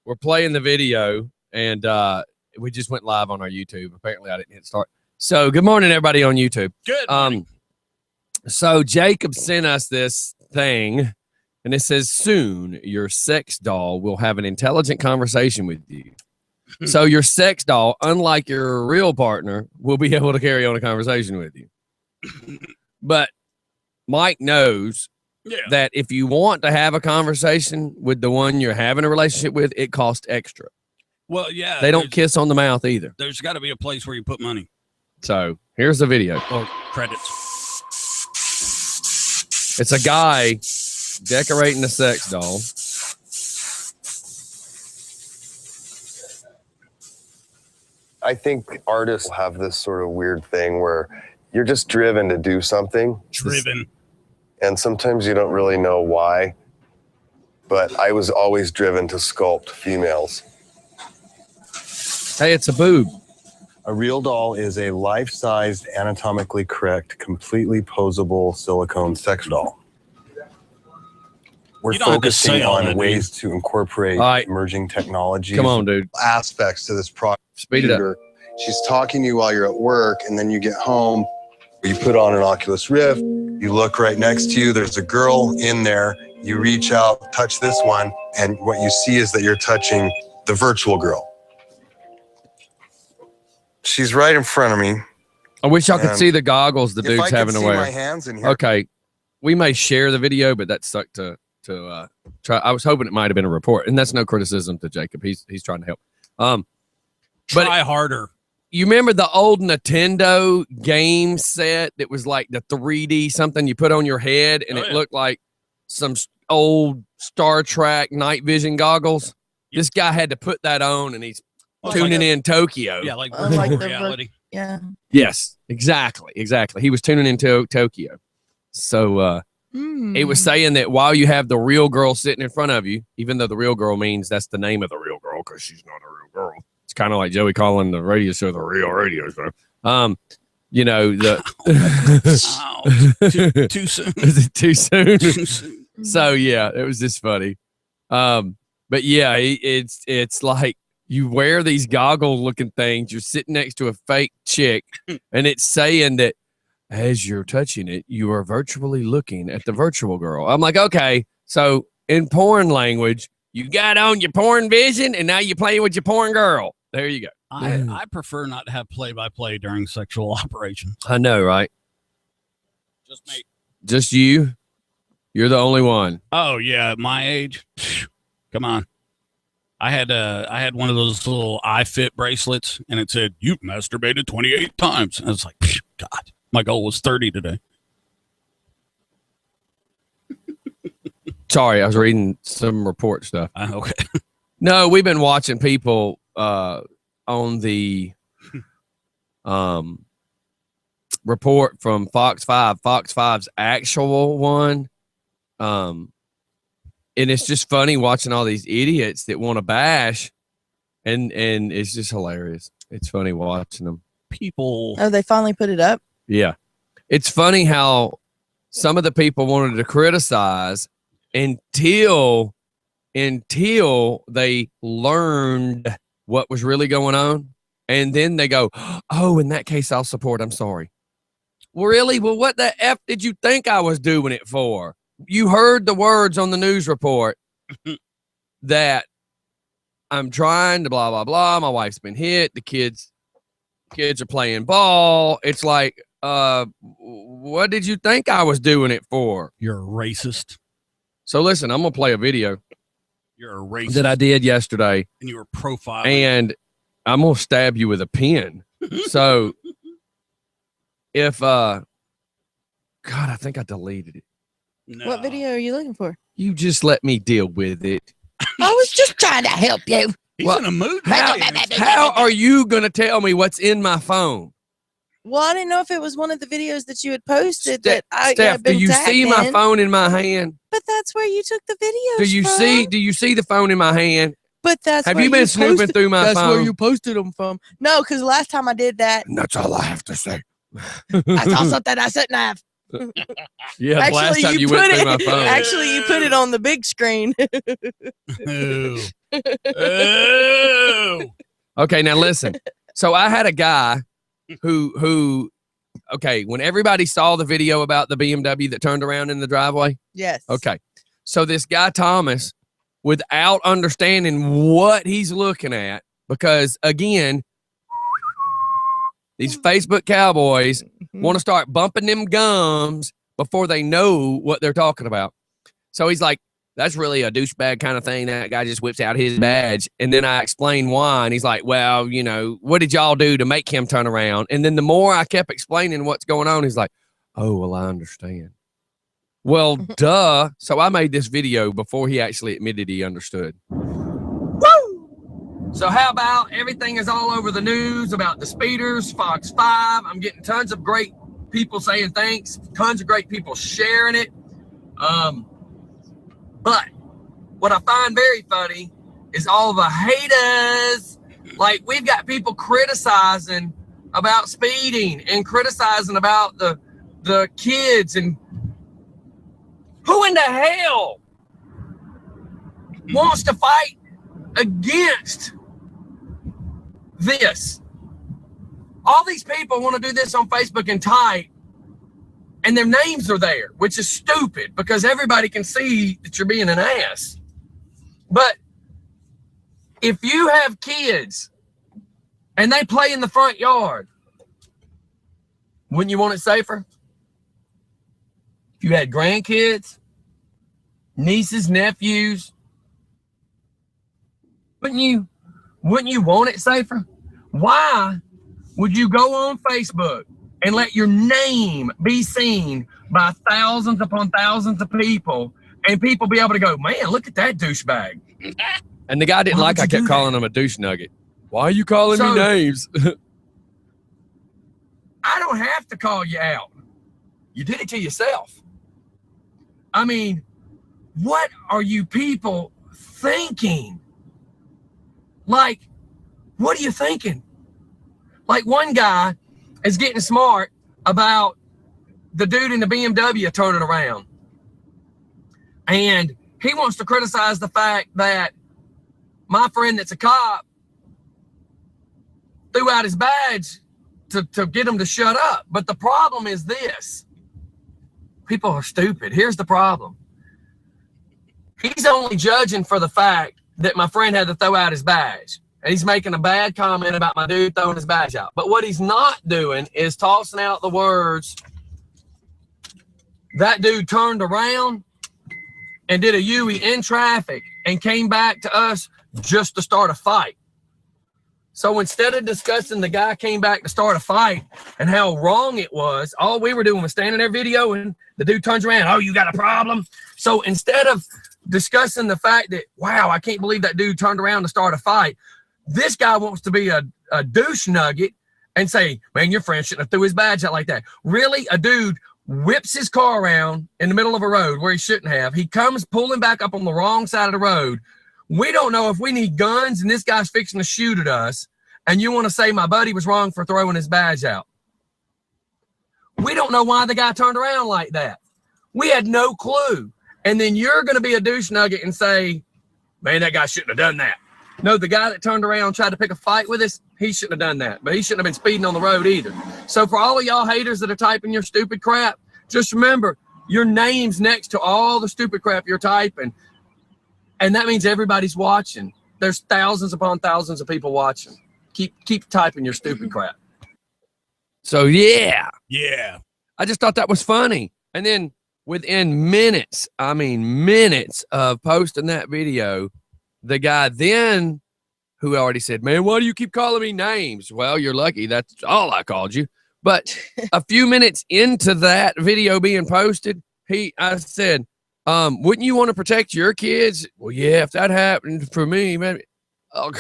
we're playing the video, and we just went live on our YouTube. Apparently, I didn't hit start. So, good morning, everybody on YouTube. Good morning. So Jacob sent us this thing, and it says, soon your sex doll will have an intelligent conversation with you. So your sex doll, unlike your real partner, will be able to carry on a conversation with you. But Mike knows that if you want to have a conversation with the one you're having a relationship with, it costs extra. Well, yeah. They don't kiss on the mouth either. There's got to be a place where you put money. So here's the video. Or credits. It's a guy decorating a sex doll. I think artists have this sort of weird thing where you're just driven to do something. Driven. And sometimes you don't really know why. But I was always driven to sculpt females. Hey, it's a boob. A real doll is a life-sized, anatomically correct, completely posable silicone sex doll. We're focusing on ways to incorporate emerging technologies. Come on, dude. Aspects to this product. Speed it up. She's talking to you while you're at work, and then you get home. You put on an Oculus Rift. You look right next to you. There's a girl in there. You reach out, touch this one, and what you see is that you're touching the virtual girl. She's right in front of me. I wish y'all could see the goggles the dude's having to wear. My hands in here. Okay, we may share the video, but that sucked to try. I was hoping it might have been a report, and that's no criticism to Jacob. He's trying to help. But try harder. You remember the old Nintendo game set that was like the 3D something you put on your head, and it looked like some old Star Trek night vision goggles? Yep. This guy had to put that on, and he's tuning in Tokyo. Yeah, like virtual reality. Yeah. Yes, exactly. He was tuning into Tokyo. So it was saying that while you have the real girl sitting in front of you, even though the real girl means that's the name of the real girl because she's not a real girl. It's kind of like Joey calling the radio show the real radio show. You know, Too soon. Is it too soon? Too soon. So yeah, it was just funny. But yeah, it's like you wear these goggle looking things, you're sitting next to a fake chick, and it's saying that as you're touching it, you are virtually looking at the virtual girl. I'm like, okay, so in porn language, you got on your porn vision, and now you're playing with your porn girl. There you go. I prefer not to have play-by-play during sexual operations. I know, right? Just me. Just you? You're the only one. Oh, yeah, at my age. Come on. I had one of those little iFit bracelets, and it said, you've masturbated 28 times. And I was like, God, my goal was 30 today. Sorry, I was reading some report stuff. Okay. No, we've been watching people on the report from Fox 5. Fox 5's actual one. And it's just funny watching all these idiots that want to bash, and it's just hilarious. It's funny watching them. People. Oh, they finally put it up? Yeah. It's funny how some of the people wanted to criticize until they learned what was really going on. And then they go, oh, in that case, I'll support. I'm sorry. Well, really? Well, what the F did you think I was doing it for? You heard the words on the news report that I'm trying to blah, blah, blah. My wife's been hit. The kids are playing ball. It's like, what did you think I was doing it for? You're a racist. So listen, I'm going to play a video. You're a racist. That I did yesterday. And you were profiling. And I'm going to stab you with a pen. So if, God, I think I deleted it. No. What video are you looking for? You just let me deal with it. I was just trying to help you. He's in a mood. How are you going to tell me what's in my phone? Well, I didn't know if it was one of the videos that you had posted that I Steph, had been do you see my phone in my hand? But that's where you took the videos. Do you see the phone in my hand? But that's have you been snooping through my phone? That's where you posted them from. No, because last time I did that. And that's all I have to say. I saw something I shouldn't have. Yeah, actually, last time you went through my phone. Actually, you put it on the big screen. Oh. Okay, now listen. So I had a guy who, okay, when everybody saw the video about the BMW that turned around in the driveway, Yes. okay. So this guy, Thomas, without understanding what he's looking at, because again, these Facebook cowboys want to start bumping them gums before they know what they're talking about. So he's like, that's really a douchebag kind of thing. That guy just whips out his badge. And then I explain why. And he's like, well, you know, what did y'all do to make him turn around? And then the more I kept explaining what's going on, he's like, oh, well, I understand. Well, duh. So I made this video before he actually admitted he understood. Woo! So how about everything is all over the news about the speeders, Fox 5. I'm getting tons of great people saying thanks, tons of great people sharing it. But what I find very funny is all the haters. Like, we've got people criticizing about speeding and criticizing about the kids. And who in the hell wants to fight against this? All these people want to do this on Facebook and type, and their names are there, which is stupid because everybody can see that you're being an ass. But if you have kids and they play in the front yard, wouldn't you want it safer? If you had grandkids, nieces, nephews, wouldn't you want it safer? Why would you go on Facebook and let your name be seen by thousands upon thousands of people, and people be able to go, man, look at that douchebag? And the guy didn't like I kept calling him a douche nugget. Why are you calling me names? I don't have to call you out. You did it to yourself. I mean, what are you people thinking? Like, what are you thinking? Like, one guy is getting smart about the dude in the BMW turning around. And he wants to criticize the fact that my friend that's a cop threw out his badge to get him to shut up. But the problem is this. People are stupid. Here's the problem. He's only judging for the fact that my friend had to throw out his badge. And he's making a bad comment about my dude throwing his badge out. But what he's not doing is tossing out the words, that dude turned around and did a U-turn in traffic and came back to us just to start a fight. So instead of discussing the guy came back to start a fight and how wrong it was, all we were doing was standing there videoing. The dude turns around, oh, you got a problem? So instead of discussing the fact that, wow, I can't believe that dude turned around to start a fight, this guy wants to be a douche nugget and say, man, your friend shouldn't have threw his badge out like that. Really? A dude whips his car around in the middle of a road where he shouldn't have. He comes pulling back up on the wrong side of the road. We don't know if we need guns and this guy's fixing to shoot at us, and you want to say my buddy was wrong for throwing his badge out. We don't know why the guy turned around like that. We had no clue. And then you're going to be a douche nugget and say, man, that guy shouldn't have done that. No, the guy that turned around and tried to pick a fight with us, he shouldn't have done that. But he shouldn't have been speeding on the road either. So for all of y'all haters that are typing your stupid crap, just remember, your name's next to all the stupid crap you're typing. And that means everybody's watching. There's thousands upon thousands of people watching. Keep typing your stupid crap. So, yeah. I just thought that was funny. And then within minutes, I mean minutes of posting that video, the guy then who already said, man, why do you keep calling me names? Well, you're lucky. That's all I called you. But a few minutes into that video being posted, I said, wouldn't you want to protect your kids? Well, yeah, if that happened for me, man. Oh,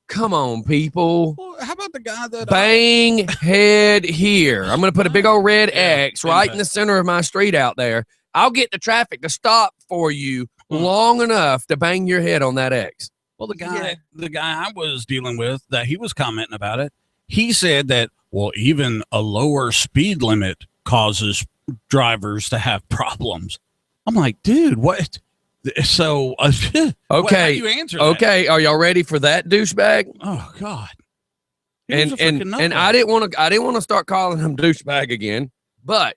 come on, people. Well, how about the guy that bang head here? I'm going to put a big old red X right in the center of my street out there. I'll get the traffic to stop for you long enough to bang your head on that X. Well, the guy I was dealing with, that he was commenting about it, he said that, well, even a lower speed limit causes drivers to have problems. I'm like, dude, what? So, how Okay. do you answer that? Okay. Are y'all ready for that douchebag? Oh God. He And was a freaking I nutbag. didn't want to start calling him douchebag again. But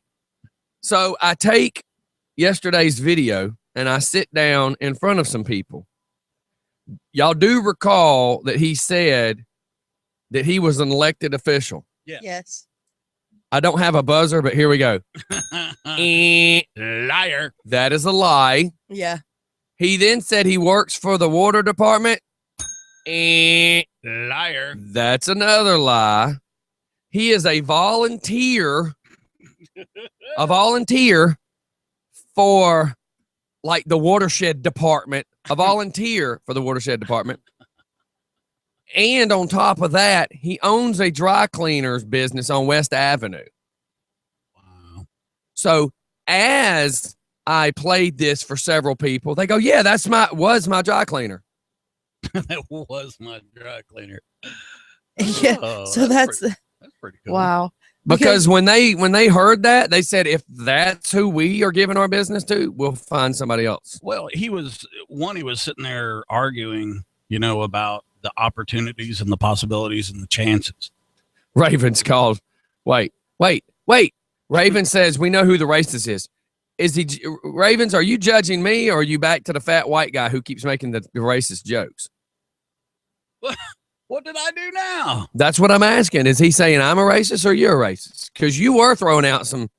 so I take yesterday's video and I sit down in front of some people. Y'all do recall that he said that he was an elected official. Yes. I don't have a buzzer, but here we go. Liar. That is a lie. Yeah. He then said he works for the water department. Liar. That's another lie. He is a volunteer for like the watershed department, a volunteer for the watershed department. And on top of that, he owns a dry cleaners business on West Avenue. Wow. So as I played this for several people, they go, yeah, was my dry cleaner. That was my dry cleaner. Yeah. Oh, So that's pretty cool. wow. Because when they heard that, they said, if that's who we are giving our business to, we'll find somebody else. Well, he was sitting there arguing, about the opportunities and the possibilities and the chances. Ravens called. Wait. Raven says, we know who the racist is. Is he Ravens? Are you judging me, or are you back to the fat white guy who keeps making the racist jokes? What did I do now? That's what I'm asking. Is he saying I'm a racist or you're a racist? Because you were throwing out some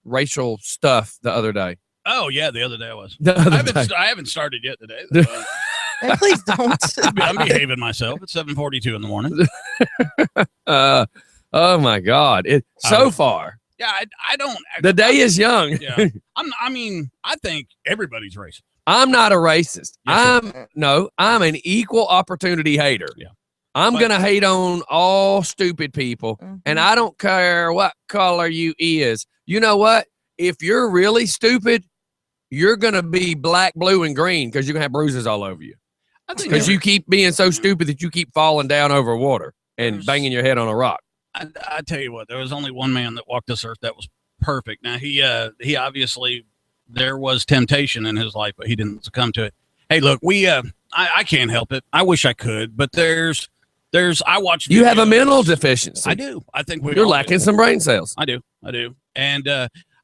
racial stuff the other day. Oh yeah, the other day I was. The other day. I haven't started yet today. Hey, please don't. I'm behaving myself. It's 7:42 in the morning. Oh my God! So far, yeah, I don't. The day is young. Yeah, I think everybody's racist. I'm not a racist. Yes, I'm an equal opportunity hater. Yeah. I'm gonna hate on all stupid people, and Mhm. I don't care what color you is. You know what? If you're really stupid, you're gonna be black, blue, and green because you're gonna have bruises all over you. I think Because you keep being so stupid that you keep falling down over water and banging your head on a rock. I tell you what, there was only one man that walked this earth that was perfect. Now he obviously, there was temptation in his life, but he didn't succumb to it. Hey, look, I can't help it. I wish I could, but I watch. You have a videos. mental deficiency. I do. I think You're lacking some brain cells. I do. And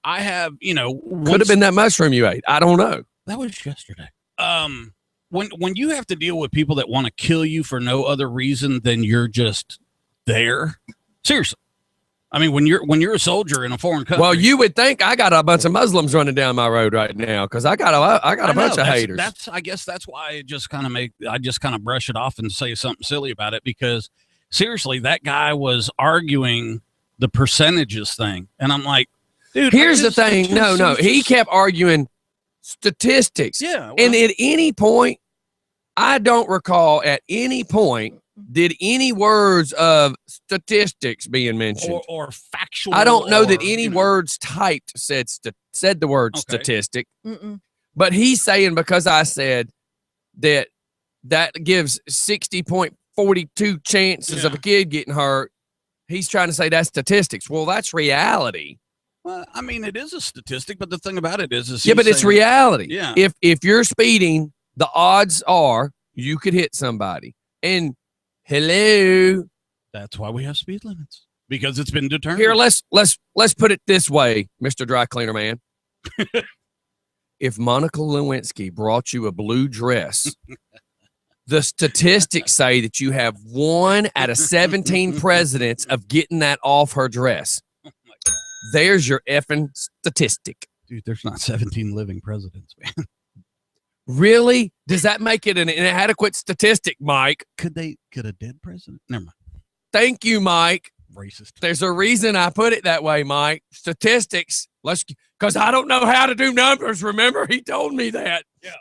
I have, Could have been that mushroom you ate. I don't know. that was yesterday. When you have to deal with people that want to kill you for no other reason than you're just there, seriously. I mean, when you're a soldier in a foreign country. Well, you would think I got a bunch of Muslims running down my road right now because I got a bunch of haters. I guess that's why I just kind of brush it off and say something silly about it, because seriously, that guy was arguing the percentages thing, and I'm like, dude. Here's the thing. No, he kept arguing statistics. Yeah, And at any point, I don't recall at any point did any words of statistics being mentioned. or factual. I don't know that or, any words typed said the word Okay. statistic. Mm-mm. But he's saying because I said that gives 60.42 chances of a kid getting hurt, he's trying to say that's statistics. Well, that's reality. Well, I mean, it is a statistic, but the thing about it is Yeah, but it's reality. Yeah. If you're speeding, the odds are you could hit somebody. And hello, That's why we have speed limits, because it's been determined. here let's put it this way, Mr. Dry Cleaner Man. If Monica Lewinsky brought you a blue dress, the statistics say that you have 1 out of 17 presidents of getting that off her dress. Oh my God. There's your effing statistic. Dude, there's not 17 living presidents, man. Really? Does that make it an inadequate statistic, Mike? Could a dead president? Never mind. Thank you, Mike. Racist. There's a reason I put it that way, Mike. Statistics. Because I don't know how to do numbers. Remember, he told me that. Yeah.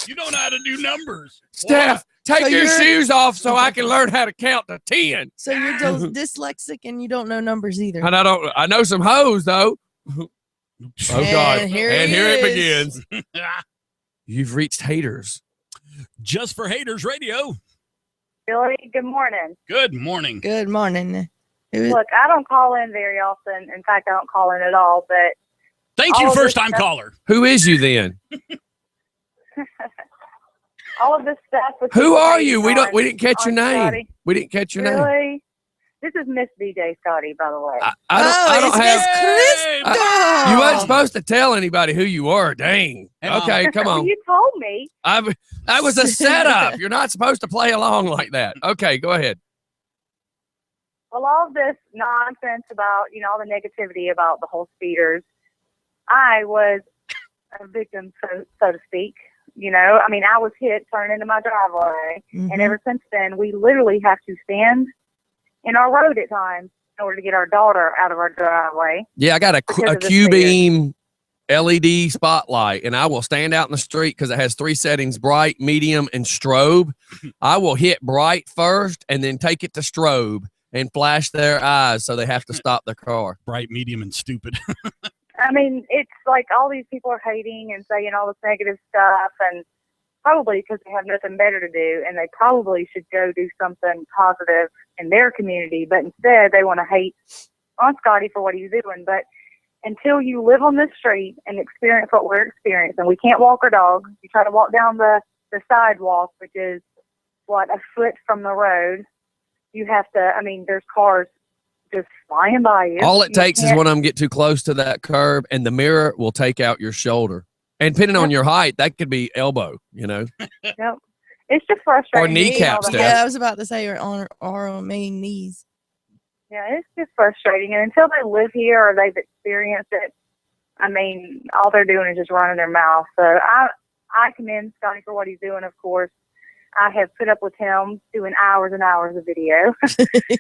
You don't know how to do numbers. Steph, take So your you're- shoes off so I can learn how to count to 10. So you're dyslexic and you don't know numbers either. And I know some hoes though. Oh God. And here And he here it is. begins. You've reached haters. Just for Haters Radio. Billy, good morning. Good morning. Good morning. Who is- Look, I don't call in very often. In fact, I don't call in at all. But Thank you, all this first time stuff- caller. Who is you then? all of this stuff. With Who people are hating you? We on- didn't catch your on name. Scotty. We didn't catch your name. Really? This is Miss DJ Scotty, by the way. I don't it's have. Miss Crystal. You wasn't supposed to tell anybody who you were. Dang. Hey, Mom. Okay, come on. You told me. That was a setup. You're not supposed to play along like that. Okay, go ahead. Well, all of this nonsense about, all the negativity about the whole speeders, I was a victim, so to speak. I was hit turning into my driveway. Mhm. And ever since then, we literally have to stand in our road at times in order to get our daughter out of our driveway. Yeah, I got Because a of the Q-beam LED spotlight, and I will stand out in the street because it has 3 settings: bright, medium, and strobe. I will hit bright first and then take it to strobe and flash their eyes so they have to stop their car. Bright, medium, and stupid. It's like all these people are hating and saying all this negative stuff, and probably because they have nothing better to do, and they probably should go do something positive in their community, but instead they want to hate on Scotty for what he's doing. But until you live on this street and experience what we're experiencing, we can't walk our dogs. You try to walk down the sidewalk, which is, a foot from the road. You have to, there's cars just flying by you. All it You takes is can't- one of them get too close to that curb, and the mirror will take out your shoulder. And depending on your height, that could be elbow, Yep. It's just frustrating. Or kneecap Steph. Yeah, I was about to say you're on our main knees. Yeah, it's just frustrating. And until they live here or they've experienced it, all they're doing is just running their mouth. So I commend Scotty for what he's doing, of course. I have put up with him doing hours and hours of video.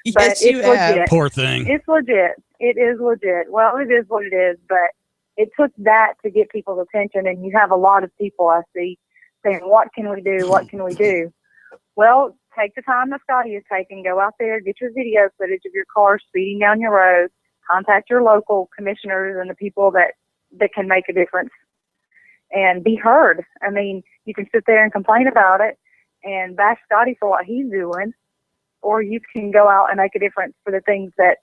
Yes, you it's have. legit. Poor thing. It's legit. It is legit. Well, it is what it is, but it took that to get people's attention, and you have a lot of people I see saying, what can we do? What can we do? Well, take the time that Scotty is taking. Go out there, get your video footage of your car speeding down your road. Contact your local commissioners and the people that can make a difference and be heard. You can sit there and complain about it and bash Scotty for what he's doing, or you can go out and make a difference for the things that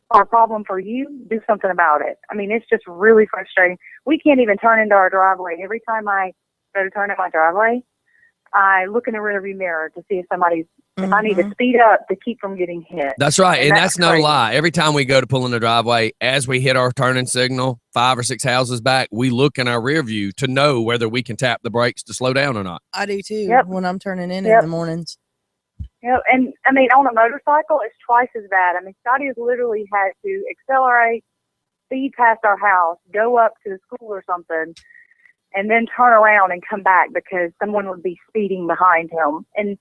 are a problem for you. Do something about it. It's just really frustrating. We can't even turn into our driveway. Every time I go to turn in my driveway, I look in the rearview mirror to see if if I need to speed up to keep from getting hit. That's right. And that's no crazy. lie. Every time we go to pull in the driveway, as we hit our turning signal, 5 or 6 houses back, we look in our rear view to know whether we can tap the brakes to slow down or not. I do too. Yep. When I'm turning in Yep. the mornings. And on a motorcycle, it's twice as bad. Scotty has literally had to accelerate, speed past our house, go up to the school or something, and then turn around and come back because someone would be speeding behind him. And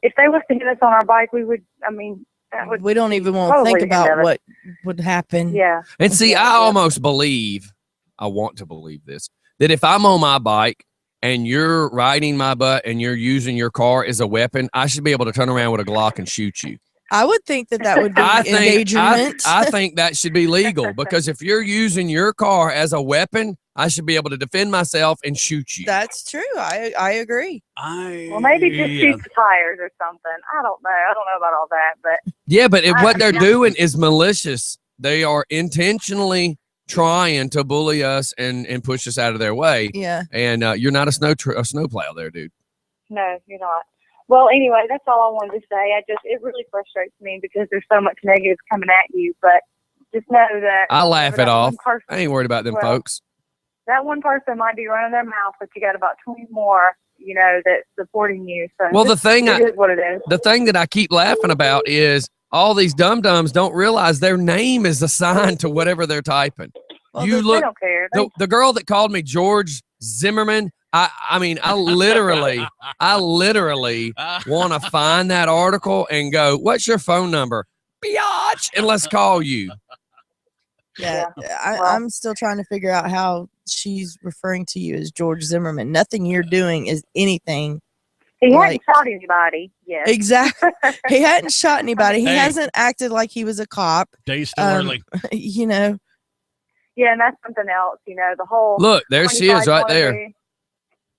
if they was to hit us on our bike, we would. That would We don't even want to probably think the end about of it. what would happen. Yeah. And see, Yeah, I yeah. almost believe, I want to believe this, that if I'm on my bike and you're riding my butt and you're using your car as a weapon, I should be able to turn around with a Glock and shoot you. I would think that would be I endangerment. think that should be legal because if you're using your car as a weapon, I should be able to defend myself and shoot you. That's true. I agree. Well, maybe just shoot the tires or something. I don't know. I don't know about all that, but Yeah, but if what they're Yeah. doing is malicious. They are intentionally trying to bully us and push us out of their way. Yeah. And you're not a snowplow there, dude. no, you're not. Well, anyway, that's all I wanted to say. It really frustrates me because there's so much negative coming at you, but just know that I laugh that it off. one person- I ain't worried about them Well, folks. That one person might be running their mouth, but you got about 20 more, that's supporting you. So Well, the just- thing it is what it is. the thing that I keep laughing about is all these dum-dums don't realize their name is assigned to whatever they're typing. Well, You They look, don't care. They- the girl that called me George Zimmerman, I literally want to find that article and go, what's your phone number? Biatch, and let's call you. Yeah. Well- I'm still trying to figure out how she's referring to you as George Zimmerman. Nothing you're doing is anything. He like- hadn't shot anybody yet. Exactly. He hadn't shot anybody. He Hey. hasn't acted like he was a cop. Day still early. You know. Yeah, and that's something else. The whole Look, there she is right there.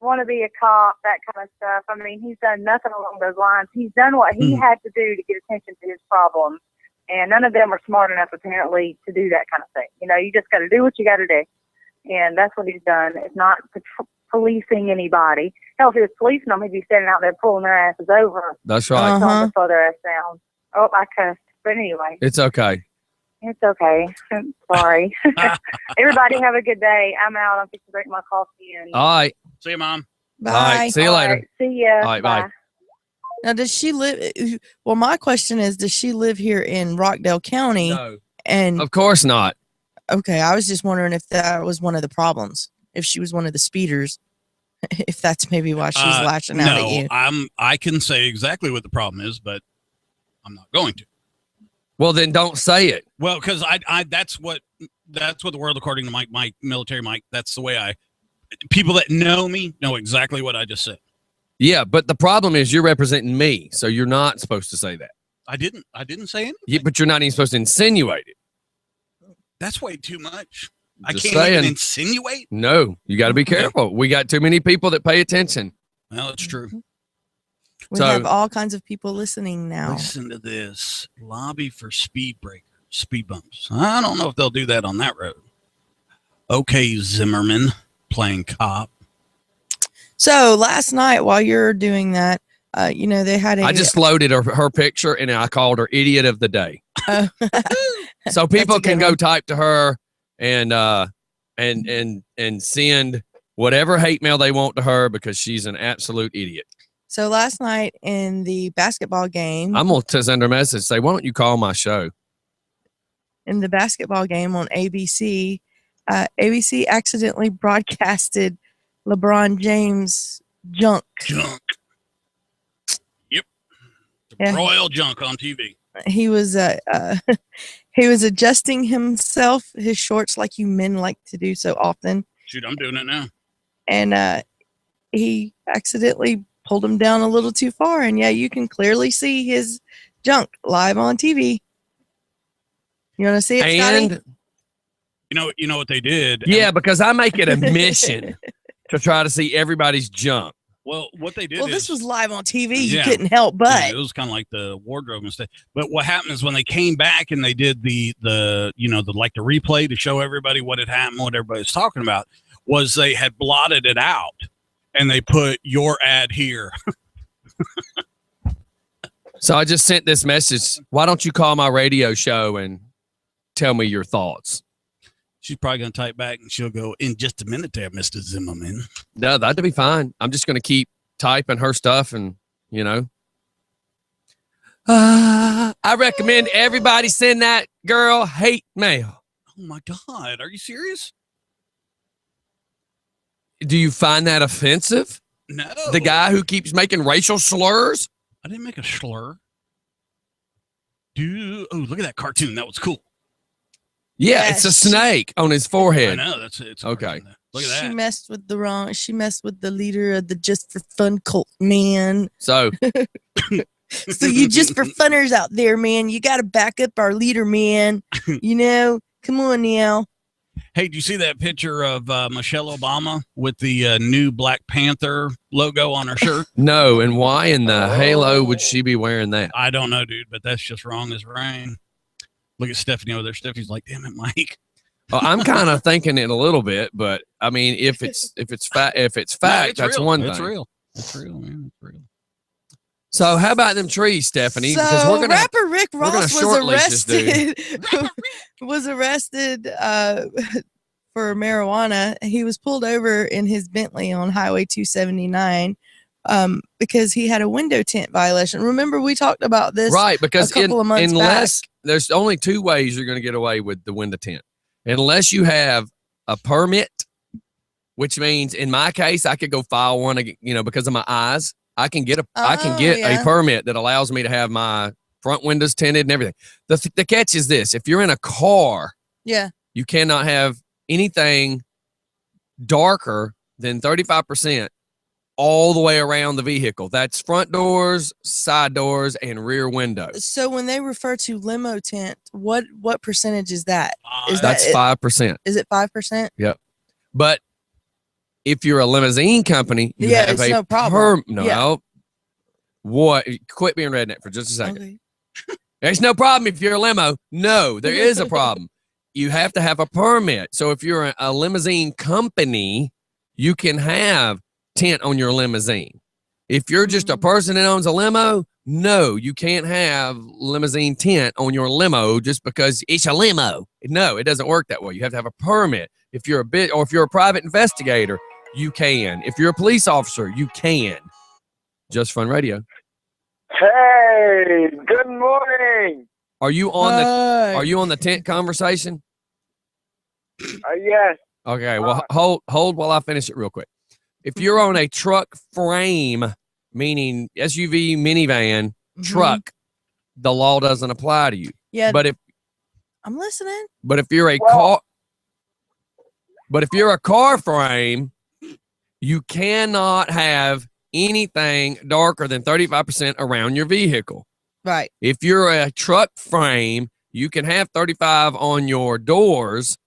Want to be a cop, that kind of stuff. He's done nothing along those lines. He's done what he had to do to get attention to his problems, and none of them are smart enough apparently to do that kind of thing. You just got to do what you got to do, and that's what he's done. It's not policing anybody. Hell, if he was policing them, he'd be standing out there pulling their asses over, That's right. Uh-huh. telling them to slow their ass down. Oh, I cussed. But anyway, It's okay. it's okay. I'm sorry. Everybody have a good day. I'm out. I'm fixing to drink my coffee. And All right. See you, Mom. Bye. All right. See you All later. right, see ya. All right, bye. Now, does she live? Well, my question is, does she live here in Rockdale County? No. And Of course not. okay, I was just wondering if that was one of the problems. If she was one of the speeders, if that's maybe why she's lashing out at you. I can say exactly what the problem is, but I'm not going to. Well, then don't say it. Well, because I that's what the world according to Mike military Mike. That's the way people that know me know exactly what I just said. Yeah, but the problem is you're representing me, so you're not supposed to say that. I didn't say anything. Yeah, but you're not even supposed to insinuate it. That's way too much. I Just can't saying. even insinuate. No, you got to be careful. We got too many people that pay attention. Well, it's true. We So- have all kinds of people listening now. Listen to this. Lobby for speed bumps. I don't know if they'll do that on that road. Okay, Zimmerman playing cop. So last night, while you're doing that, they had a. I just loaded her picture and I called her idiot of the day. So people a good can go one. type to her and send whatever hate mail they want to her because she's an absolute idiot. So last night in the basketball game, I'm going to send her a message, say, why don't you call my show? on ABC, ABC accidentally broadcasted LeBron James junk. Junk. Yep. Yeah. Royal junk on TV. He was he was adjusting his shorts like you men like to do so often, Shoot, I'm doing it now. and he accidentally pulled him down a little too far, and yeah, you can clearly see his junk live on TV. You want to see it, Scotty? And You know what they did? yeah, because I make it a mission to try to see everybody's junk. Well, what they did Well, is this was live on TV. You Yeah. couldn't help yeah, but. it was kind of like the wardrobe and stuff. But what happened is when they came back and they did the replay to show everybody what had happened, what everybody was talking about, was they had blotted it out and they put your ad here. So I just sent this message. Why don't you call my radio show and tell me your thoughts? She's probably going to type back and she'll go, in just a minute there, Mr. Zimmerman. No, that'd be fine. I'm just going to keep typing her stuff and, I recommend everybody send that girl hate mail. Oh my God. Are you serious? Do you find that offensive? No. The guy who keeps making racial slurs? I didn't make a slur. Dude, oh, look at that cartoon. That was cool. Yeah, it's a Yes. snake on his I forehead. know. That's it. Okay. Look at She that. messed with she messed with the leader of the Just for Fun cult, man. So So you just for funners out there, man, you got to back up our leader, man. Come on now. Hey, do you see that picture of Michelle Obama with the new Black Panther logo on her shirt? no, and why in the halo would she be wearing that? I don't know, dude, but that's just wrong as rain. Look at Stephanie over there. Stephanie's like, damn it, Mike. Well, I'm kind of thinking it a little bit, but I mean, if it's fact, No, that's real. one thing. It's real. It's real, man. It's real. So how about them trees, Stephanie? Because So we're gonna rapper Rick gonna Ross was shortlist this arrested. Was arrested for marijuana. He was pulled over in his Bentley on Highway 279 because he had a window tint violation. Remember we talked about this, right because a couple of months unless there's only two ways you're going to get away with the window tint, unless you have a permit, which means in my case I could go file one, because of my eyes. I can get a permit that allows me to have my front windows tinted and everything. The catch is this: if you're in a car, Yeah. you cannot have anything darker than 35% all the way around the vehicle. That's front doors, side doors, and rear windows. So when they refer to limo tint, what percentage is that? Is That's it- 5%. Is it 5%? But if you're a limousine company, you Yeah, have it's a no problem. Yeah. What? Quit being redneck for just a second. Okay. There's no problem if you're a limo. No, there is a problem. You have to have a permit. So if you're a limousine company, you can have tent on your limousine. If you're just a person that owns a limo, no, you can't have limousine tent on your limo just because it's a limo. No, it doesn't work that way. You have to have a permit. If you're if you're a private investigator, you can. If you're a police officer, you can. Just Fun Radio. Hey, good morning. Are you on the tent conversation? Yes. Okay, well, hold while I finish it real quick. If you're on a truck frame, meaning SUV, minivan, truck, the law doesn't apply to you. Yeah. But if I'm listening. But if you're a car frame, you cannot have anything darker than 35% around your vehicle. Right. If you're a truck frame, you can have 35 on your doors,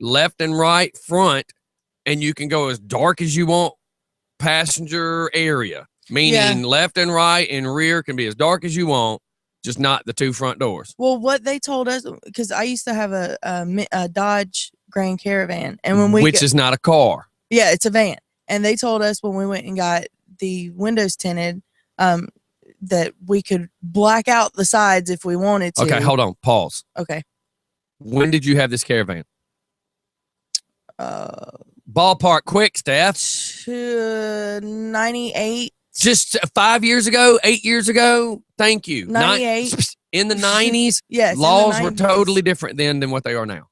left and right, front, and you can go as dark as you want passenger area, meaning left and right and rear can be as dark as you want, just not the two front doors. Well, what they told us, because I used to have a Dodge Grand Caravan, and when which is not a car. Yeah, it's a van, and they told us when we went and got the windows tinted, that we could black out the sides if we wanted to. Okay, hold on, pause. Okay. When did you have this caravan? Ballpark quick, Steph. 98. Just 5 years ago, 8 years ago. Thank you. 98. In the 90s, Yes. laws were totally different then than what they are now.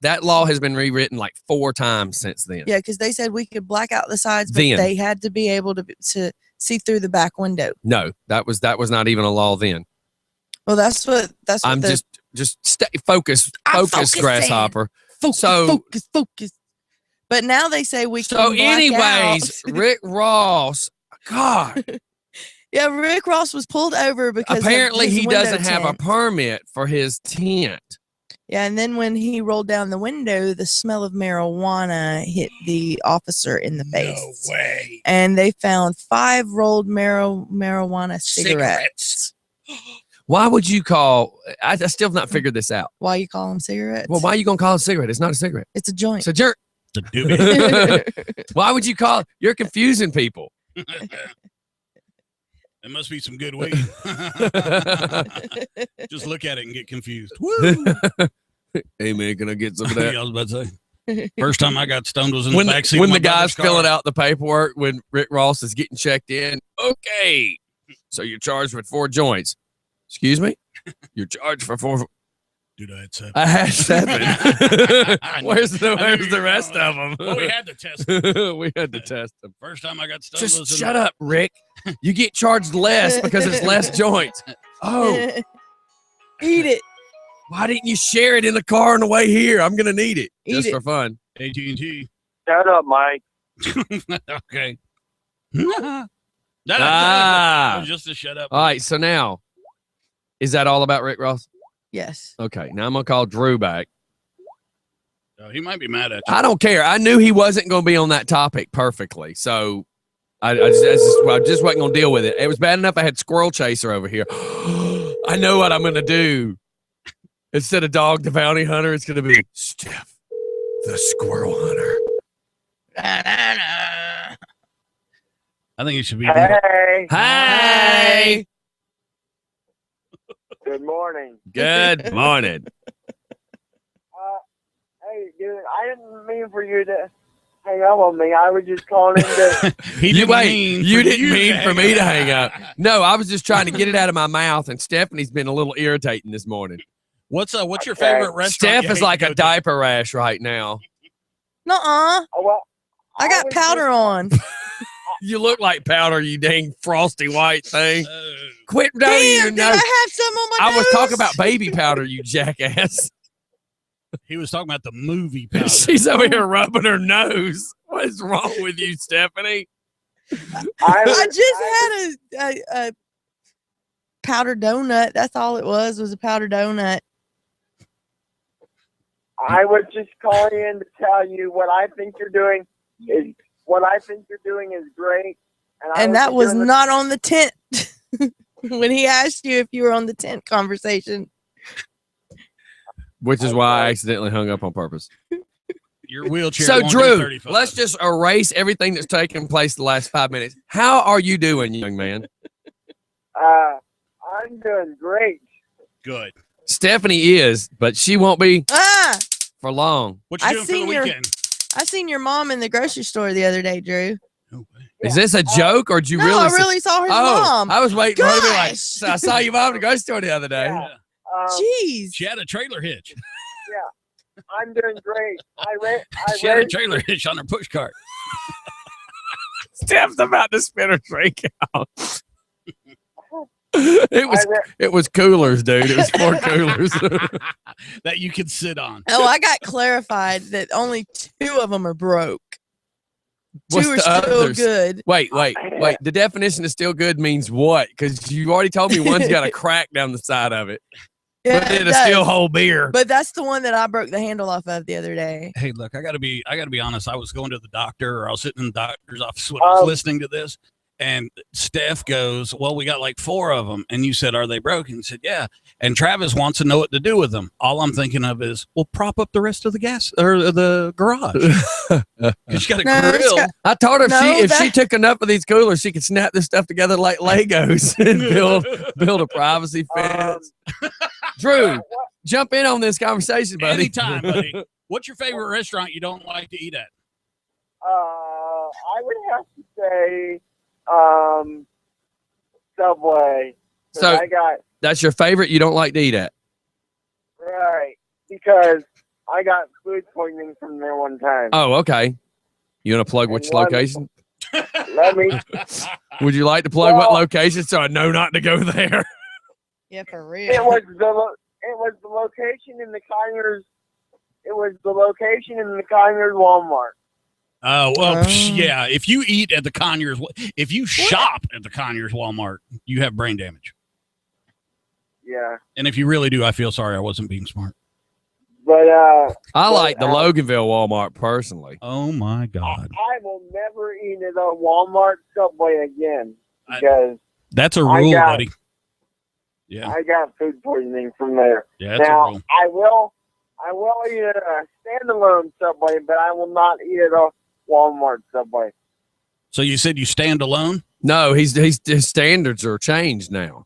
That law has been rewritten like 4 times since then. Yeah, because they said we could black out the sides, but Then. they had to be able to see through the back window. No, that was not even a law then. Well, that's what I'm just stay focused, grasshopper. Focus. But now they say we can. So, black anyways, out. Rick Ross, God, Yeah, Rick Ross was pulled over because apparently of his he window doesn't have a tint. permit for his tent. Yeah, and then when he rolled down the window, the smell of marijuana hit the officer in the face. No way. And they found 5 rolled marijuana cigarettes. Why would you call? I still have not figured this out. Why you call them cigarettes? Well, why are you gonna call it a cigarette? It's not a cigarette. It's a joint. It's a jerk. It's a doobie. Why would you call? You're confusing people. There must be some good weed. Just look at it and get confused. Woo! Hey man, can I get some of Yeah, that? I was about to say. First time I got stoned was in When the backseat when of my the guy's brother's car. filling out the paperwork, when Rick Ross is getting checked in, okay, so you're charged with 4 joints. Excuse me, you're charged for 4. Dude, I had 7. I had 7. where's the rest of them? Well, we had to test them. We had to test them. First time I got stoned Just was in shut up, Rick. You get charged less because it's less joints. Oh, Eat it. why didn't you share it in the car on the way here? I'm gonna need it Eat just it. for fun. AT&T. Shut up, Mike. Okay. Just to shut up. All right, so now, is that all about Rick Ross? Yes. Okay, now I'm gonna call Drew back. He might be mad at you. I don't care. I knew he wasn't gonna be on that topic perfectly, so I just wasn't gonna deal with it. It was bad enough I had Squirrel Chaser over here. I know what I'm gonna do. Instead of Dog the Bounty Hunter, it's gonna be Steph the Squirrel Hunter. I think it should be. Hey, Hey, good morning. good morning. Hey, dude, I didn't mean for you to hang up on me. I was just calling in to. You didn't mean for me to hang up. No, I was just trying to get it out of my mouth, and Stephanie's been a little irritating this morning. What's your Okay. favorite restaurant? Steph you is hate like to a go to? diaper rash right now. Nuh-uh. Oh, well, I got was powder on. You look like powder, you dang frosty white thing. Uh, Quit, don't Damn, even did know. I have some on my I was nose? talking about baby powder, you jackass. he was talking about the movie powder. She's over here rubbing her nose. What is wrong with you, Stephanie? I just had a powdered donut. That's all it was a powdered donut. I was just calling in to tell you what I think you're doing is great. And that was not on the tent. When he asked you if you were on the tent conversation. Which is why I accidentally hung up on purpose. Your wheelchair. So won't do Drew, 35. let's just erase everything that's taken place the last 5 minutes. How are you doing, young man? I'm doing great. Good. Stephanie is, but she won't be for long. What you I doing for the seen your- weekend? I seen your mom in the grocery store the other day, Drew. No way. Is this a joke or did you No, really? I really saw her Oh, mom. I was waiting for her to be like, Gosh. "So I saw your mom in the grocery store the other day. Yeah. Jeez. She had a trailer hitch. I'm doing great. She had a trailer hitch on her push cart. Steph's about to spit her drink out. It was coolers, dude. It was 4 coolers. That you could sit on. Oh, I got clarified that only 2 of them are broke. What's 2 are the still others? good. Wait. The definition of still good means what? Because you already told me one's got a crack down the side of it. Yeah, But it it'll still does. hold beer. But that's the one that I broke the handle off of the other day. Hey, look, I gotta be honest. I was going to the doctor, or I was sitting in the doctor's office when I was listening to this, and Steph goes, "Well, we got like 4 of them," and you said, "Are they broken?" He said, "Yeah." And Travis wants to know what to do with them. All I'm thinking of is, well, prop up the rest of the gas or the garage. 'Cause you got a No, it's grill. got- I told her No, if she that- took enough of these coolers, she could snap this stuff together like Legos and build a privacy fence. Drew, jump in on this conversation, buddy. Anytime, buddy. What's your favorite restaurant you don't like to eat at? I would have to say Subway. 'Cause So- I got That's your favorite you don't like to eat at. right because I got food poisoning from there one time. Oh, okay. You want to plug which And one- location? Let me. Would you like to plug what Well- location so I know not to go there? Yeah, for It real. was the location in the Conyers. It was the location in the Conyers Walmart. Oh, well, Oh. yeah. If you eat at the Conyers, if you shop at the Conyers Walmart, you have brain damage. Yeah, And if you really do, I feel sorry. I wasn't being smart. but I like the Loganville Walmart personally. Oh my God. I will never eat at a Walmart Subway again I- because That's a I rule, got- buddy. Yeah. I got food poisoning from there. Yeah, that's a Now rule. I will eat at a standalone Subway, but I will not eat at a Walmart Subway. So you said you stand alone? No, his standards are changed now.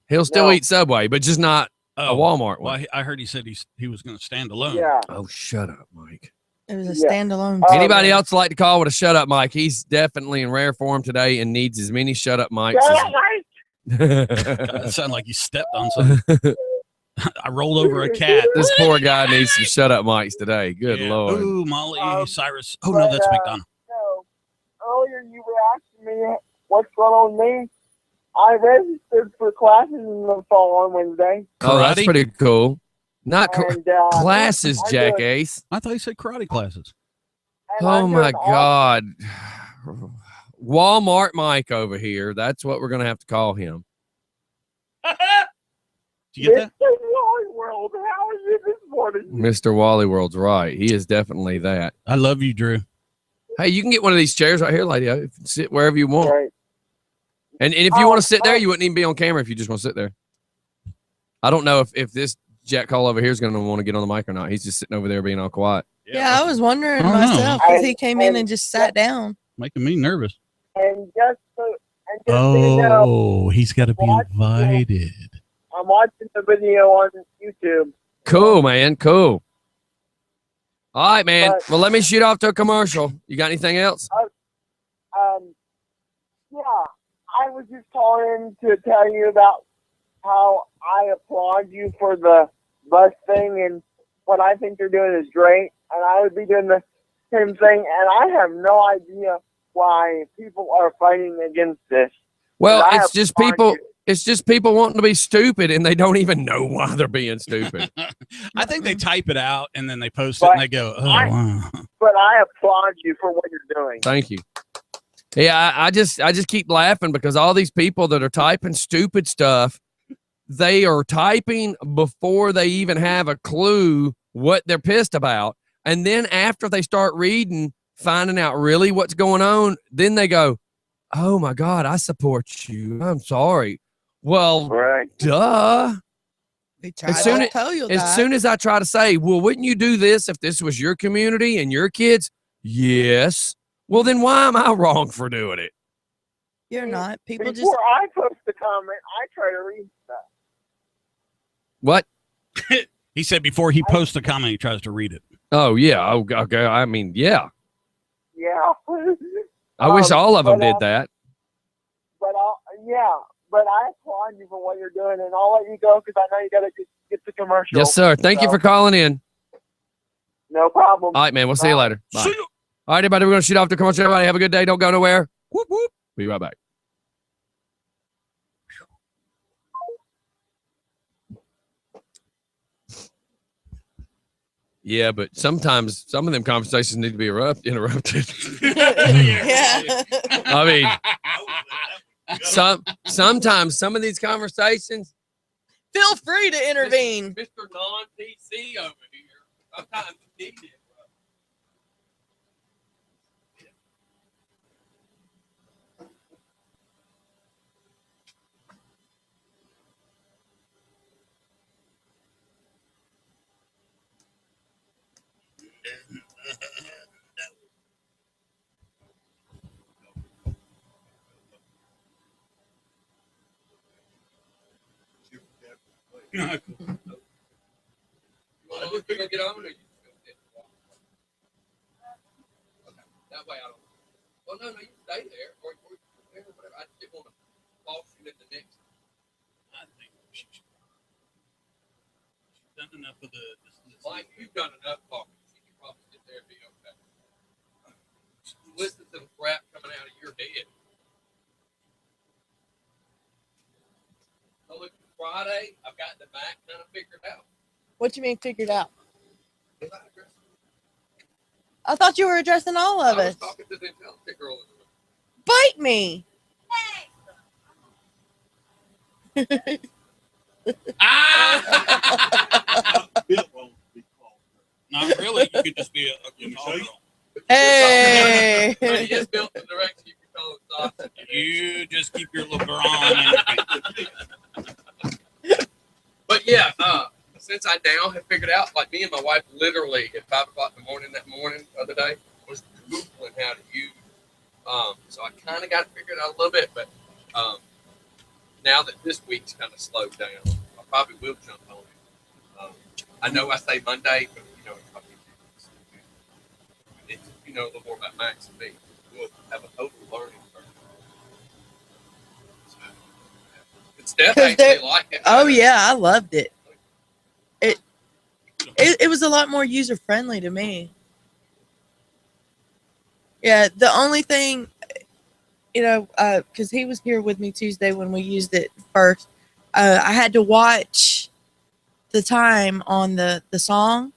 He'll still No. eat Subway, but just not a Walmart Well, one. I heard he said he was going to stand alone. Yeah. Oh, shut up, Mike. It was a Yeah. standalone. Anybody else like to call with a shut up, Mike? He's definitely in rare form today and needs as many shut up mics. Shut up, Mike! God, it sounded like you stepped on something. I rolled over a cat. This poor guy needs some shut up mics today. Good Yeah. Lord. Ooh, Molly, Cyrus. Oh, but, no, that's McDonough. So, earlier you were asking me what's going on with me. I registered for classes in the fall on Wednesday. Oh, that's Karate? pretty cool. Not And, classes, I'm doing- jackass. I thought you said karate classes. and Oh I'm my doing awesome. God. Walmart Mike over here. That's what we're going to have to call him. Did you get that? Mr. Wally World, how are you this morning? Mr. Wally World's right. He is definitely that. I love you, Drew. Hey, you can get one of these chairs right here, lady. Sit wherever you want. Right. And if you want to sit there, you wouldn't even be on camera if you just want to sit there. I don't know if this Jack Cole over here is going to want to get on the mic or not. He's just sitting over there being all quiet. Yeah, I was wondering I don't know. myself because he came in and just sat down. Making me nervous. And just so you know, Oh, he's got to be What? invited. I'm watching the video on YouTube. Cool, man. Cool. All right, man. But- Well, let me shoot off to a commercial. You got anything else? Yeah, I was just calling to tell you about how I applaud you for the bus thing, and what I think you're doing is great, and I would be doing the same thing, and I have no idea why people are fighting against this. Well, And I it's just applaud people. you. It's just people wanting to be stupid, and they don't even know why they're being stupid. I think they type it out and then they post it and they go, oh, wow. But I applaud you for what you're doing. Thank you. Yeah, I just keep laughing because all these people that are typing stupid stuff, they are typing before they even have a clue what they're pissed about. And then after they start reading, finding out really what's going on, then they go, oh my God, I support you. I'm sorry. Well, Right. duh. We tried As soon to as- tell you As that. soon as I try to say, well, wouldn't you do this if this was your community and your kids? Well, then why am I wrong for doing it? Yes. Well, then why am I wrong for doing it? You're not. People Before just I post a comment, I try to read stuff. What? He said before he posts a comment, he tries to read it. Oh, yeah. Oh, okay. I mean, yeah. Yeah. I wish all of them but, did that. But I applaud you for what you're doing, and I'll let you go because I know you got to get the commercial. Yes, sir. Thank you So, for calling in. No problem. All right, man. We'll see you Bye. later. Bye. All right, everybody. We're going to shoot off the commercial. Everybody have a good day. Don't go nowhere. Whoop, whoop. Be right back. Yeah, but sometimes some of them conversations need to be interrupted. yeah. I mean, sometimes some of these conversations. Feel free to intervene. Mr. Non-PC over here. Sometimes you need it. Well, we're gonna get on, or you just gonna sit and walk? Okay, that way I don't. Well, no, you stay there, or whatever. I just didn't want to boss you in the next. I think she's done enough of the. Like you've done enough talking. You can probably sit there and be okay. Listen to the crap coming out of your head. So look, Friday, I've got the back kind of figured out. What you mean figured out? Was I addressing? I thought you were addressing all of I was us. talking to the intelligent girl in the room. Bite me. Not really. You could just be a call girl. Hey. But he is built in the direction you can call it sausage. You just keep your LeBron. But yeah, since I now have figured out, like me and my wife literally at 5 o'clock in the morning that morning the other day was Googling how to use. So I kind of got it figured out a little bit, but now that this week's kind of slowed down, I probably will jump on it. I know I say Monday, but it's, a little more about Max and me. We'll have a total learning curve. So, it's definitely like it. Oh yeah, I loved it. It was a lot more user friendly to me. Yeah, the only thing, because he was here with me Tuesday when we used it first, I had to watch the time on the song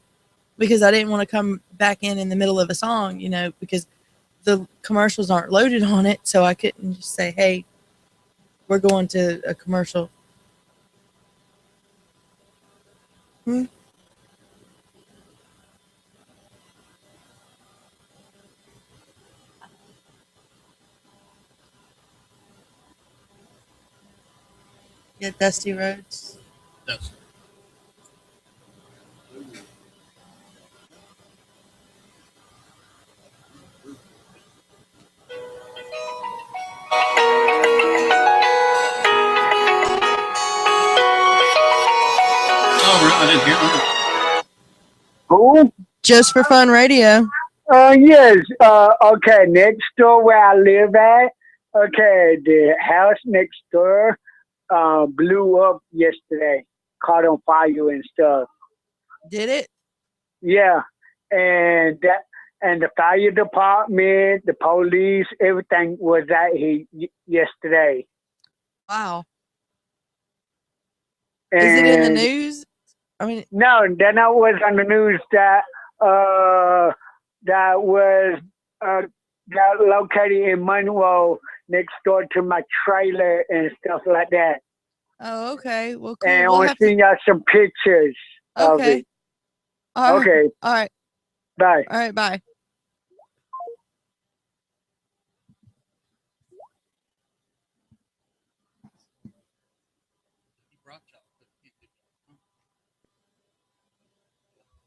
because I didn't want to come back in the middle of a song, because the commercials aren't loaded on it, so I couldn't just say, hey, we're going to a commercial. Yeah, Dusty Rhodes. That's I didn't hear that. Who? Just for Fun Radio. Yes. Okay. Next door where I live at. Okay, the house next door blew up yesterday. Caught on fire and stuff. Did it? Yeah, and the fire department, the police, everything was out here yesterday. Wow. And Is it in the news? I mean, no, that was on the news that located in Monroe next door to my trailer and stuff like that. oh, okay. Well, cool. And We'll I'll have send y'all some pictures of okay. it. All right. Okay, All right. bye. All right. Bye.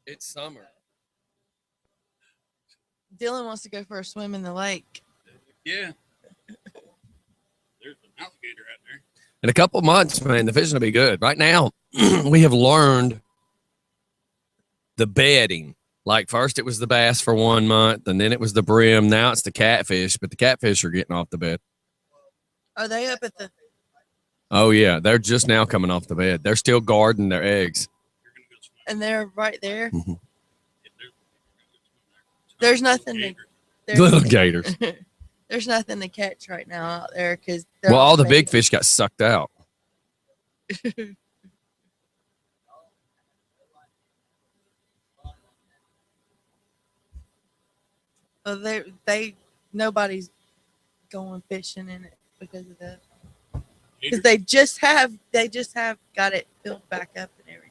It's summer. Dylan wants to go for a swim in the lake. Yeah. There's an alligator out there. In a couple months, man, the fishing will be good. Right now, we have learned the bedding. Like first it was the bass for 1 month, and then it was the brim. Now it's the catfish, but the catfish are getting off the bed. Are they up at the? Oh yeah, they're just now coming off the bed. They're still guarding their eggs. And they're right there. Mhm. There's nothing to. Little gators. There's nothing to catch right now out there because. Well, all the big fish got sucked out. Well, nobody's going fishing in it because of that. Because they just have got it filled back up and everything.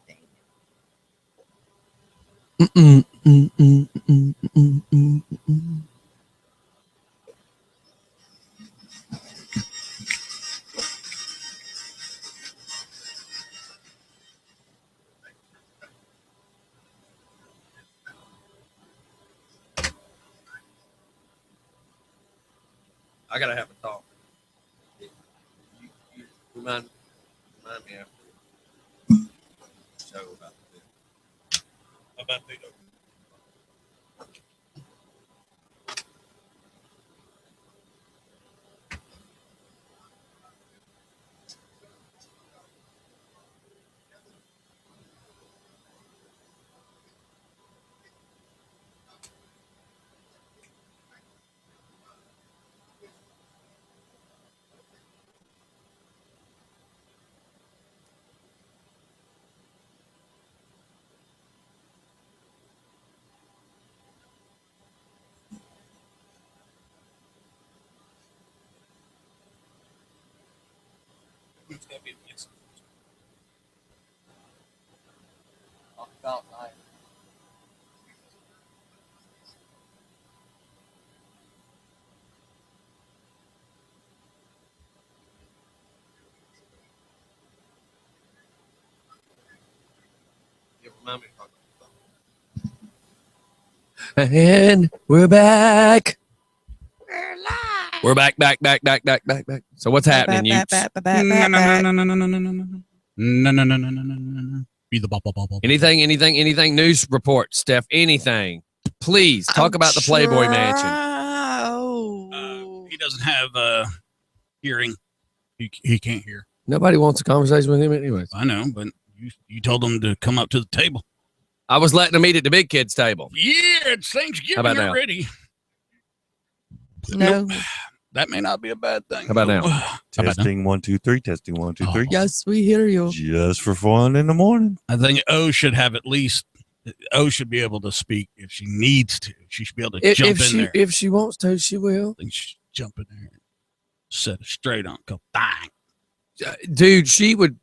I gotta have a thought. You remind me after the show about this. About the it's gonna be a mix. And we're back. We're back. So what's happening, you? No. Be the bop. Anything news report, Steph? Anything? Please talk about the Playboy Mansion. He doesn't have hearing. He can't hear. Nobody wants a conversation with him anyways. I know, but you told him to come up to the table. I was letting him eat at the big kids' table. Yeah, it's Thanksgiving about now? already. No. Nope. That may not be a bad thing. How about now? Testing 1 2 3. Testing 1 2 3. Yes, we hear you. Just for fun in the morning. I think O should have at least. O should be able to speak if she needs to. She should be able to jump in there. If she wants to, she will. I think she should jump in there and set it straight on. Go bang. Dude, she would.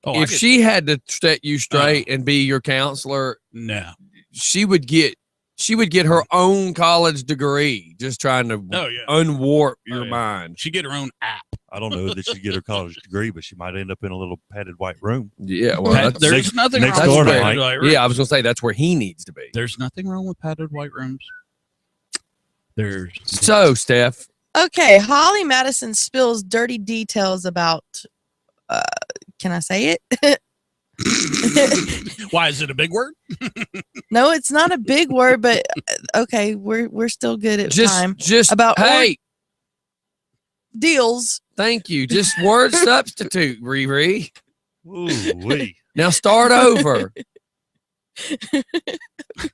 Oh, If she had to set you straight and be your counselor, no, she would get her own college degree just trying to unwarp your mind. She get her own app. I don't know that she'd get her college degree, but she might end up in a little padded white room. Yeah, well, there's nothing next wrong door with to padded Mike. white rooms. Yeah, I was gonna say that's where he needs to be. There's nothing wrong with padded white rooms. There's So, Steph, Okay, Holly Madison spills dirty details about. Can I say it? Why is it a big word? No, it's not a big word, but okay, we're still good at time. just About hey, deals. thank you. Just word substitute, Riri. Ooh-wee. Now start over.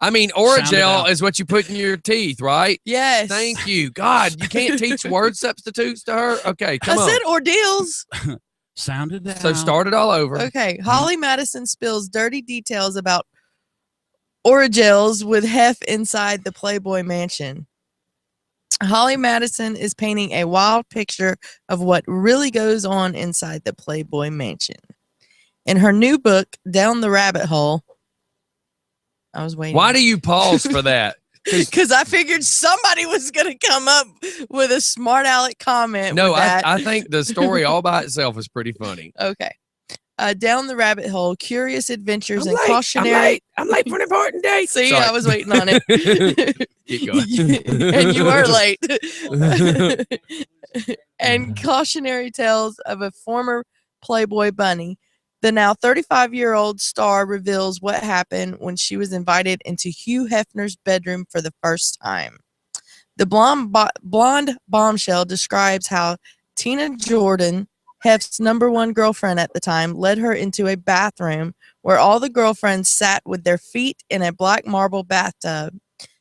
I mean, Sound it Orajel out. is what you put in your teeth, right? Yes. Thank you. God, you can't teach word substitutes to her? Okay, come I on. said ordeals. Sounded out. So start it all over. Okay, Holly Madison spills dirty details about oragels with Hef inside the Playboy Mansion. Holly Madison is painting a wild picture of what really goes on inside the Playboy Mansion. In her new book, Down the Rabbit Hole, I was waiting. Why do you pause for that? Because I figured somebody was going to come up with a smart aleck comment. No, with that. I think the story all by itself is pretty funny. Okay. Down the rabbit hole, curious adventures I'm and late. cautionary. I'm late for an important date. See, Sorry. I was waiting on it. Keep going. And you were late. And cautionary tales of a former Playboy bunny. The now 35-year-old star reveals what happened when she was invited into Hugh Hefner's bedroom for the first time. The blonde bombshell describes how Tina Jordan, Hef's #1 girlfriend at the time, led her into a bathroom where all the girlfriends sat with their feet in a black marble bathtub.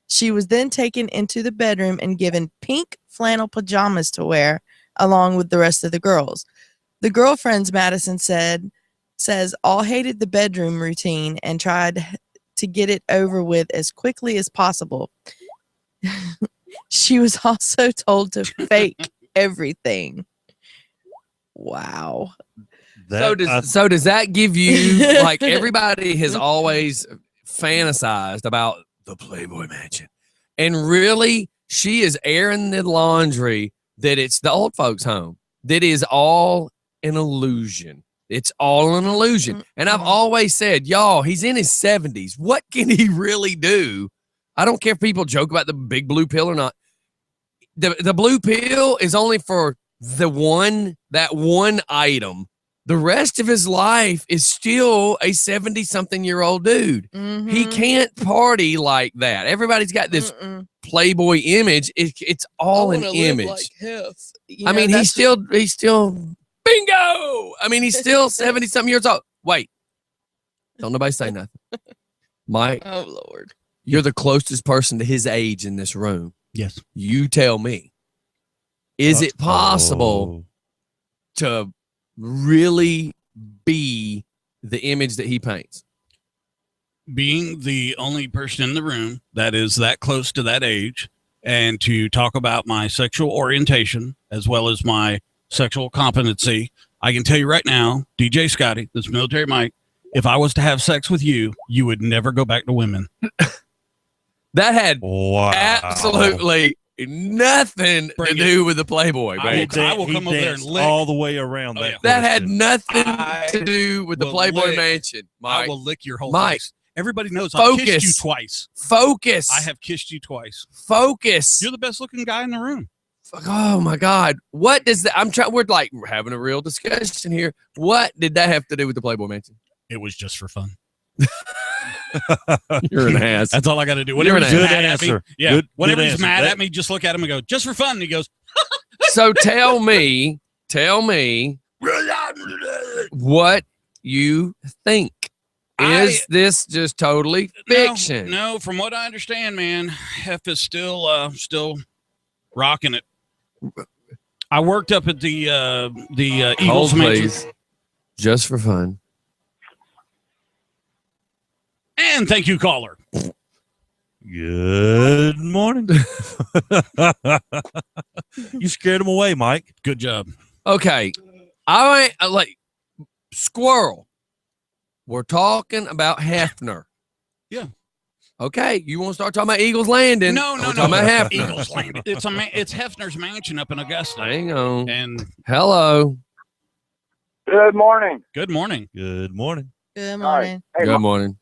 She was then taken into the bedroom and given pink flannel pajamas to wear along with the rest of the girls. The girlfriends, Madison says, all hated the bedroom routine and tried to get it over with as quickly as possible. She was also told to fake everything. Wow. So does that give you, like, everybody has always fantasized about the Playboy Mansion, and really she is airing the laundry that it's the old folks home. That is all an illusion. It's all an illusion. And I've always said, y'all, he's in his 70s. What can he really do? I don't care if people joke about the big blue pill or not. The blue pill is only for that one item. The rest of his life is still a 70-something-year-old dude. Mm-hmm. He can't party like that. Everybody's got this Playboy image. It's all an image. I mean, he's still bingo. I mean, he's still 70-something years old. Wait, don't nobody say nothing. Mike, oh Lord, you're the closest person to his age in this room. Yes. You tell me, is it possible to really be the image that he paints? Being the only person in the room that is that close to that age, and to talk about my sexual orientation as well as my sexual competency, I can tell you right now, DJ Scotty, this military Mike, if I was to have sex with you, you would never go back to women. That had absolutely nothing to do with the Playboy, baby. I will come over there and lick all the way around that. That had nothing to do with the Playboy Mansion, Mike. I will lick your whole Mike, face. Everybody knows I've kissed you twice. Focus. I have kissed you twice. Focus. You're the best looking guy in the room. Oh my God. What does that? We're like having a real discussion here. What did that have to do with the Playboy Mansion? It was just for fun. You're an ass. That's all I got to do. Whenever he's mad at me, whenever he's answer. mad at me, just look at him and go, just for fun. And he goes, so tell me what you think. Is this just totally fiction? No, from what I understand, man, Hef is still rocking it. I worked up at the Eagles Mansion. Just for fun. And thank you, caller. Good morning. You scared him away, Mike. Good job. Okay. I like squirrel. We're talking about Hefner. Yeah. Okay. You want to start talking about Eagles Landing? No. Talking about Hefner. Eagles Landing. It's Hefner's mansion up in Augusta. Hang on. And hello. Good morning. Good morning. Good morning. Good morning. Hey, Good morning.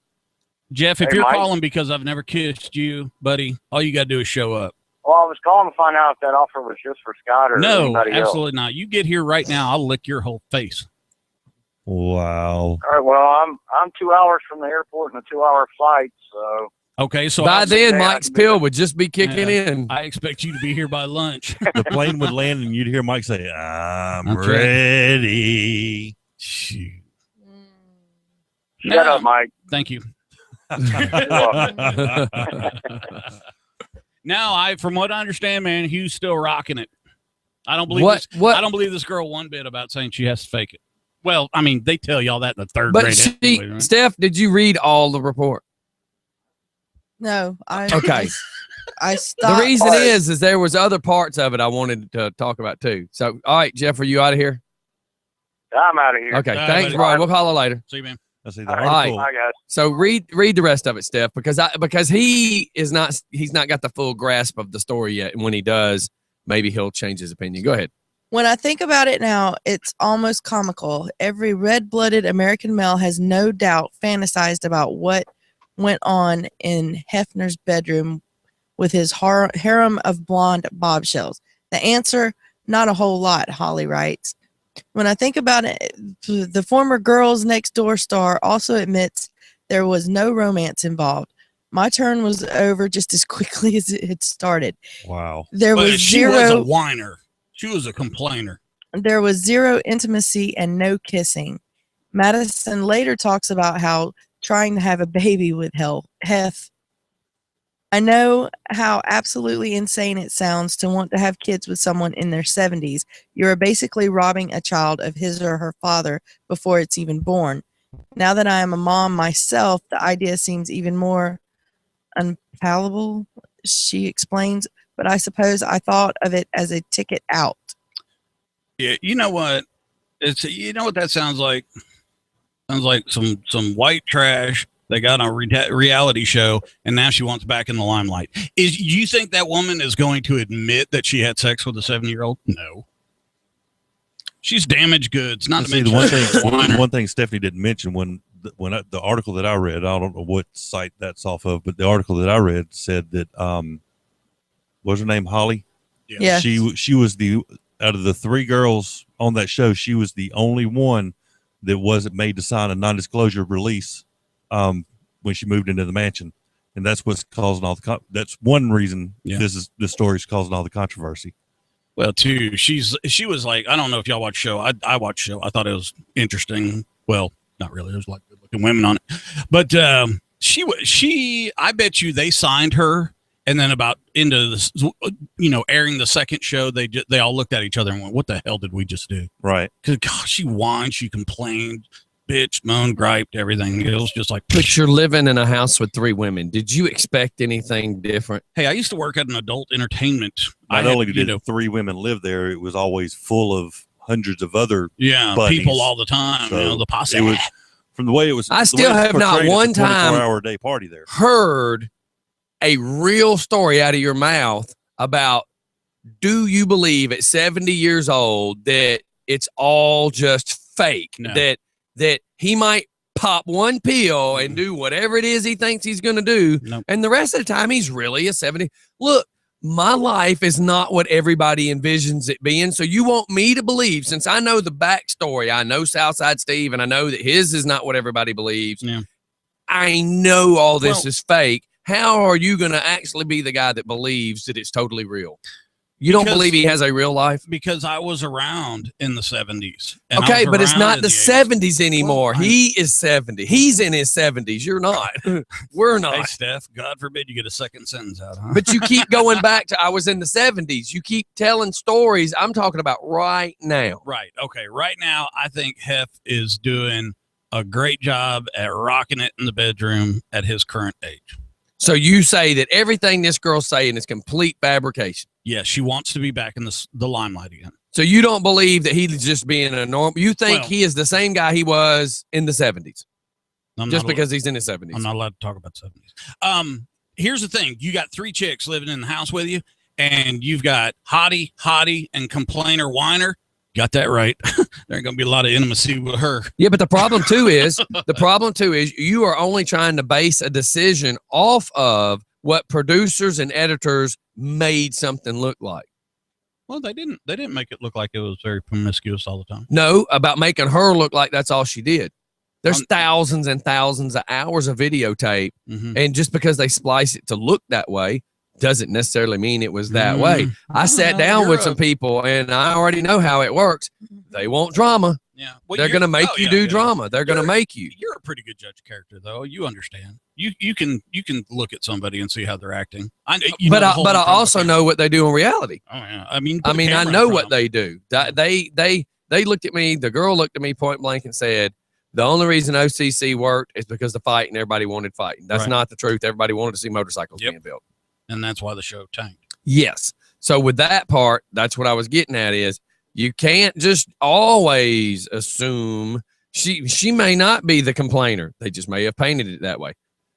Jeff, if Hey, you're Mike. calling because I've never kissed you, buddy, all you got to do is show up. Well, I was calling to find out if that offer was just for Scott or No, anybody else. absolutely not. You get here right now, I'll lick your whole face. Wow. All right. Well, I'm 2 hours from the airport and a 2-hour flight, so. Okay, so By I'll- then, I Mike's can do pill that. would just be kicking in. I expect you to be here by lunch. The plane would land and you'd hear Mike say, I'm That's right. ready. Shoot. Shut up, Mike. Thank you. You're welcome. Now, from what I understand, man, Hugh's still rocking it. I don't believe What? this. What? I don't believe this girl one bit about saying she has to fake it. Well, I mean, they tell y'all that in the third But grade. she, anyway, right? Steph, did you read all the report? No, Okay. I stopped. The reason is there was other parts of it I wanted to talk about too. So, all right, Jeff, are you out of here? I'm out of here. Okay, All right, thanks, buddy. Brian. We'll call her later. See you, man. I see the All right. article. Bye, guys. So read the rest of it, Steph, because he's not got the full grasp of the story yet, and when he does, maybe he'll change his opinion. Go ahead. When I think about it now, it's almost comical. Every red-blooded American male has no doubt fantasized about what went on in Hefner's bedroom with his harem of blonde bombshells. The answer, not a whole lot, Holly writes. When I think about it, the former Girls Next Door star also admits there was no romance involved. My turn was over just as quickly as it had started. Wow. There But was she was a zero. whiner. She was a complainer. There was zero intimacy and no kissing. Madison later talks about how trying to have a baby with Hef. I know how absolutely insane it sounds to want to have kids with someone in their 70s. You are basically robbing a child of his or her father before it's even born. Now that I am a mom myself, the idea seems even more unpalatable, she explains, but I suppose I thought of it as a ticket out. Yeah, you know what? You know what that sounds like? Sounds like some white trash. They got on a reality show, and now she wants back in the limelight. You think that woman is going to admit that she had sex with a 70-year-old? No. She's damaged goods. Not to See, mention the one thing Stephanie didn't mention when the article that I read, I don't know what site that's off of, but the article that I read said that what was her name, Holly? Yeah. She was out of the 3 girls on that show, she was the only one that wasn't made to sign a non-disclosure release when she moved into the mansion, and that's what's causing all the that's one reason this story's causing all the controversy. Well, too, she was like, I don't know if y'all watch the show. I watched the show. I thought it was interesting. Well, not really. There's like good looking women on it, but I bet you they signed her, and then about into this, airing the second show, they all looked at each other and went, "What the hell did we just do?" Right? Because gosh, she whined, she complained, bitched, moaned, griped, everything. It was just like, but you're living in a house with 3 women. Did you expect anything different? Hey, I used to work at an adult entertainment. Not only did 3 women live there, it was always full of hundreds of other buddies. people all the time. So the posse. it was from the way it was. I still have not one time 24-hour day party there. Heard a real story out of your mouth about, do you believe at 70 years old that it's all just fake? No. That he might pop one pill and do whatever it is he thinks he's going to do. Nope. And the rest of the time he's really a 70. Look, my life is not what everybody envisions it being. So you want me to believe, since I know the backstory, I know Southside Steve, and I know that his is not what everybody believes. Yeah. I know all this is fake. How are you going to actually be the guy that believes that it's totally real? You don't believe he has a real life? Because I was around in the 70s. Okay, but it's not the 70s anymore. Well, he is 70. He's in his 70s. You're not. We're not. Hey, Steph, God forbid you get a second sentence out, huh? But you keep going back to, I was in the 70s. You keep telling stories. I'm talking about right now. Right. Okay. Right now, I think Hef is doing a great job at rocking it in the bedroom at his current age. So you say that everything this girl's saying is complete fabrication. Yes, she wants to be back in the limelight again. So you don't believe that he's just being a normal. You think he is the same guy he was in the 70s, just because he's in his 70s. I'm not allowed to talk about 70s. Here's the thing: you got 3 chicks living in the house with you, and you've got hottie, and complainer, whiner. Got that right. There ain't gonna be a lot of intimacy with her. Yeah, but the problem too is you are only trying to base a decision off of what producers and editors made something look like. Well, they didn't make it look like it was very promiscuous all the time. No, about making her look like that's all she did. There's thousands and thousands of hours of videotape, and just because they splice it to look that way doesn't necessarily mean it was that way. I sat down with some people, and I already know how it works. They want drama. Yeah, well, they're going to make you do drama. They're going to make you. You're a pretty good judge of character, though. You understand. You can look at somebody and see how they're acting. But I also know what they do in reality. Oh yeah, I mean I know what they do. They looked at me. The girl looked at me point blank and said, "The only reason OCC worked is because the fight and everybody wanted fighting." That's not the truth. Everybody wanted to see motorcycles being built. And that's why the show tanked. Yes. So with that part, that's what I was getting at is you can't just always assume she may not be the complainer. They just may have painted it that way.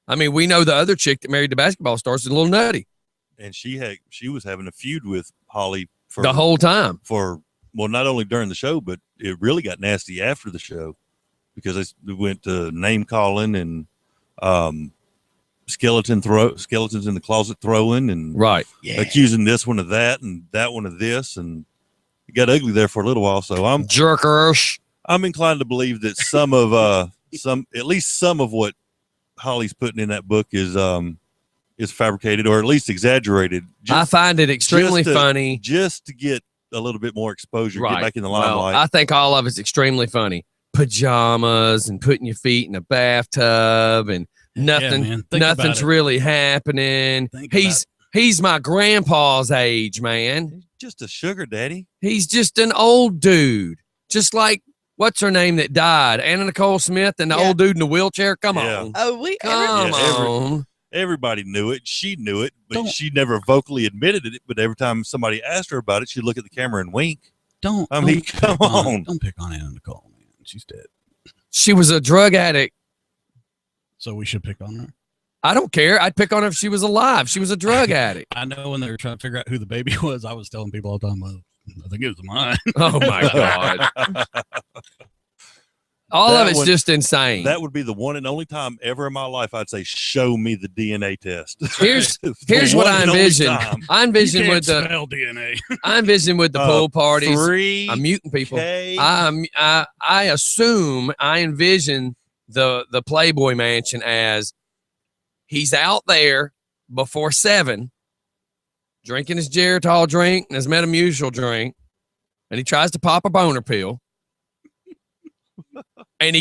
I mean, we know the other chick that married the basketball star is a little nutty. And she was having a feud with Holly for the whole time. For well, not only during the show, but it really got nasty after the show because they went to name calling and skeletons in the closet throwing and Right. accusing this one of that and that one of this, and it got ugly there for a little while. So Jerkers. I'm inclined to believe that some of at least some of what Holly's putting in that book is fabricated or at least exaggerated. I find it extremely funny. Just to get a little bit more exposure, Right. get back in the Well, limelight. I think all of it's extremely funny. Pajamas and putting your feet in a bathtub and nothing. man. Think about Nothing's it. really happening. Think about He's my grandpa's age, man. Just a sugar daddy. He's just an old dude. Just like what's her name that died? Anna Nicole Smith and the Yeah. old dude in the wheelchair. Come Yeah. on. Oh, Come on. Everybody knew it. She knew it, but Don't- she never vocally admitted it. But every time somebody asked her about it, she'd look at the camera and wink. Don't. I mean, don't come on. Don't pick on Anna Nicole, man. She's dead. She was a drug addict. So we should pick on her. I don't care. I'd pick on her if she was alive. She was a drug addict. I know when they were trying to figure out who the baby was, I was telling people all the time, well, I think it was mine. Oh my God. All That of it's would- just insane. That would be the one and only time ever in my life I'd say, "Show me the DNA test." Here's The here's what one I and only envision. time. I envision with the spell DNA. I envision with the pool parties. 3K. I'm muting people. I assume I envision the Playboy Mansion as he's out there before 7, drinking his Geritol drink and his Metamucil drink, and he tries to pop a boner pill, and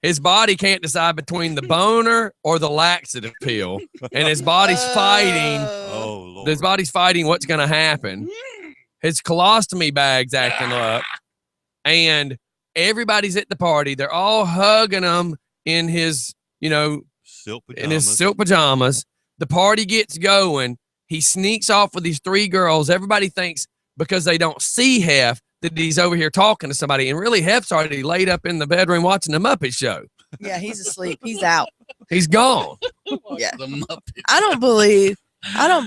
his body can't decide between the boner or the laxative pill, and his body's fighting. Oh Lord. His body's fighting what's going to happen. His colostomy bag's acting up, and everybody's at the party. They're all hugging him in his, silk pajamas. in his silk pajamas. The party gets going. He sneaks off with these 3 girls. Everybody thinks because they don't see Hef that he's over here talking to somebody, and really Hef's already laid up in the bedroom watching the Muppet Show. Yeah, he's asleep. He's out. He's gone, Yeah. The Muppet. I don't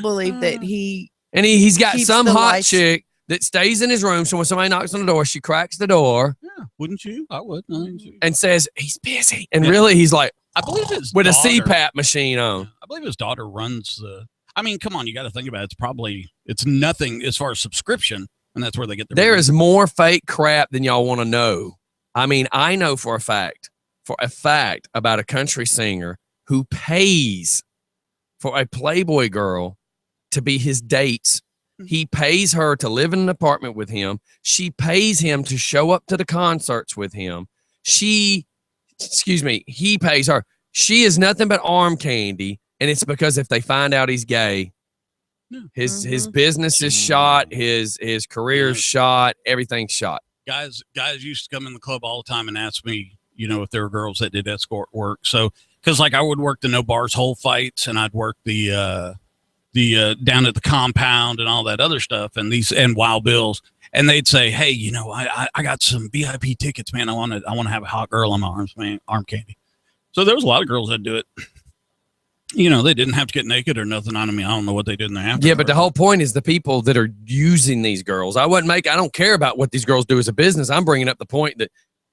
believe that he. and he's got Keeps some the hot lights- chick that stays in his room. So when somebody knocks on the door, she cracks the door Yeah, wouldn't you? I would. and says he's busy, and Yeah. really he's like I believe his with a daughter- CPAP machine on. I believe his daughter runs the. I mean, come on, you got to think about it. It's nothing as far as subscription, and that's where they get their. There is more fake crap than y'all want to know. I mean, I know for a fact about a country singer who pays for a Playboy girl to be his dates. He pays her to live in an apartment with him. She pays him to show up to the concerts with him. He pays her. She is nothing but arm candy. And it's because if they find out he's gay, his business is shot, his career's shot, everything's shot. Guys used to come in the club all the time and ask me, if there were girls that did escort work. So, because like I would work the no bars hole fights, and I'd work the down at the compound and all that other stuff, and Wild Bills, and they'd say, hey, I got some VIP tickets, man. I want to have a hot girl on my arms, man, arm candy. So there was a lot of girls that do it. They didn't have to get naked or nothing on me. I don't know what they did in there after. Yeah, but the whole point is the people that are using these girls. I don't care about what these girls do as a business. I'm bringing up the point that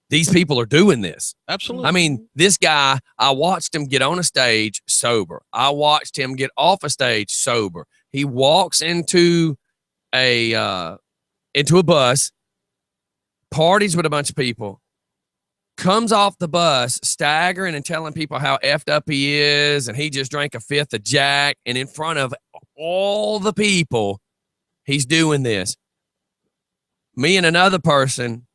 these people are doing this. Absolutely. I mean, this guy, I watched him get on a stage sober. I watched him get off a stage sober. He walks into a bus, parties with a bunch of people, comes off the bus staggering and telling people how effed up he is, and he just drank a 5th of Jack, and in front of all the people, he's doing this. Me and another person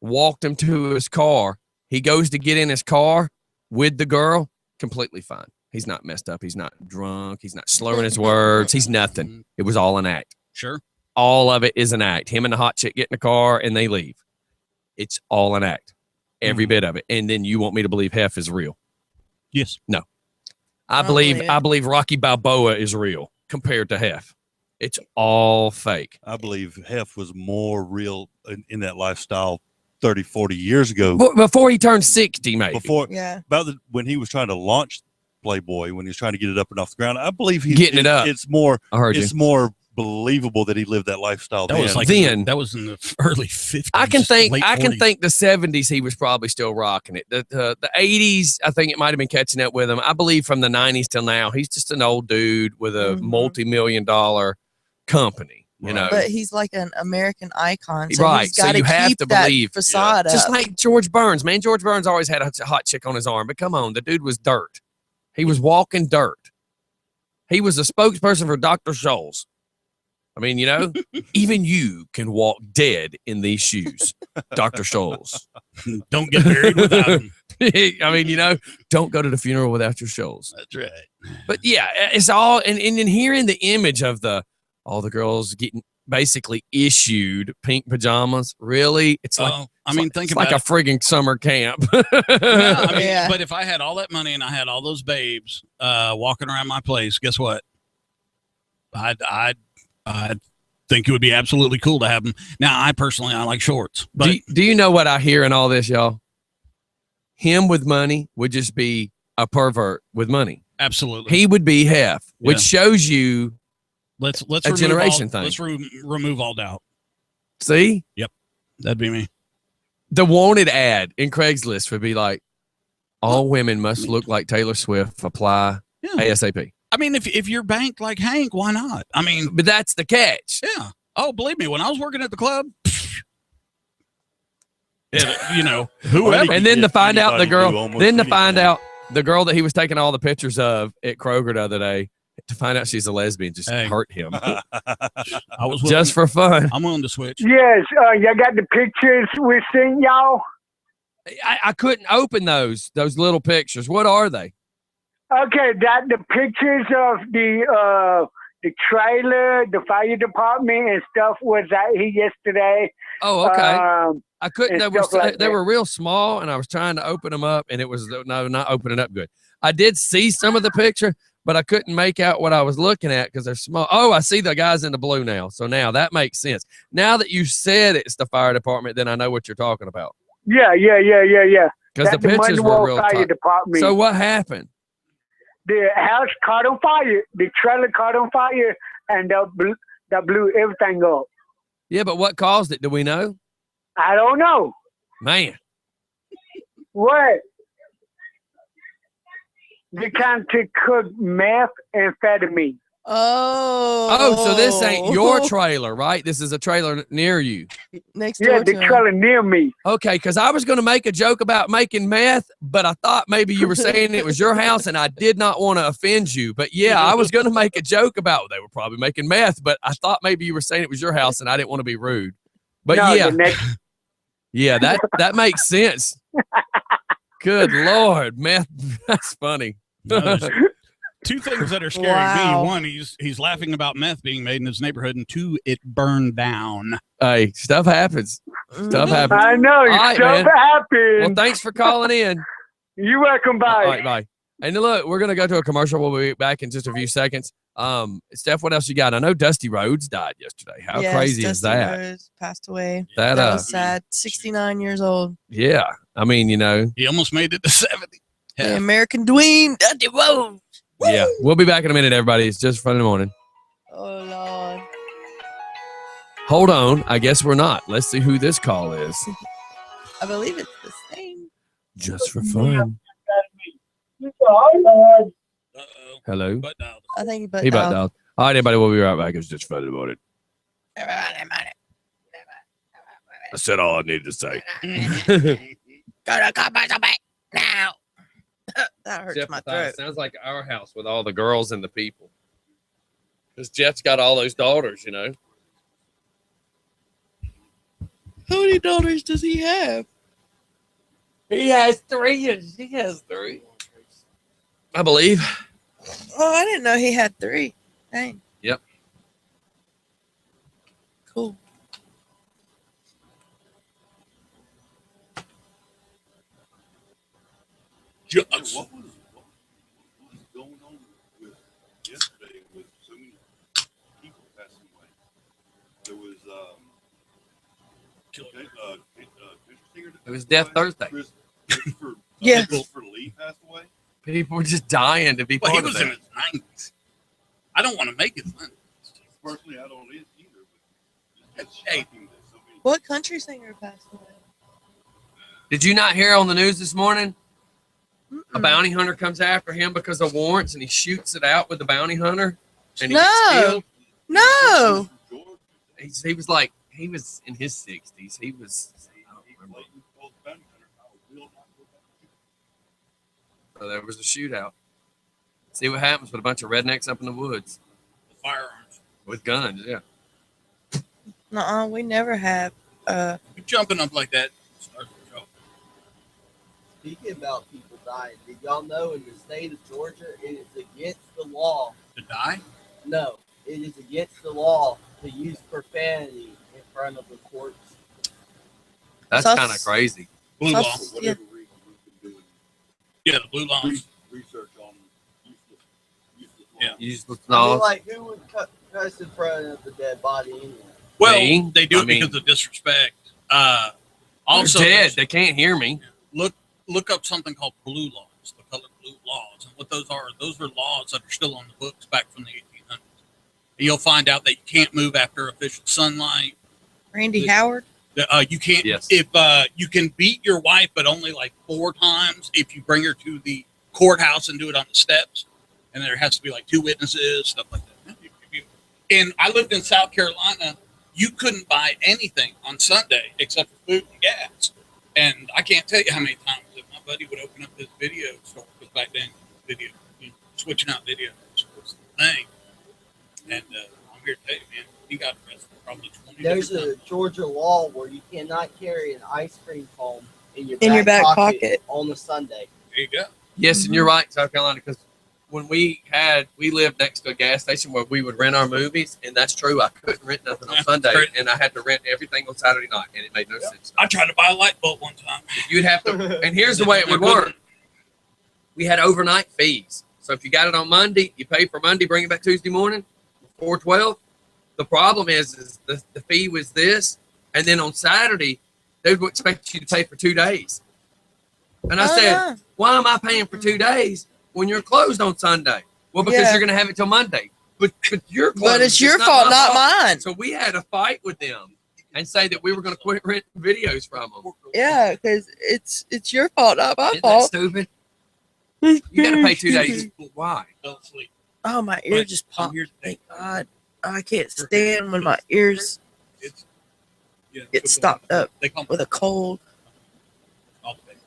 walked him to his car. He goes to get in his car with the girl, completely fine. He's not messed up. He's not drunk. He's not slurring his words. He's nothing. It was all an act. Sure. All of it is an act. Him and the hot chick get in the car and they leave. It's all an act. Every bit of it. And then you want me to believe Hef is real. Yes. No. I don't believe it. I believe Rocky Balboa is real compared to Hef. It's all fake. I believe Hef was more real in that lifestyle 30, 40 years ago. Before he turned 60, maybe. Yeah. When he was trying to launch Playboy, when he was trying to get it up and off the ground, I believe he's Getting it up. It's more. I heard It's you. more believable that he lived that lifestyle. That was then. like Then- that was in the early 50s. I can think late I can 40s. think the 70s he was probably still rocking it. The 80s, I think it might have been catching up with him. I believe from the 90s till now, he's just an old dude with a Mhm. multi-million-dollar company. You know, But he's like an American icon. So Right, he's so got to you have keep to that believe. facade just up. like George Burns, man. George Burns always had a hot chick on his arm, but come on, the dude was dirt. He was walking dirt. He was a spokesperson for Dr. Scholl's. I mean, you know, even you can walk dead in these shoes, Dr. Scholl's. Don't get married without him. I mean, you know, don't go to the funeral without your Scholl's. That's right. But yeah, it's all, and in hearing the image of all the girls getting basically issued pink pajamas, really, it's like, Oh, I mean, think it's about like a it. friggin' summer camp. Yeah, I mean, Yeah. but if I had all that money and I had all those babes walking around my place, guess what? I'd think it would be absolutely cool to have them. Now, I like shorts, but do you know what I hear in all this, y'all? Him with money would just be a pervert with money. absolutely. He would be half, which shows you, Let's a remove generation all, thing. Let's remove all doubt. see, That'd be me. the wanted ad in Craigslist would be like, all women must look like Taylor Swift, apply Yeah. ASAP. I mean, if you're banked like Hank, why not? I mean, But that's the catch. yeah. Oh, believe me, when I was working at the club, you know, whoever. And then to find out the Anybody girl, do almost then to find anything. out the girl that he was taking all the pictures of at Kroger the other day, to find out she's a lesbian just Hey. hurt him. I was willing, Just for fun. I'm willing to switch. Yes, y'all got the pictures we sent y'all. I couldn't open those little pictures. What are they? Okay, that the pictures of the trailer, the fire department and stuff was out here yesterday. Oh, okay. I couldn't. and They were stuff like they that. were real small, and I was trying to open them up, and it was no, not opening up good. I did see some of the picture, but I couldn't make out what I was looking at because they're small. Oh, I see the guys in the blue now. So now that makes sense. Now that you said it's the fire department, then I know what you're talking about Yeah. because the That's pictures were Monroe real Fire tight. Department. So what happened? The house caught on fire. The trailer caught on fire, and that blew everything up. Yeah, but what caused it? Do we know? I don't know Man, what. They kind to cook meth and amphetamine. Oh. so this ain't your trailer, right? This is a trailer near you. Next Yeah, door the to him. trailer near me. Okay, because I was going to make a joke about making meth, but I thought maybe you were saying it was your house, and I did not want to offend you. But yeah, I was going to make a joke about they were probably making meth, but I thought maybe you were saying it was your house, and I didn't want to be rude. But No, yeah, the next. yeah, that makes sense. Good Lord, meth. That's funny. No, there's two things that are scaring Wow. me. One, he's laughing about meth being made in his neighborhood, and two, it burned down. Hey, stuff happens. Stuff Mhm. happens. I know. All right, Stuff man. happened. Well, thanks for calling in. You're welcome. Bye. All right, bye. And look, we're gonna go to a commercial. We'll be back in just a few seconds. Steph, what else you got? I know Dusty Rhodes died yesterday. How Yes, crazy is Dusty that? Rhodes passed away. That That was sad. 69 years old. yeah. I mean, you know, He almost made it to 70. The Yeah. American Dwayne Dusty Rhodes. yeah. We'll be back in a minute, everybody. It's just fun in the morning. Oh Lord. Hold on. I guess we're not. Let's see who this call is. I believe it's the same. Just for fun. Uh-oh. Hello. But no. I think he put He about down. dialed. All right, everybody. We'll be right back. It's just fun in the morning. I said all I needed to say. Now. That hurts my throat. Sounds like our house with all the girls and the people. Because Jeff's got all those daughters, you know. How many daughters does he have? He has 3 and she has 3. I believe. Oh, I didn't know he had 3. Dang. Yep. Cool. Just. What was going on with yesterday with so many people passing away? There was country singer that It was passed Death away. Thursday. Christopher, Yes. Christopher Lee passed away. People were just dying to be Well, part he of was in that. his 90s. I don't want to make his 90s. Personally, I don't either. But it's Hey. shocking that so many- What country singer passed away? Did you not hear on the news this morning? A Mm-mm. bounty hunter comes after him because of warrants, and he shoots it out with the bounty hunter, and he No. gets killed. No. He was like, he was in his 60s. He was, I don't remember. So there was a shootout. See what happens with a bunch of rednecks up in the woods The firearms. with guns. Yeah. Nuh-uh, we never have. You're jumping up like that. Start the show. Speaking about people dying, did y'all know in the state of Georgia it is against the law? To die? No, it is against the law to use profanity in front of the courts. That's Sus- kind of crazy. Blue law. Sus- For whatever reason, we've been doing Yeah, the blue laws. research on useless Yeah. laws. Useless I mean, knowledge. like, who would cuss in front of the dead body anyway? Well, Me? they do I it mean- because of disrespect. Also, Also, dead. They can't hear me. look up something called blue laws, the color blue laws. And what those are laws that are still on the books back from the 1800s. You'll find out that you can't move after official sunlight. Randy Howard. You can't, Yes. if you can beat your wife, but only like 4 times if you bring her to the courthouse and do it on the steps. And there has to be like 2 witnesses, stuff like that. And I lived in South Carolina. You couldn't buy anything on Sunday except for food and gas. And I can't tell you how many times that my buddy would open up his video store, because back then, video, switching out videos was the thing. And I'm here to tell you, man, he got arrested probably 20 There's different a Georgia law where you cannot carry an ice cream cone in your back pocket. on a Sunday. There you go. Yes, and you're right, South Carolina, because when we lived next to a gas station where we would rent our movies, and that's true. I couldn't rent nothing on Sunday, and I had to rent everything on Saturday night, and it made no sense. I tried to buy a light bulb one time. You'd have to, and here's the way it would work. We had overnight fees. So if you got it on Monday, you pay for Monday, bring it back Tuesday morning, 412. The problem is the fee was this, and then on Saturday, they would expect you to pay for 2 days. And I said, why am I paying for 2 days when you're closed on Sunday? Well, because Yeah. you're going to have it till Monday. But you're closed. But it's your fault, my not fault. mine. So we had a fight with them and say that we were going to quit renting videos from them. Yeah, because it's your fault, not my Isn't that fault. stupid? You got to pay 2 days. Why? Fell asleep. Oh, my ear But just I'm popped. here to Thank take- God. I can't stand when my ears It's, yeah, get stopped up They come with a cold. all the way.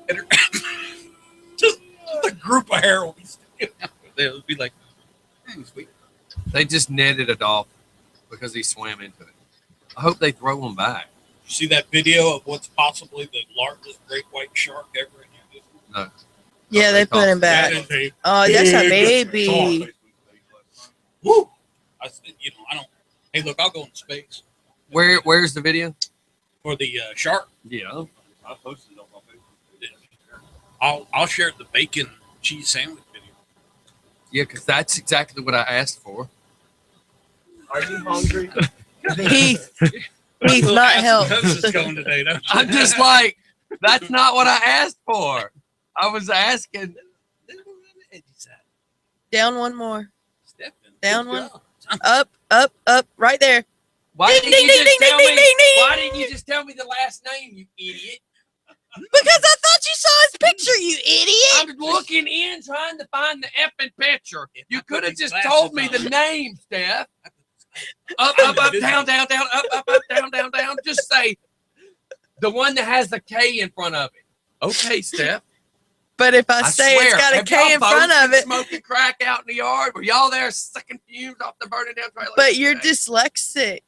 And her- just a group of hair will be sticking out. They'll be like, "Hey, sweet." They just netted a dolphin because he swam into it. I hope they throw him back. You see that video of what's possibly the largest great white shark ever in existence? No. Yeah, they put him That back. is a Oh, that's a big baby. shark. Woo! I said, I don't. Hey, look, I'll go in space Where's the video? for the shark. Yeah. I posted it on my Facebook. I'll share the bacon cheese sandwich video. Yeah, because that's exactly what I asked for. Are you hungry? Heath, not help. This is going today. Don't you? I'm just like, that's not what I asked for. I was asking. Down one more. Stephen, Down good one. job. Up, right there. Why Ding, didn't ding, you ding, just ding, tell ding, me? ding, ding. Why didn't you just tell me the last name, you idiot? Because I thought you saw his picture, you idiot. I'm looking in trying to find the effing picture. You could have just Glasses told me on. the name, Steph. Up, down, down, down, up, down, down, down. Just say the one that has the K in front of it. Okay, Steph. But if I say it's swear, got a have K y'all in both front of been it, smoking crack out in the yard. Were y'all there sucking fumes off the burning down trailer? but you're today? dyslexic.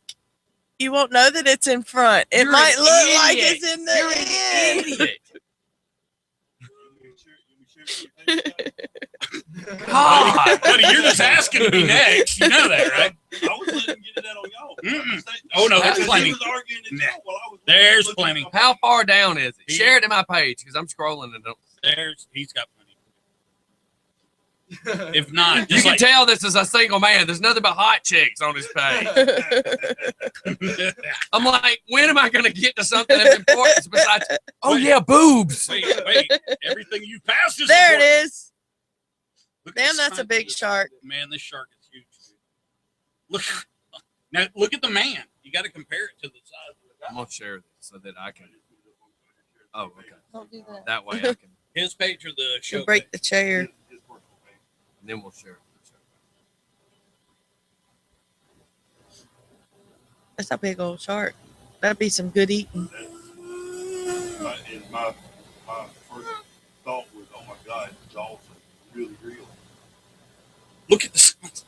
You won't know that it's in front. It You're might an look like idiot. it's in You're the an end. idiot. God. God. Buddy, you're just asking to be next. You know that, right? I was letting him get it out on y'all. Mm-mm. Oh, no, there's Because plenty. He was arguing it Nah. while I was There's looking plenty. at my- How far down is it? Share it to my page because I'm scrolling and don't. He's got plenty. If not, You just can like tell this is a single man. There's nothing but hot chicks on his page. I'm like, when am I going to get to something of importance besides? Oh yeah, boobs. wait, everything you passed is There important. it is. Look at Damn, the that's a size of big this- shark. Man, this shark is huge. Dude. Look, now look at the man. You got to compare it to the size of the I'm guy. gonna share this so that I can. Oh, okay. Don't do that. That way I can. His page or the show You'll break page? the chair. And then we'll share it. That's a big old shark. That'd be some good eating. My first thought was, oh my God, Jaws are really real. Look at the size.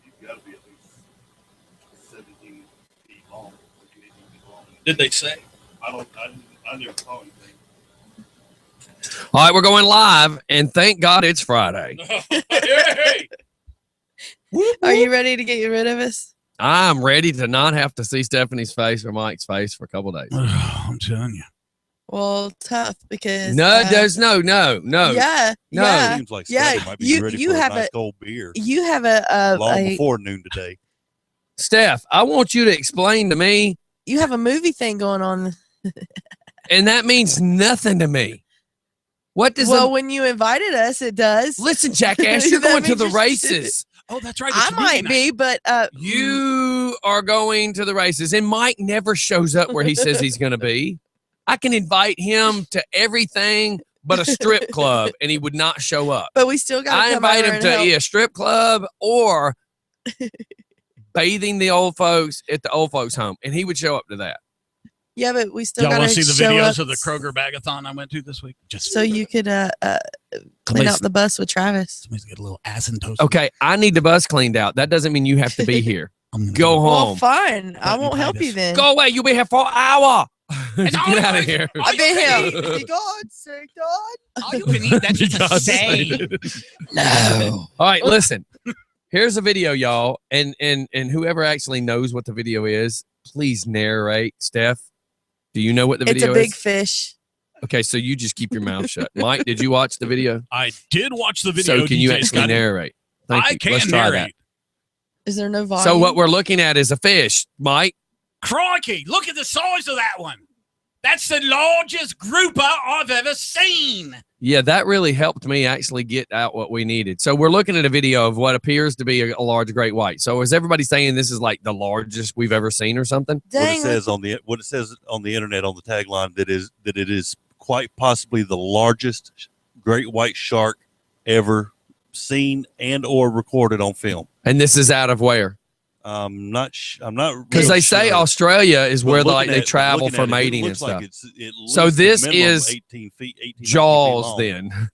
You've got to be at least 17 feet long. 18 feet long. Did they say? I never saw anything. All right, we're going live, and thank God it's Friday. Hey! Are you ready to get rid of us? I'm ready to not have to see Stephanie's face or Mike's face for a couple days. I'm telling you. Well, tough because No, there's no. Yeah, No. yeah. Seems like Yeah, Scotty might be you- ready you for have a nice a- cold beer You have a long before noon today. Steph, I want you to explain to me, you have a movie thing going on. and that means nothing to me. What does Well, when you invited us, it does. listen, jackass? You're That going to means the you're- races. Oh, that's right. I it's movie might night. be, but You are going to the races, and Mike never shows up where he says he's going to be. I can invite him to everything but a strip club, and he would not show up. but we still got I to come invite over him and to help. a strip club or bathing the old folks at the old folks' home, and he would show up to that. Yeah, but we still Y'all got want to to see the show videos up of the Kroger Bagathon I went to this week? Just so you could clean Somebody's- out the bus with Travis. Somebody's get a little asymptosis. Okay, I need the bus cleaned out. That doesn't mean you have to be here. I'm gonna Go Well, home. fine. I won't help you Buttontitis. then. Go away. You'll be here for an hour. Get all out of right. here. I've been here. Okay. God's sake, God. All you can eat, that's just a God say. No. All right, listen. Here's a video, y'all, and whoever actually knows what the video is, please narrate. Steph, do you know what the It's video a big is? fish. Okay, so you just keep your mouth shut. Mike, did you watch the video? I did watch the video. So can you DJ actually Scotty. narrate? Thank I you. can Let's try narrate. Is there no volume? So what we're looking at is a fish, Mike. Crikey, look at the size of that one. That's the largest grouper I've ever seen. Yeah, that really helped me actually get out what we needed. So we're looking at a video of what appears to be a large great white. So is everybody saying this is like the largest we've ever seen or something? What Dang, it says on the internet on the tagline that it is quite possibly the largest great white shark ever seen and or recorded on film. And this is out of where? I'm not Because real they say sure. Australia is But where looking they at- travel looking for at it, it mating and looks like stuff. it's at So least a this minimum is 18 feet, 18, 19 feet Jaws long. then.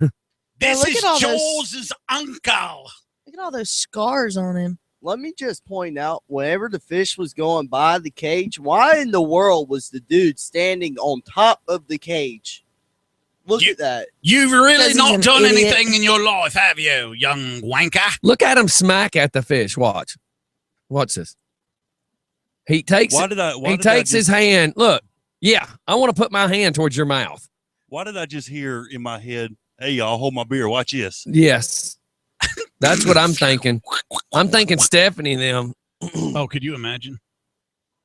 This look is at all those- Jaws' uncle. Look at all those scars on him. Let me just point out, whenever the fish was going by the cage, why in the world was the dude standing on top of the cage? Look You- at that. You've really Because he's not an done idiot. anything in your life, have you, young wanker? Look at him smack at the fish. Watch. Watch this. He takes Why did I his hand. Look. Yeah, I want to put my hand towards your mouth. Why did I just hear in my head, "Hey y'all, hold my beer, watch this." Yes. That's what I'm thinking. I'm thinking Stephanie and them. Oh, could you imagine?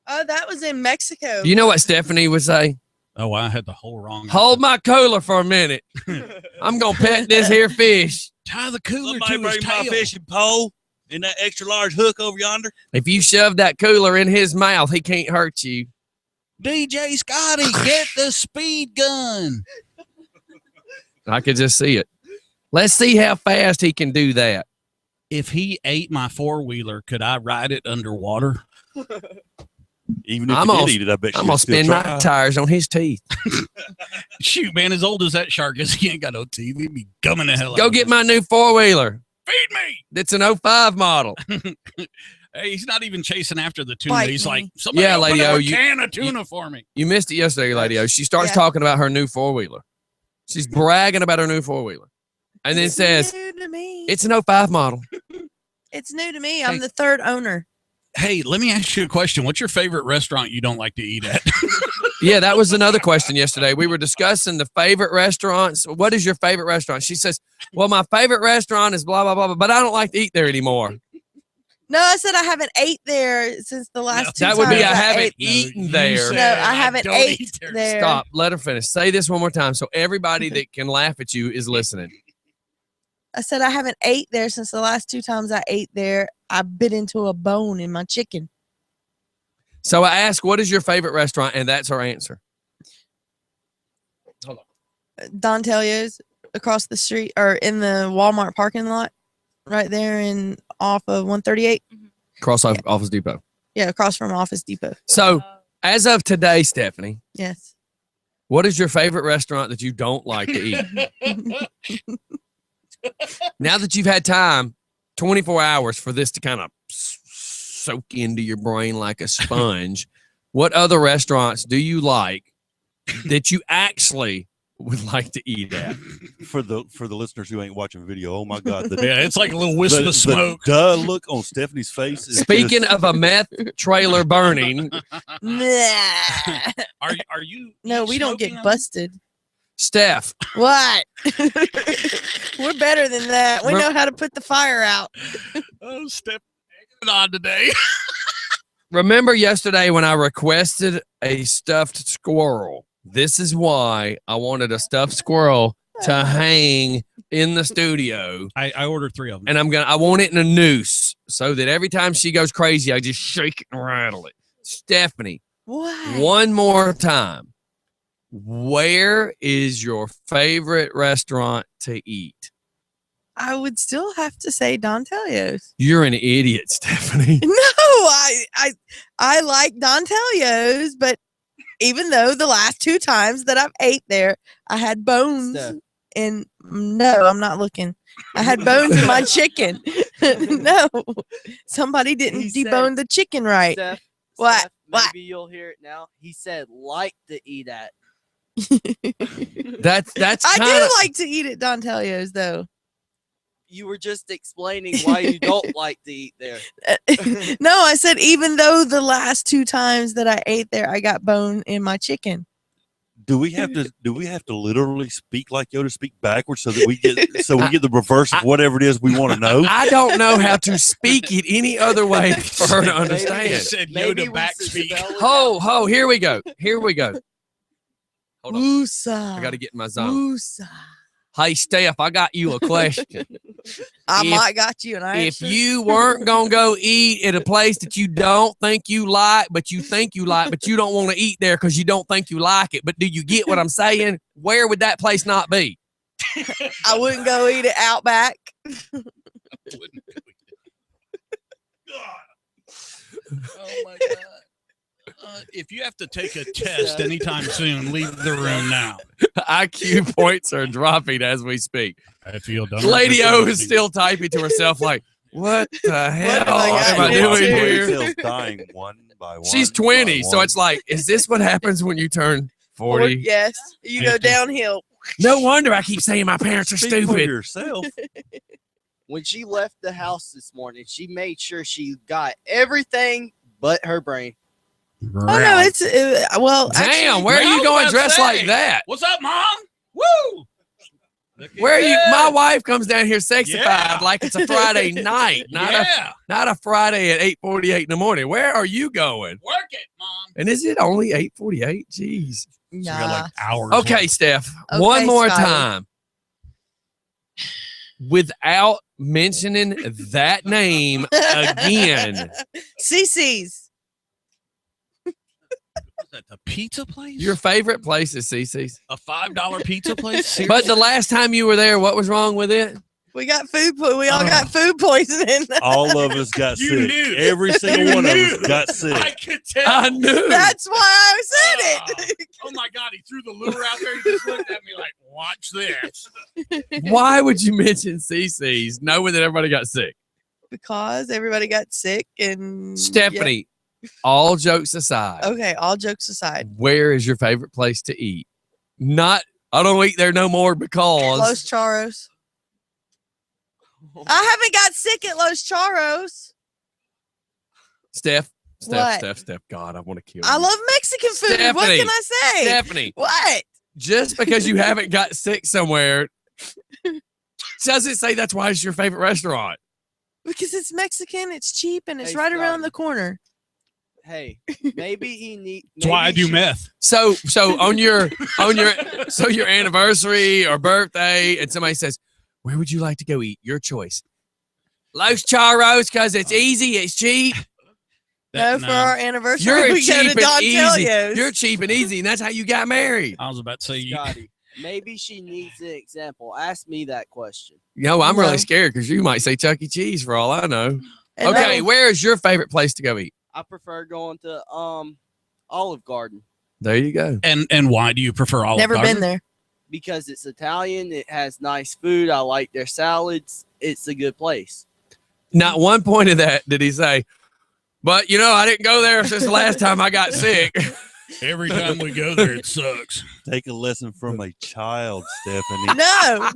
Oh, that was in Mexico. You know what Stephanie would say? Oh, I had the whole wrong. Hold my cooler for a minute. I'm gonna pet this here fish. Tie the cooler Somebody to his bring my tail. fishing pole and that extra large hook over yonder. If you shove that cooler in his mouth, he can't hurt you. DJ Scotty, get the speed gun. I could just see it. Let's see how fast he can do that. If he ate my four-wheeler, could I ride it underwater? Even if I'm you gonna- did eat it, I bet you I'm gonna would still spin my try. tires on his teeth. Shoot, man, as old as that shark is, he ain't got no teeth. He'd be gumming the hell out Go of get it. my new 4-wheeler. Feed me. It's an 05 model. Hey, he's not even chasing after the tuna. Bite He's me. like, somebody Yeah, open Lady up O, a you- can of tuna for me. You missed it yesterday, Lady O. She starts Yeah. talking about her new 4-wheeler. She's bragging about her new 4-wheeler. And then It's says, new to me. it's an 05 model. It's new to me. I'm Hey. the third owner. Hey, let me ask you a question. What's your favorite restaurant you don't like to eat at? Yeah, that was another question yesterday. We were discussing the favorite restaurants. What is your favorite restaurant? She says, well, my favorite restaurant is blah, blah, blah, but I don't like to eat there anymore. No, I said I haven't ate there since the last two That would be times I haven't ate. eaten you there. said, No, I haven't don't ate eat there. there. Stop. Let her finish. Say this one more time so everybody that can laugh at you is listening. I said I haven't ate there since the last 2 times I ate there. I bit into a bone in my chicken. So I asked, what is your favorite restaurant? And that's her answer. Hold on. Don Telio's across the street or in the Walmart parking lot right there in off of 138. Cross off Office Depot. Yeah, across from Office Depot. So as of today, Stephanie, Yes. what is your favorite restaurant that you don't like to eat? Now that you've had time, 24 hours for this to kind of soak into your brain like a sponge, what other restaurants do you like that you actually would like to eat at? For the listeners who ain't watching video, oh my God. Yeah, it's like a little wisp of smoke. The look on Stephanie's face. Is Speaking just- of a meth trailer burning, Nah. Are you? No, we don't smoking get on- busted. Steph, What? We're better than that. We know how to put the fire out. Oh, step on today. remember yesterday when I requested a stuffed squirrel? This is why I wanted a stuffed squirrel to hang in the studio. I ordered 3 of them. And I want it in a noose so that every time she goes crazy, I just shake it and rattle it. Stephanie, What? one more time. Where is your favorite restaurant to eat? I would still have to say Don Telio's. You're an idiot, Stephanie. No, I like Don Telio's, but even though the last 2 times that I've ate there, I had bones Steph. in. No, I'm not looking. I had bones in my chicken. No, somebody didn't He said- debone the chicken right. Steph, What? Steph, What? maybe you'll hear it now. He said like to eat at. That's I kind do of like to eat at Don Telio's though. You were just explaining why you don't like to eat there. No, I said even though the last 2 times that I ate there, I got bone in my chicken. Do we have to literally speak like Yoda, speak backwards so that we get the reverse of whatever it is we want to know? I don't know how to speak it any other way for her to He understand. said Maybe Yoda we back should speak. spell it Ho, out. ho, here we go. Here we go. Hold on. Woosa. I got to get in my zone. Woosa. Hey, Steph, I got you a question. I If- might got you an If answer. you weren't going to go eat at a place that you don't think you like, but you think you like, but you don't want to eat there because you don't think you like it, but do you get what I'm saying? Where would that place not be? I wouldn't go eat at Outback. Oh my god! If you have to take a test anytime soon, leave the room now. IQ points are dropping as we speak. I feel dumb. Lady O is still typing to herself like, what the hell I am I got doing into? here? Cells dying one by one. She's by 20, so one. it's like, is this what happens when you turn 40? Yes. You go 50. downhill. No wonder I keep saying my parents are Speak for stupid. yourself. When she left the house this morning, she made sure she got everything but her brain. Oh no, it's well. Damn, actually, where are I you was going about to dressed say. like that? What's up, Mom? Woo! Look at Where are you? My that. wife comes down here sexified Yeah. like it's a Friday night, Yeah, not a Friday at 8:48 in the morning. Where are you going? work it, Mom. And is it only 8:48? Jeez. We got Nah. like hours. Okay, Steph. Okay, one more Scotty. time. Without mentioning that name again. CC's. Is that the pizza place? Your favorite place is CC's. a $5 pizza place? But the last time you were there, what was wrong with it? We got food. We all got food poisoning. All of us got You sick. knew. Every single You one of knew. us got I sick. could tell. I knew. That's why I said it. Oh my God, he threw the lure out there. He just looked at me like, watch this. Why would you mention CC's knowing that everybody got sick? Because everybody got sick and Stephanie, all jokes aside, Yeah. Okay, all jokes aside, where is your favorite place to eat? Not, I don't eat there no more because. Los Charros. I haven't got sick at Los Charros. Steph. What? God, I want to kill I you. love Mexican food. What Stephanie, can I say? Stephanie, What? just because you haven't got sick somewhere doesn't say that's why it's your favorite restaurant. Because it's Mexican, it's cheap, and it's Hey, right around Scotty. the corner. Hey, maybe he need. That's why I maybe do she- meth. So on your anniversary or birthday, and somebody says, Where would you like to go eat? Your choice. Los Charros, because it's easy, it's cheap. No, for our anniversary, You're we go cheap to and Don easy. Telio's. You're cheap and easy, and that's how you got married. I was about to say you. Scotty, maybe she needs an example. Ask me that question. No, I'm No. really scared because you might say Chuck E. Cheese for all I know. And Okay, then- where is your favorite place to go eat? I prefer going to Olive Garden There you go. And why do you prefer Olive Never Garden? been there. because it's Italian. It has nice food. I like their salads. It's a good place. Not one point of that did he say, but I didn't go there since the last time I got sick. Every time we go there, it sucks. Take a lesson from a child, Stephanie. No.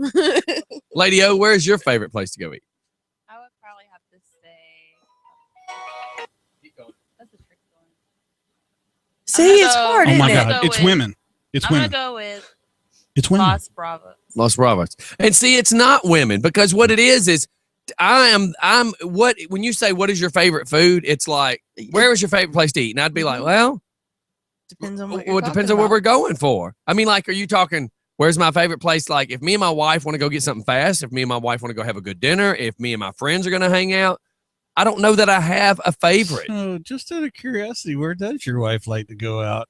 Lady O, where's your favorite place to go eat? I would probably have to say. That's a tricky one. See, it's go- hard, Oh isn't my it? God, Go it's with- women. It's I'm women. gonna go with It's women. Las Bravas. Los Bravos. And see, it's not women because what it is I'm what when you say what is your favorite food, it's like, where is your favorite place to eat? And I'd be like, well, Depends on well, what you're it depends on talking what we're about. going for. I mean, like, are you talking where's my favorite place? Like, if me and my wife want to go get something fast, if me and my wife want to go have a good dinner, if me and my friends are going to hang out, I don't know that I have a favorite. So, just out of curiosity, where does your wife like to go out?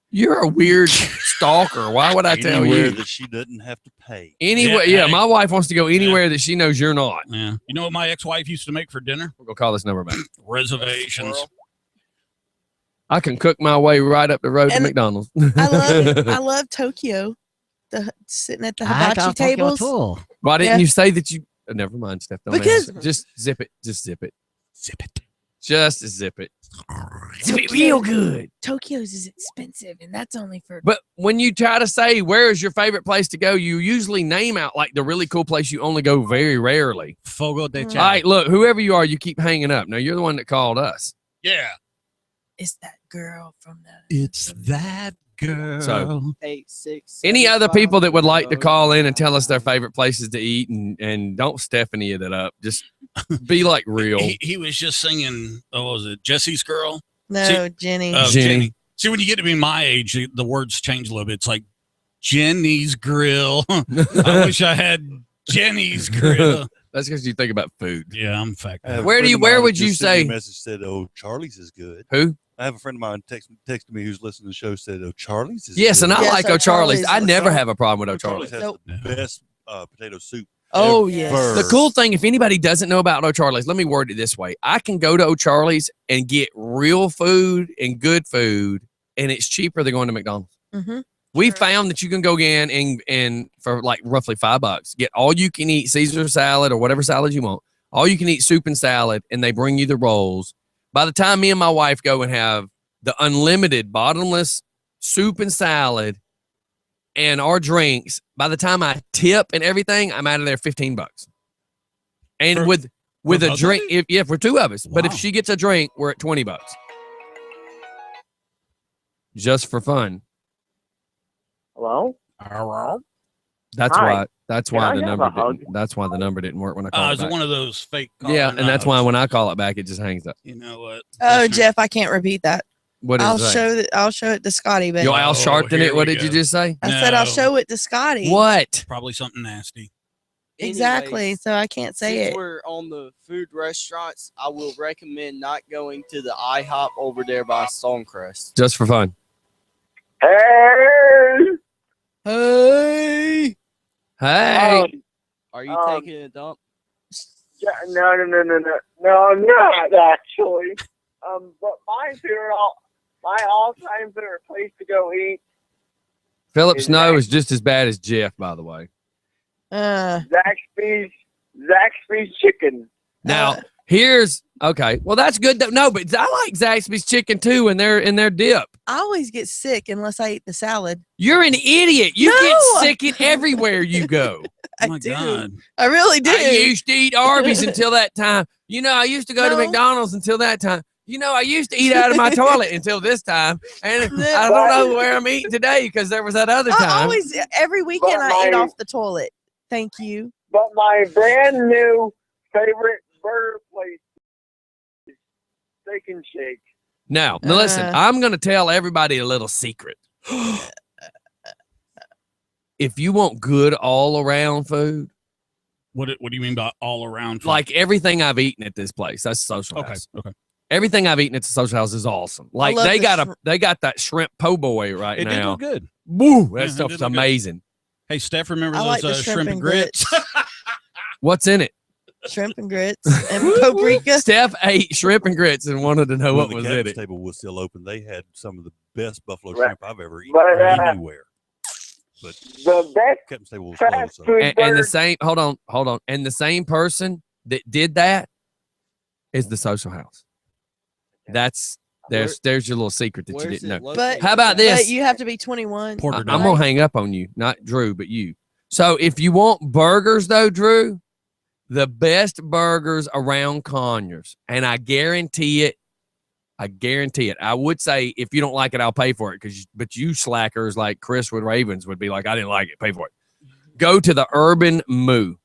You're a weird stalker. Why would I tell Anywhere you? that she doesn't have to pay. Anywhere, Yeah, yeah, hey. my wife wants to go anywhere that she knows you're not. Yeah. You know what my ex-wife used to make for dinner? We'll go call this number back. Reservations. I can cook my way right up the road to And McDonald's. I love it. I love Tokyo. Sitting at the hibachi tables. Why didn't Yeah. you say that you? Never mind, Steph. Don't Because- answer. Just zip it. Just zip it. Zip it. Just zip it. Zip it Tokyo- real good. Tokyo's is expensive, and that's only for. But when you try to say where is your favorite place to go, you usually name out like the really cool place you only go very rarely. Fogo de Mm. Chao. All right, look, whoever you are, you keep hanging up. Now you're the one that called us. Yeah. It's that girl from the. It's that girl. So- 8, 6. Any other 7, people that would like to 5, call in and tell us their favorite places to eat, and don't Stephanie it up. Just be like real. He was just singing, what was it, Jesse's Girl? No, Jenny. Jenny. See, when you get to be my age, the words change a little bit. It's like Jenny's Grill. I wish I had Jenny's Grill. That's because you think about food. Yeah, I'm fact. I have a Where do friend you- of where mine would that you just sent me say- a message said, "Oh, Charlie's is good." Who? I have a friend of mine texted me who's listening to the show said, "Oh, Charlie's is Yes, good." and I Yes, like O'Charlie's. I O'Charlie's. never have a problem with O'Charlie's O'Charlie's. has the best potato soup. Oh, ever. yes. The cool thing, if anybody doesn't know about O'Charlie's, let me word it this way. I can go to O'Charlie's and get real food and good food, and it's cheaper than going to McDonald's. Mm-hmm. We Sure. found that you can go in and for like roughly $5, get all you can eat Caesar salad or whatever salad you want, all you can eat soup and salad, and they bring you the rolls. By the time me and my wife go and have the unlimited bottomless soup and salad and our drinks, by the time I tip and everything, I'm out of there $15. And For- with for a both of drink, you? for two of us. But if Wow. she gets a drink, we're at $20. Just for fun. Hello? That's Hi. why. That's Can why I the have number. a hug? That's why the number didn't work when I called Is it it back. one of those fake? Yeah, caller and that's why numbers? when I call it back, it just hangs up. You know what? Oh, Listener- Jeff, I can't repeat that. What is I'll it? show that. I'll show it to Scotty. But Yo, Al Oh, Sharpton here it. What we did you go. just say? I said I'll No. show it to Scotty. What? Probably something nasty. Exactly. Anyways, So I can't say since it. we're on the food restaurants, I will recommend not going to the IHOP over there by Stonecrest. Just for fun. Hey! Hey. Hey. Are you Um, taking a dump? Yeah, no, I'm not actually. But my all-time favorite place to go eat, Philip Is Snow that- is just as bad as Jeff, by the way. Zaxby's chicken. Now, here's okay. Well, that's good. No, but I like Zaxby's chicken too, and their dip. I always get sick unless I eat the salad. You're an idiot. You No. get sick in everywhere you go. Oh I my do. God. I really do. I used to eat Arby's until that time. I used to go to No. McDonald's until that time. I used to eat out of my toilet until this time. And No. I don't know where I'm eating today because there was that other I time. always every weekend But I eat my- off the toilet. Thank you. But my brand new favorite burger place is Steak and Shake. Now, listen, Uh. I'm going to tell everybody a little secret. if you want good all around food, What do you mean by all around? food? like everything I've eaten at this place, that's Social Okay. House. Okay. Everything I've eaten at the Social House is awesome. Like love they the got shrimp. they got that shrimp po' boy right It did now. look good. Woo, Yeah, that it stuff's did look good. amazing. Hey, Steph, remember I those like the shrimp and grits? What's in it? Shrimp and grits and paprika. Steph ate shrimp and grits and wanted to know When what the was in captain's it. table was still open, they had some of the best buffalo Right. shrimp I've ever eaten But, anywhere. But The best captain's table was fast closed. So. food And the burger. same, hold on. And the same person that did that is the Social House. That's there's your little secret that you Where's didn't it know. located? How about this? But you have to be 21. Porter I'm Right. gonna hang up on you, not Drew, but you. So if you want burgers though, Drew, the best burgers around Conyers, and I guarantee it. I would say if you don't like it, I'll pay for it. But you slackers like Chris with Ravens would be like, I didn't like it, pay for it. Go to the Urban Moo.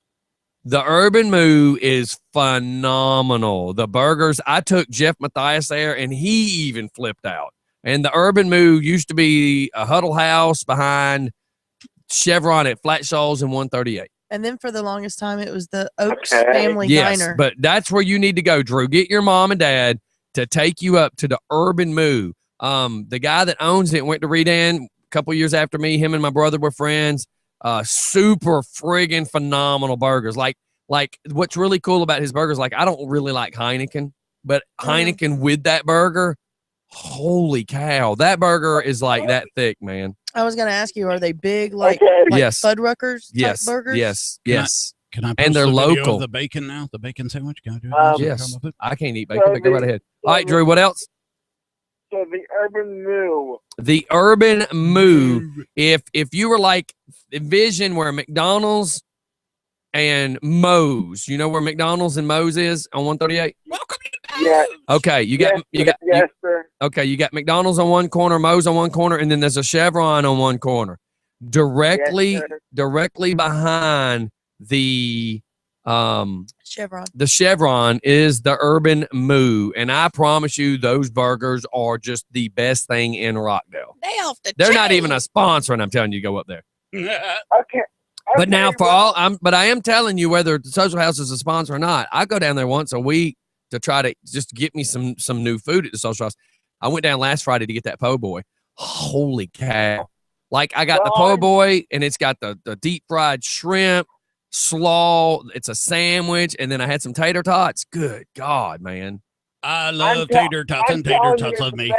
The Urban Moo is phenomenal. The burgers, I took Jeff Matthias there, and he even flipped out. And the Urban Moo used to be a Huddle House behind Chevron at Flat Shoals and 138. And then for the longest time, it was the Oaks Okay. Family Yes, Diner. but that's where you need to go, Drew. Get your mom and dad to take you up to the Urban Moo. The guy that owns it went to Redan a couple years after me. Him and my brother were friends. Super friggin' phenomenal burgers. Like what's really cool about his burgers, like I don't really like Heineken, but Heineken with that burger, holy cow. That burger is like that thick, man. I was going to ask you, are they big like, Okay. like Yes. Fuddruckers type Yes, burgers? yes, Can I- yes. Can I post And they're the video local. of the bacon now? The bacon sandwich? Can I do it? Um, Yes. I can't eat bacon, but go right ahead. All right, so Drew, what else? So the Urban Moo. The Urban Moo. If you were like envision where McDonald's and Moe's, you know where McDonald's and Moe's is on 138? Yeah. Okay, you got yes, sir. okay, you got McDonald's on one corner, Moe's on one corner, and then there's a Chevron on one corner. Directly Yes, sir. directly behind the Chevron. the Chevron is the Urban Moo, and I promise you those burgers are just the best thing in Rockdale. They off the They're not chain. even a sponsor, and I'm telling you, go up there. Okay. But now Okay, for well, all but I am telling you whether the Social House is a sponsor or not. I go down there once a week to try to just get me some new food at the Social House. I went down last Friday to get that po' boy. Holy cow. Like I got the po' boy and it's got the deep fried shrimp, slaw, it's a sandwich, and then I had some tater tots. Good God, man. I I'm love tell- tater tots I'm and tater telling tots you, love the me.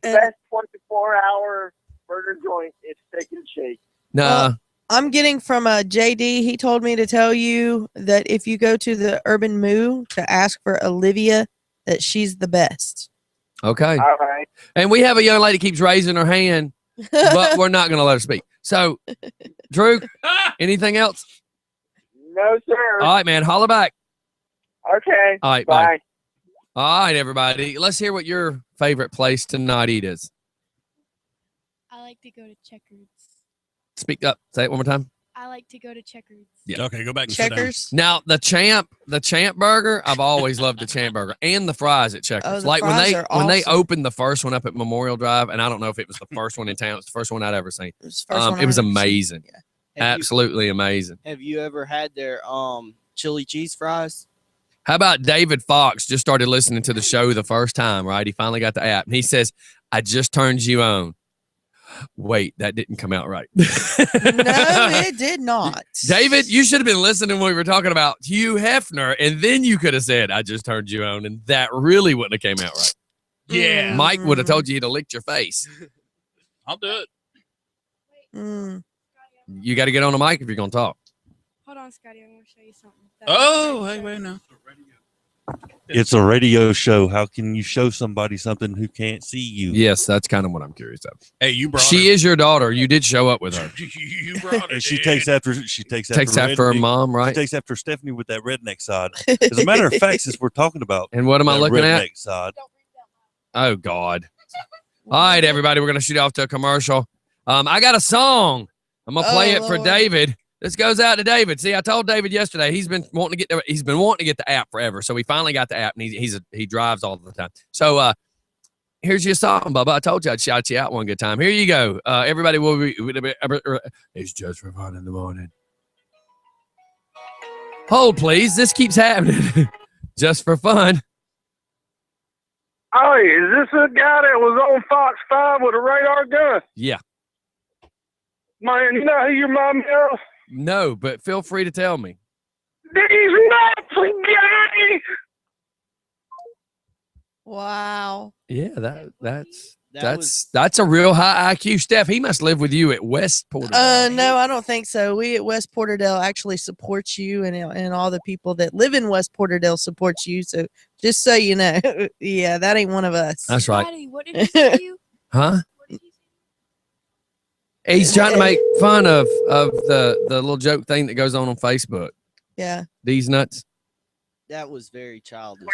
Best 24-hour burger joint is Steak and Shake. Nah. Well, I'm getting from JD. He told me to tell you that if you go to the Urban Moo to ask for Olivia, that she's the best. Okay. All right. And we have a young lady keeps raising her hand, but we're not gonna let her speak. So Drew, anything else? No, sir. All right, man. Holla back. Okay. All right, bye. Bye. All right, everybody. Let's hear what your favorite place to not eat is. I like to go to Checkers. Speak up. Say it one more time. I like to go to Checkers. Yeah. Okay, go back and sit down. Checkers. Now the champ burger, I've always loved the champ burger and the fries at Checkers. Oh, the like fries when are they awesome. opened the first one up at Memorial Drive, and I don't know if it was the first one in town. It's the first one I'd ever seen. It was, the first one It was I've ever seen. amazing. Yeah. Absolutely amazing. Have you ever had their chili cheese fries? How about David Fox just started listening to the show the first time, right? He finally got the app and he says, I just turned you on. Wait, that didn't come out right. No, it did not. David, you should have been listening when we were talking about Hugh Hefner, and then you could have said, I just turned you on, and that really wouldn't have came out right. Yeah. Mike would have told you to lick your face. I'll do it. Mm. You got to get on the mic if you're going to talk. Hold on, Scotty. I'm going to show you something. Oh, hey, wait now. It's a radio show. How can you show somebody something who can't see you? Yes, that's kind of what I'm curious of. Hey, you brought She it. is your daughter. You did show up with her. You brought it. And she dude. takes after Takes after her Redneck- mom, She right? takes after Stephanie with that redneck side. As a matter of fact, since we're talking about And what am I that looking at? redneck side, Oh, God. All right, everybody, we're going to shoot off to a commercial. I got a song. I'm going to play it for Lord. David. This goes out to David. See, I told David yesterday he's been wanting to get the app forever. So we finally got the app, and he drives all the time. So Here's your song, Bubba. I told you I'd shout you out one good time. Here you go. Everybody will be. It's just for fun in the morning. Hold, please. This keeps happening. Just for fun. Oh, is this the guy that was on Fox 5 with a radar gun? Yeah. Man, you know who your mom is? No, but feel free to tell me. These Nazi guys! Wow. Yeah, that's a real high IQ. Steph, he must live with you at West Porterdale. No, I don't think so. We at West Porterdale actually support you, and all the people that live in West Porterdale support you. So just so you know, yeah, that ain't one of us. That's right. Daddy, what did he say to you? Huh? He's trying to make fun of the little joke thing that goes on Facebook. Yeah. These nuts. That was very childish.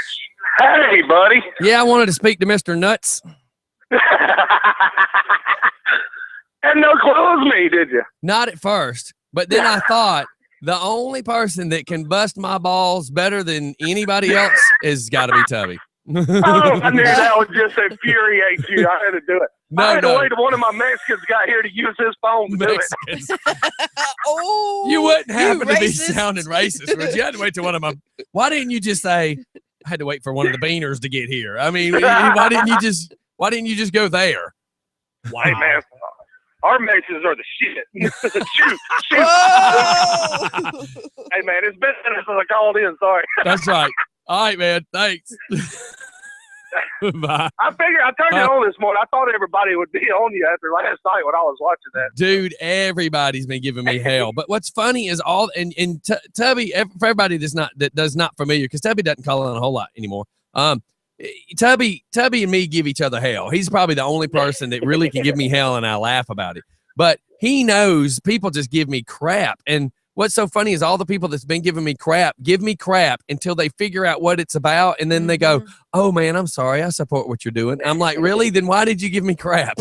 Hey, buddy. Yeah, I wanted to speak to Mr. Nuts. Had no clue it was me, did you? Not at first, but then I thought the only person that can bust my balls better than anybody else has got to be Tubby. Oh, I knew that would just infuriate you. I had to do it. I had to wait till one of my Mexicans got here to use his phone to do it. Oh, You wouldn't happen to be racist. sounding racist, would you? You had to wait till one of my. Why didn't you just say I had to wait for one of the beaners to get here? I mean, why didn't you just go there? Wow. Hey, man, our Mexicans are the shit. shoot. Whoa! Hey, man, it's been since I called in. Sorry. That's right. All right, man. Thanks. Bye. I figured I turned it on this morning. I thought everybody would be on you after last night when I was watching that. Dude, everybody's been giving me hell. But what's funny is Tubby, for everybody that does not familiar, because Tubby doesn't call in a whole lot anymore. Tubby and me give each other hell. He's probably the only person that really can give me hell, and I laugh about it. But he knows people just give me crap. And what's so funny is all the people that's been giving me crap give me crap until they figure out what it's about, and then they go, "Oh man, I'm sorry. I support what you're doing." I'm like, "Really? Then why did you give me crap?"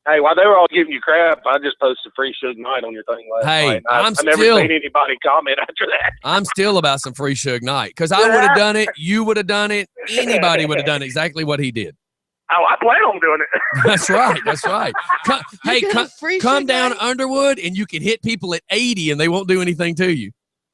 Hey, while they were all giving you crap, I just posted free Suge Knight on your thing last night. I never seen anybody comment after that. I'm still about some free Suge Knight because I would have done it. You would have done it. Anybody would have done exactly what he did. Oh, I plan on doing it. That's right. That's right. Free Come Suge down Knight? Underwood, and you can hit people at 80, and they won't do anything to you.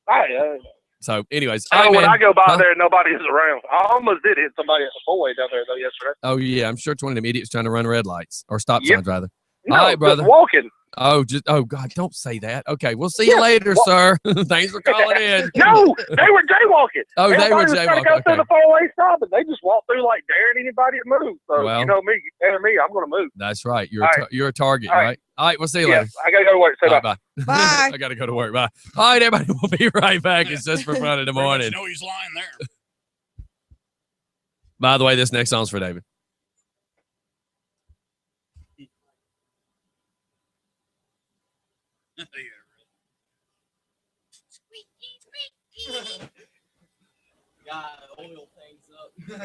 Hey, So, anyways, when I go by there, nobody's around. I almost did hit somebody at the four-way down there though yesterday. Oh yeah, I'm sure it's one of them idiots trying to run red lights or stop Yep. signs rather. No, All right, brother. just walking. Oh God, don't say that. Okay, we'll see you later, sir. Thanks for calling in. No, they were jaywalking. Oh, they were Everybody was trying to jaywalking, go through okay. the four-way stop, and they just walked through like daring anybody to move. So Well. you know me, and me, I'm going to move. That's right. You're All a right. you're a target, All right. right? All right, we'll see you Yeah, later. I got to go to work. Say All bye. right, bye. Bye. I got to go to work. Bye. All right, everybody. We'll be right back. It's just for fun in the morning. No, he's lying there. By the way, this next song's for David. Gotta oil things up. And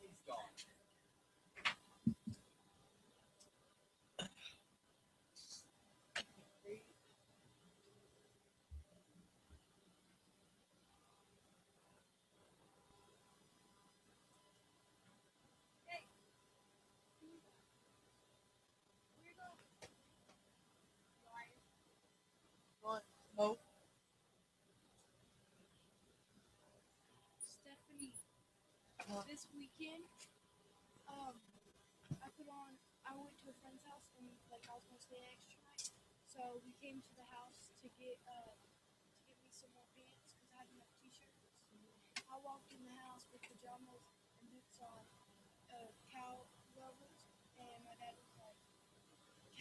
he's gone. Nope. Stephanie, this weekend, I went to a friend's house and I was gonna stay an extra night. So we came to the house to get me some more pants because I had enough t-shirts. I walked in the house with pajamas and boots on, cowgirl boots, and my dad was like,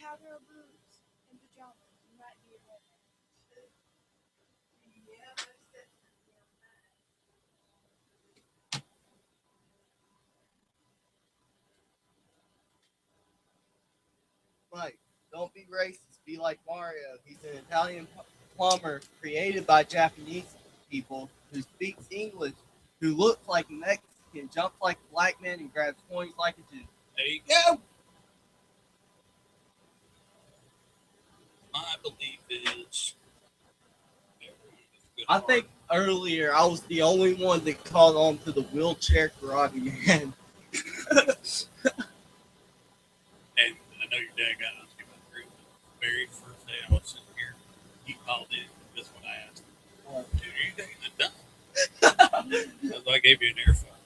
"Cowgirl boots and pajamas, you might be a redneck." Mike, don't be racist. Be like Mario. He's an Italian plumber created by Japanese people who speaks English, who looks like a Mexican, jumps like a black man, and grabs coins like a Jew. There you go. My belief is. I think earlier, I was the only one that caught on to the wheelchair karate man. And I know your dad got on to my group. The very first day I was sitting here, he called in. This is what I asked him. Dude, are you taking it done? Because I gave you an earphone.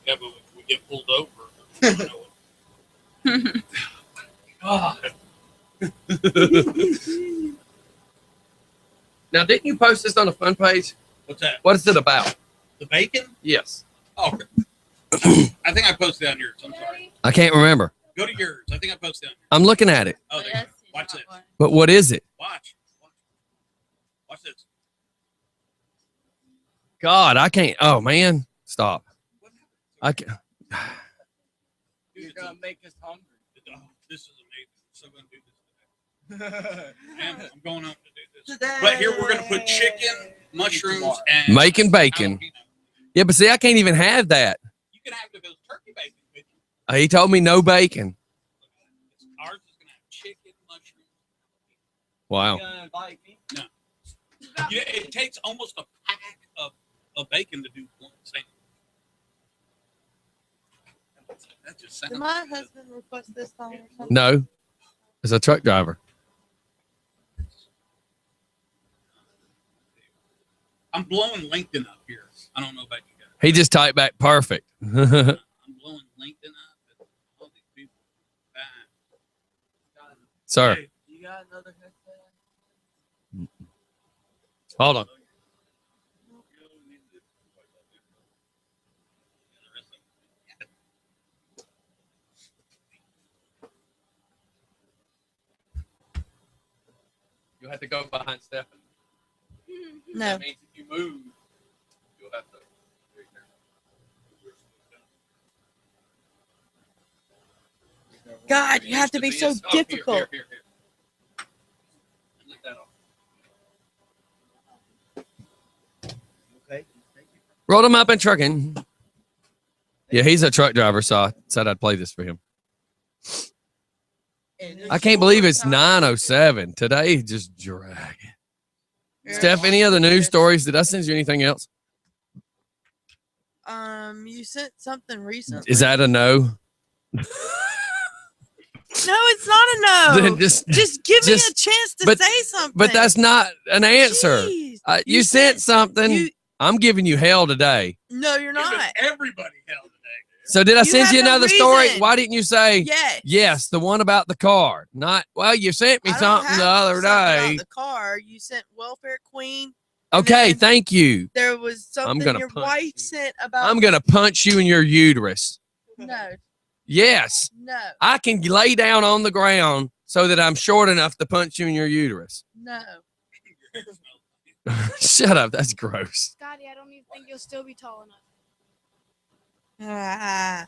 Yeah, but if we get pulled over, I don't know what. Now, didn't you post this on the fun page? What's that? What is it about? The bacon? Yes. Oh, I think I posted on yours. I'm sorry. I can't remember. Go to yours. I think I posted on yours. I'm looking at it. Oh, there you go. Watch this. But what is it? Watch. Watch this. God, I can't. Oh, man. Stop. I can't. You're gonna make us hungry. Oh, this is amazing. I'm so gonna do this today. Man, I'm going up to do this. Today. But here we're gonna put chicken, mushrooms, and Making bacon. Yeah, but see, I can't even have that. You can have those turkey bacon with you. He told me no bacon. Ours is gonna have chicken, mushrooms. Wow. You gonna invite me? No. Yeah, it takes almost a pack of bacon to do one sandwich. That just sounds Did my husband request this song or something? No. As a truck driver. I'm blowing LinkedIn up here. I don't know about you guys. He just typed back perfect. I'm blowing LinkedIn up. And all these people. Sir, Hey, You got another headset? hold on. You'll have to go behind Stephanie. No. That means if you move, you'll have to. God, you have to be so difficult. Here. Lift that off. Okay. Rolled him up in trucking. Yeah, he's a truck driver, so I said I'd play this for him. I can't believe it's 9:07. Today just dragging. Steph, any other news stories? Did I send you anything else? You sent something recently. Is that a no? No, it's not a no. Then just give me a chance to say something. But that's not an answer. Jeez. You sent something. I'm giving you hell today. No, you're not. Everybody hell today. So did I You send have you no another story? reason. Why didn't you say Yes. yes, the one about the car? Not well, you sent me I don't something have the other something about day. the car. You sent Welfare Queen. Okay, then thank you. There was something gonna your punch wife sent about. I'm gonna punch you in your uterus. No, Yes. no, I can lay down on the ground so that I'm short enough to punch you in your uterus. no. Shut up. That's gross. Scotty, I don't even think you'll still be tall enough. Ah.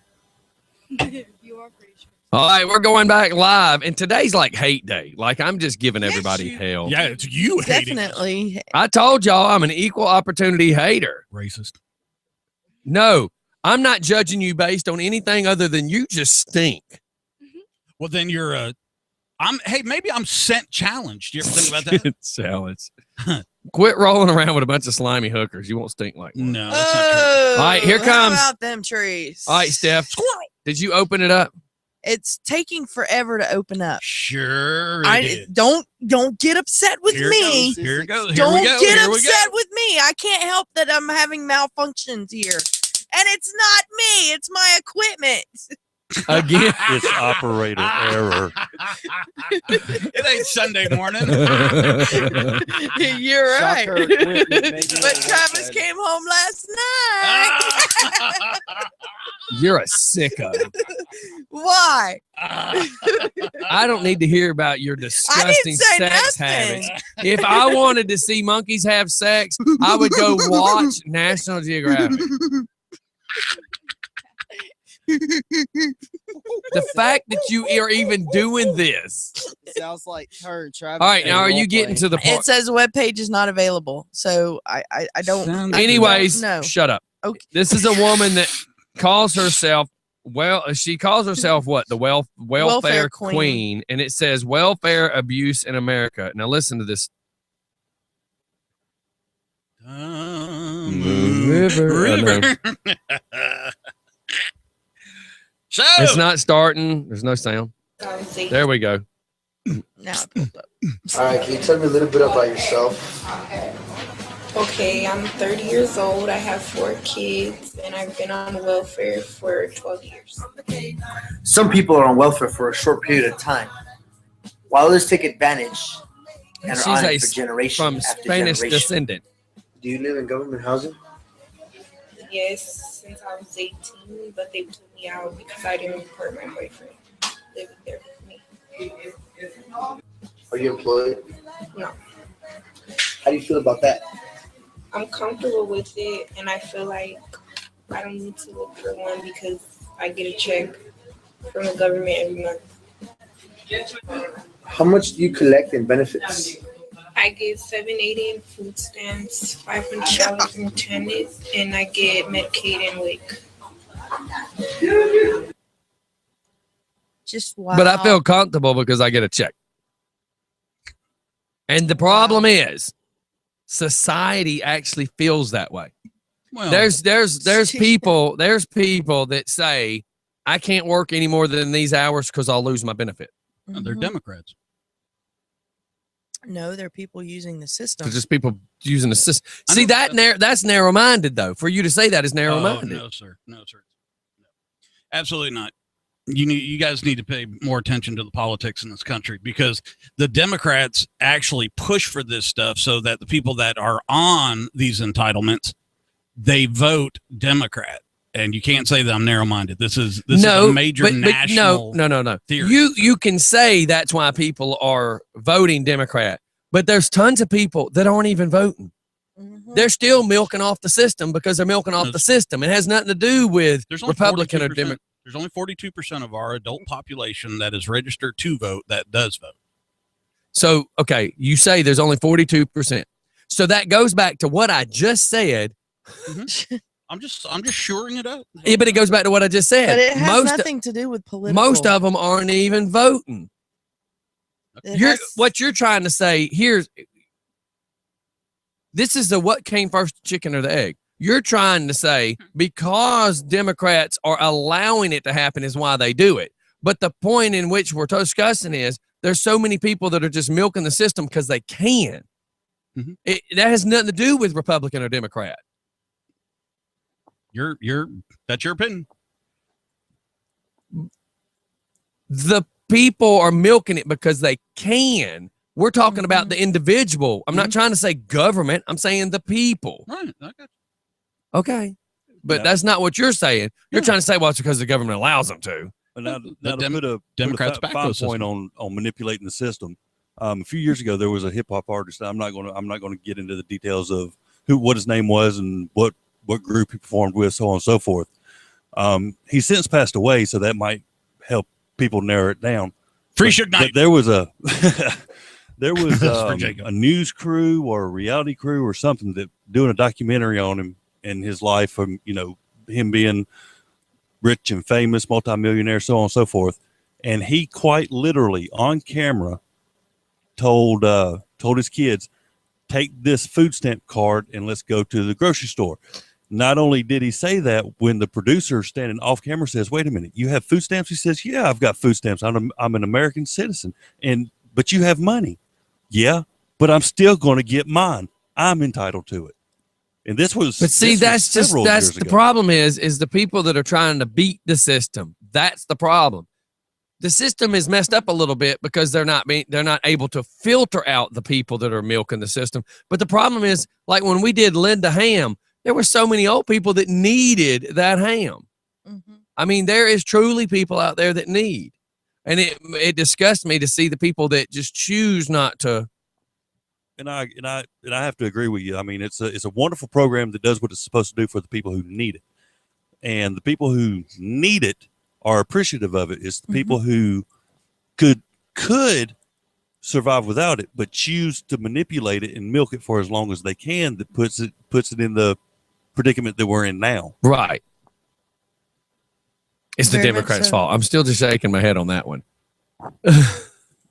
You are pretty sure. All right, we're going back live, and today's like hate day. Like I'm just giving Yes, everybody you- hell. Yeah, it's you hating us. Definitely. I told y'all I'm an equal opportunity hater. Racist. No, I'm not judging you based on anything other than you just stink. Well, then you're hey, maybe I'm scent challenged. You ever think about that? Salads. Quit rolling around with a bunch of slimy hookers. You won't stink like one. No, that's not true. Oh, All right, here how comes- about them trees? All right, Steph. Did you open it up? It's taking forever to open up. Sure. it I is. don't get upset with Here me. It goes. Here it goes. Here Don't we go. get Here we go. upset with me. I can't help that I'm having malfunctions here. And it's not me, it's my equipment. Again. It's operator error. It ain't Sunday morning. You're right. Sucker equipment, maybe But what Travis said. came home last night. You're a sicko. Why? I don't need to hear about your disgusting say sex nothing. habits. If I wanted to see monkeys have sex, I would go watch National Geographic. The fact that you are even doing this sounds like her and Travis. All right, now are you getting to the It point? says web page is not available, so I don't. Anyways, no. shut up. Okay. This is a woman that calls herself she calls herself what? The welfare queen, and it says welfare abuse in America. Now listen to this. River. So It's not starting. There's no sound. There we go. Now it pulled up. All right, can you tell me a little bit about yourself? Okay, I'm 30 years old. I have 4 kids, and I've been on welfare for 12 years. Some people are on welfare for a short period of time, while others take advantage and She's are on a it for generation from after Spanish generation. descendant. Do you live in government housing? Yes, since I was 18, but they took me out because I didn't report my boyfriend living there with me. Are you employed? No. How do you feel about that? I'm comfortable with it, and I feel like I don't need to look for one because I get a check from the government every month. How much do you collect in benefits? I get $780 in food stamps, $500 in TANF, and I get Medicaid and WIC. Just wow. But I feel comfortable because I get a check. And the problem is, society actually feels that way. Well, There's people that say I can't work any more than these hours because I'll lose my benefit. they're Democrats. No, they're people using the system. It's just people using the system. See that's narrow-minded though. For you to say that is narrow-minded. No, sir. No. Absolutely not. You guys need to pay more attention to the politics in this country, because the Democrats actually push for this stuff so that the people that are on these entitlements, they vote Democrat. And you can't say that I'm narrow-minded. This is a major national no. theory. You can say that's why people are voting Democrat, but there's tons of people that aren't even voting. They're still milking off the system because they're milking off the system. It has nothing to do with Republican or Democrat. There's only 42% of our adult population that is registered to vote that does vote. So, okay, you say there's only 42%. So that goes back to what I just said. I'm just shoring it up. Yeah, but it goes back to what I just said. But it has nothing to do with political. Most of them aren't even voting. What you're trying to say this is the what came first, the chicken or the egg. You're trying to say because Democrats are allowing it to happen is why they do it. But the point in which we're discussing is there's so many people that are just milking the system because they can. That has nothing to do with Republican or Democrat. That's your opinion. The people are milking it because they can. We're talking about the individual. I'm not trying to say government. I'm saying the people. Right. Okay. Okay. But that's not what you're saying. You're trying to say, well, it's because the government allows them to. But now, to put a Democrats fine back those point on manipulating the system. A few years ago, there was a hip hop artist. I'm not going to get into the details of what his name was and what group he performed with, so on and so forth. He's since passed away, so that might help people narrow it down. Free Suge Knight. But there was a a news crew or a reality crew or something that doing a documentary on him and his life, from him being rich and famous, multimillionaire, so on and so forth. And he quite literally on camera told his kids, take this food stamp card and let's go to the grocery store. Not only did he say that, when the producer standing off camera says, wait a minute, you have food stamps? He says, yeah, I've got food stamps. I'm an American citizen. But you have money. Yeah, but I'm still going to get mine. I'm entitled to it. And this was, but see, that's the problem is the people that are trying to beat the system. That's the problem. The system is messed up a little bit because they're not able to filter out the people that are milking the system. But the problem is, like when we did Linda Ham, there were so many old people that needed that ham. I mean, there is truly people out there that need, and it disgusts me to see the people that just choose not to. And I have to agree with you. I mean, it's a wonderful program that does what it's supposed to do for the people who need it, and the people who need it are appreciative of it. It's the people who could survive without it, but choose to manipulate it and milk it for as long as they can, that puts it in the predicament that we're in now. Right. It's the Very much Democrats' so. fault. I'm still just shaking my head on that one.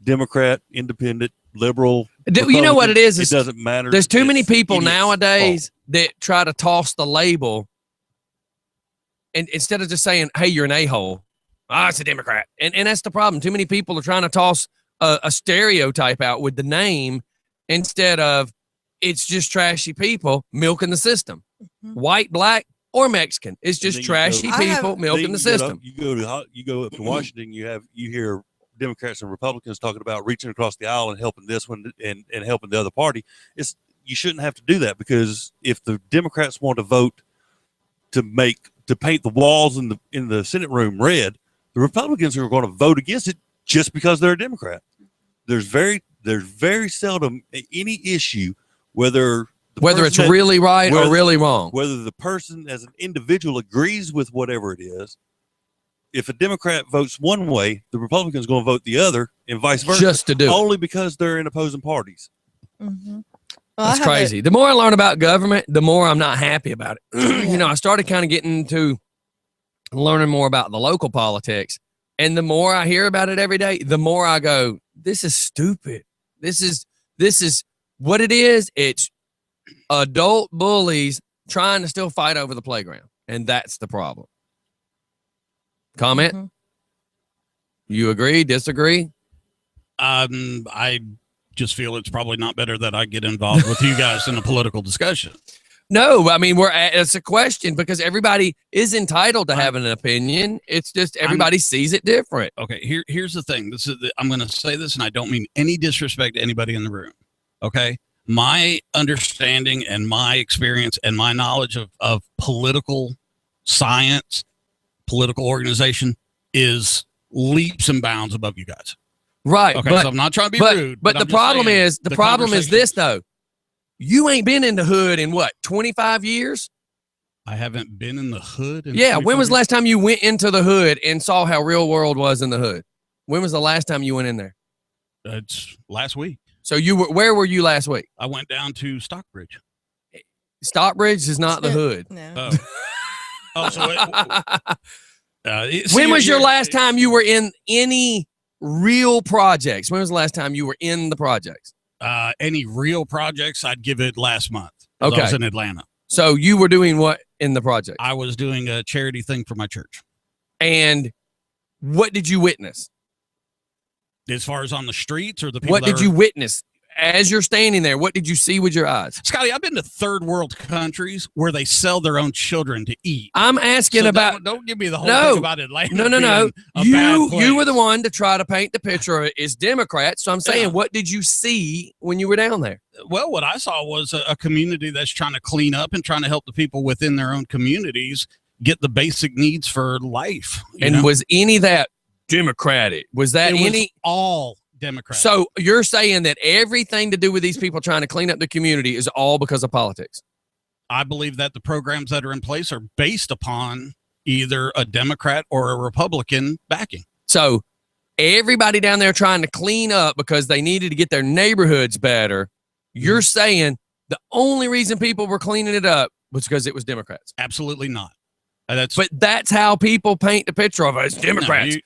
Democrat, independent, liberal. You know what it is? It doesn't matter. There's too many It's people idiots' nowadays that try to toss the label, and instead of just saying, "Hey, you're an a-hole," it's a Democrat, and that's the problem. Too many people are trying to toss a stereotype out with the name instead of it's just trashy people milking the system, white, black, or Mexican. It's just trashy people milking the system. You go up to Washington, you hear Democrats and Republicans talking about reaching across the aisle and helping this one and helping the other party. You shouldn't have to do that, because if the Democrats want to vote to paint the walls in the Senate room red, the Republicans are going to vote against it just because they're a Democrat. There's very seldom any issue whether it's really right or really wrong, whether the person as an individual agrees with whatever it is. If a Democrat votes one way, the Republican's going to vote the other, and vice versa. Just to do it. Only because they're in opposing parties. Mm-hmm. That's crazy. The more I learn about government, the more I'm not happy about it. You know, I started kind of getting into learning more about the local politics, and the more I hear about it every day, the more I go, this is stupid. This is what it is. It's adult bullies trying to still fight over the playground, and that's the problem. Comment? You agree? Disagree? I just feel it's probably not better that I get involved with you guys in a political discussion. No, I mean, it's a question because everybody is entitled to have an opinion. It's just everybody sees it different. Okay, here's the thing. I'm going to say this, and I don't mean any disrespect to anybody in the room. Okay, my understanding and my experience and my knowledge of political science, political organization is leaps and bounds above you guys. Right. Okay, so I'm not trying to be rude. But the problem is this though. You ain't been in the hood in what, 25 years? I haven't been in the hood. Yeah. When was the last time you went into the hood and saw how real world was in the hood? When was the last time you went in there? It's last week. So where were you last week? I went down to Stockbridge. Stockbridge is not the hood. No. When was your last time you were in any real projects? When was the last time you were in the projects? Any real projects? I'd give it last month. Okay. I was in Atlanta. So you were doing what in the project? I was doing a charity thing for my church. And what did you witness? As far as on the streets or the people? What did you witness as you're standing there? What did you see with your eyes? Scotty, I've been to third world countries where they sell their own children to eat. I'm asking about. Don't give me the whole thing about Atlanta. No. You were the one to try to paint the picture of it as Democrats. So I'm saying, what did you see when you were down there? Well, what I saw was a community that's trying to clean up and trying to help the people within their own communities get the basic needs for life. And was any of that Democratic? Was that was all Democratic? So you're saying that everything to do with these people trying to clean up the community is all because of politics? I believe that the programs that are in place are based upon either a Democrat or a Republican backing. So everybody down there trying to clean up because they needed to get their neighborhoods better. You're saying the only reason people were cleaning it up was because it was Democrats? Absolutely not. But that's how people paint the picture of us, Democrats.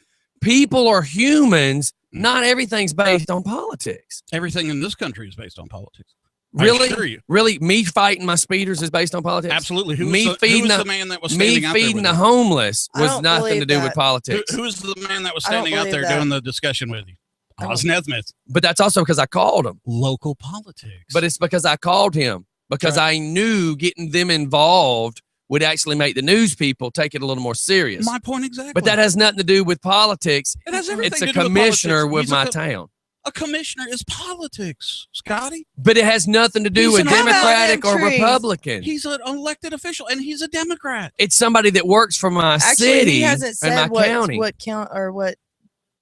People are humans. Not everything's based on politics. Everything in this country is based on politics. Really? I assure you. Really? Me fighting my speeders is based on politics? Absolutely. Who me was feeding the man that was standing out there feeding with the you? homeless I was don't nothing to believe do that. with politics. Who was the man that was I don't standing out there believe that. doing the discussion with you? Oz Nesmith. But that's also because I called him. Local politics. But it's because I called him. Because I knew getting them involved would actually make the news people take it a little more serious. My point exactly. But that has nothing to do with politics. It has everything It's to a do with commissioner politics. with He's my town. A commissioner is politics, Scotty. But it has nothing to do He's with an Democratic or elementary. Republican. He's an elected official, and he's a Democrat. It's somebody that works for my Actually, city he hasn't and my said county. what count or what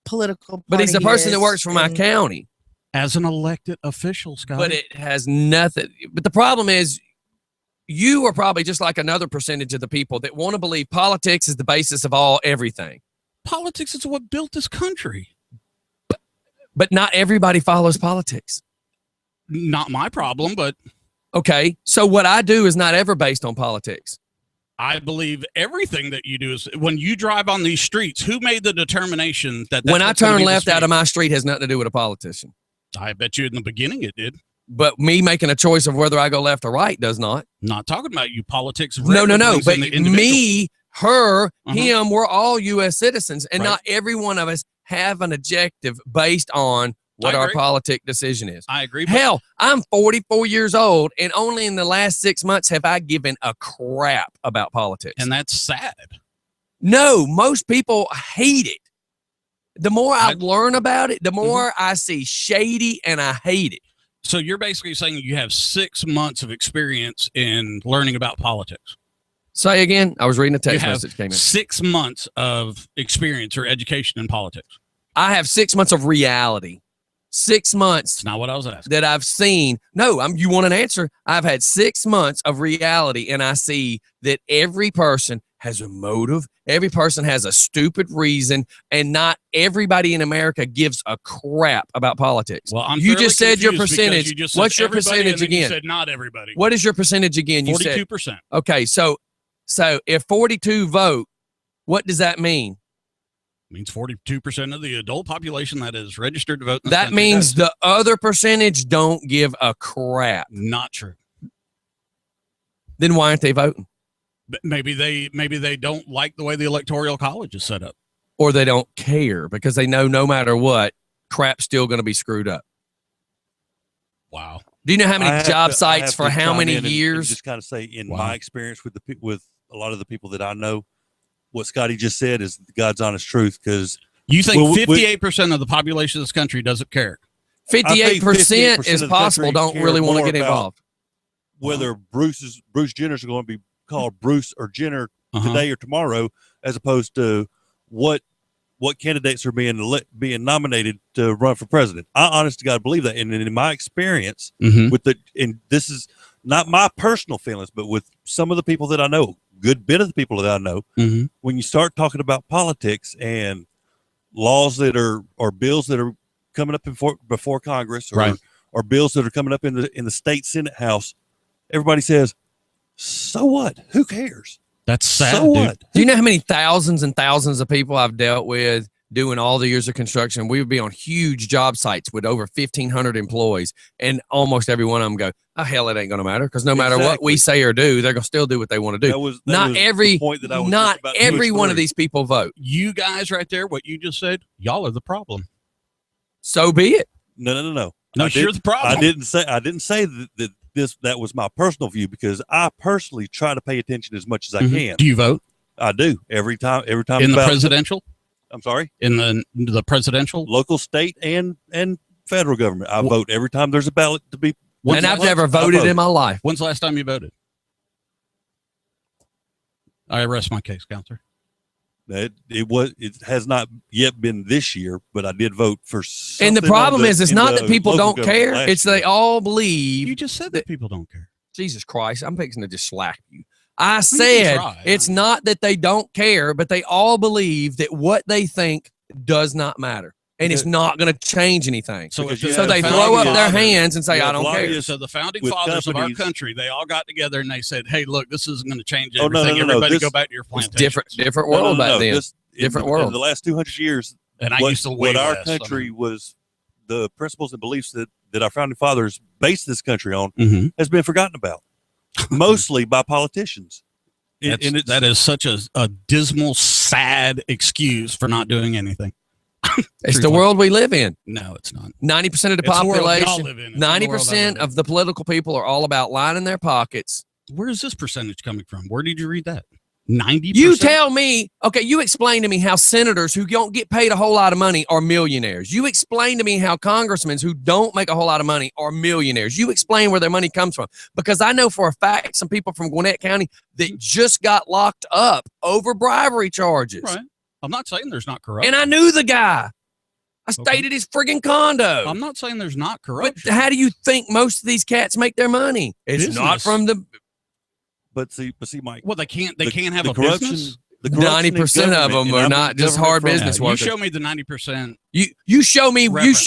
political. But he's the party person he that is, works for my and county. As an elected official, Scotty. But it has nothing. But the problem is, you are probably just like another percentage of the people that want to believe politics is the basis of everything. Politics is what built this country. But not everybody follows politics. Not my problem, but okay. So what I do is not ever based on politics. I believe everything that you do is when you drive on these streets. Who made the determination that when I turn left out of my street has nothing to do with a politician? I bet you in the beginning it did. But me making a choice of whether I go left or right does not. Not talking about you politics. No. But me, her, him, we're all U.S. citizens, and not every one of us have an objective based on what our politic decision is. I agree. Hell, I'm 44 years old, and only in the last 6 months have I given a crap about politics. And that's sad. No, most people hate it. The more I learn about it, the more I see shady, and I hate it. So you're basically saying you have 6 months of experience in learning about politics. Say again. I was reading a text message came in. 6 months of experience or education in politics. I have 6 months of reality. 6 months. That's not what I was asking. That I've seen. No, you want an answer? I've had 6 months of reality, and I see that every person has a motive. Every person has a stupid reason, and not everybody in America gives a crap about politics. Well, you just said your percentage. What's your percentage again? You said not everybody. What is your percentage again? You 42%. said okay. So if 42 vote, what does that mean? Means 42% of the adult population that is registered to vote. That means the other percentage don't give a crap. Not true. Then why aren't they voting? But maybe they don't like the way the Electoral College is set up. Or they don't care because they know no matter what, crap's still going to be screwed up. Wow. Do you know how many job sites for how many years? And just kind of say, in my experience with a lot of the people that I know, what Scotty just said is God's honest truth. Because you think 58% of the population of this country doesn't care. 58% is possible. Don't really want to get involved. Whether Bruce Jenner's going to be called Bruce or Jenner today or tomorrow, as opposed to what candidates are being nominated to run for president. I honest to God believe that. And in my experience and this is not my personal feelings, but with some of the people that I know, good bit of the people that I know, when you start talking about politics and laws that or bills that are coming up before Congress or bills that are coming up in the state Senate House, everybody says, so what? Who cares? That's sad. So what? Do you know how many thousands and thousands of people I've dealt with doing all the years of construction? We would be on huge job sites with over 1,500 employees, and almost every one of them go, oh, hell, it ain't going to matter, because no matter what we say or do, they're going to still do what they want to do. Not every one of these people vote. You guys right there, what you just said, y'all are the problem. So be it. No. No, you're the problem. I didn't say that that was my personal view, because I personally try to pay attention as much as I can. Do you vote? I do every time. In the presidential? I'm sorry? In the presidential? Local, state, and federal government. I vote every time there's a ballot to be. And I've never voted in my life. When's the last time you voted? I rest my case, counselor. It has not yet been this year, but I did vote for something. And the problem is, it's not that people don't care. It's they all believe. You just said that people don't care. Jesus Christ. I'm fixing to just slap you. I said it's not that they don't care, but they all believe that what they think does not matter. And it's not going to change anything. So they throw up their hands and say, I don't care. So the founding fathers of our country, they all got together and they said, hey, look, this isn't going to change everything. Everybody go back to your plantation. Different world back then. Different world. In the last 200 years, and I used to what our country was, the principles and beliefs that our founding fathers based this country on has been forgotten about, mostly by politicians. That is such a dismal, sad excuse for not doing anything. It's the world we live in. No, it's not. 90% of the population, 90% of the political people are all about lining their pockets. Where is this percentage coming from? Where did you read that? 90%? You tell me, okay, you explain to me how senators who don't get paid a whole lot of money are millionaires. You explain to me how congressmen who don't make a whole lot of money are millionaires. You explain where their money comes from. Because I know for a fact some people from Gwinnett County that just got locked up over bribery charges. Right. I'm not saying there's not corruption. And I knew the guy. I stayed at his friggin' condo. I'm not saying there's not corruption. But how do you think most of these cats make their money? It's not from the. But see, Mike. Well, they can't have a corruption. business. The corruption in 90% of government, them and are I'm not just government hard from- business You workers. show me the 90%. You show me Reference.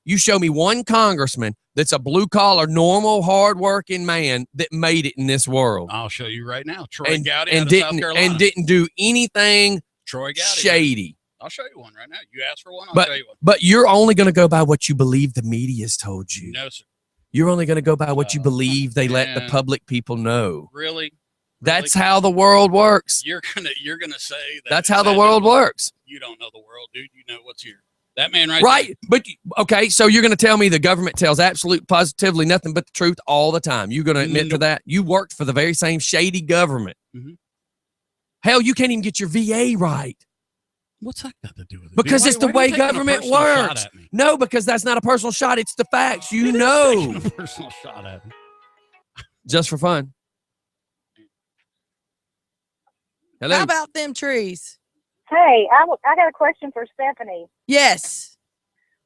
you show me one congressman that's a blue collar, normal, hard working man that made it in this world I'll show you right now. Troy and, Gowdy and out of South didn't Carolina. and didn't do anything Troy Gowdy. shady. I'll show you one right now. You ask for one, I'll But show you one. but you're only going to go by what you believe the media's told you. No, sir. You're only going to go by what you believe they let the man. public people know. Really? That's how the world works. You're gonna say that. That's how the world works. You don't know the world, dude. You know what's here. That man right Right. But okay, so you're going to tell me the government tells absolute positively nothing but the truth all the time. You're going to admit to that? You worked for the very same shady government. Mhm. Hell, you can't even get your VA right. What's that got to do with it? Because Why- it's the why are you way taking a government personal shot works. at me? No, because that's not a personal shot. It's the facts. You Taking know. a personal shot at me. Just for fun. Hello. How about them trees? Hey, I got a question for Stephanie. Yes.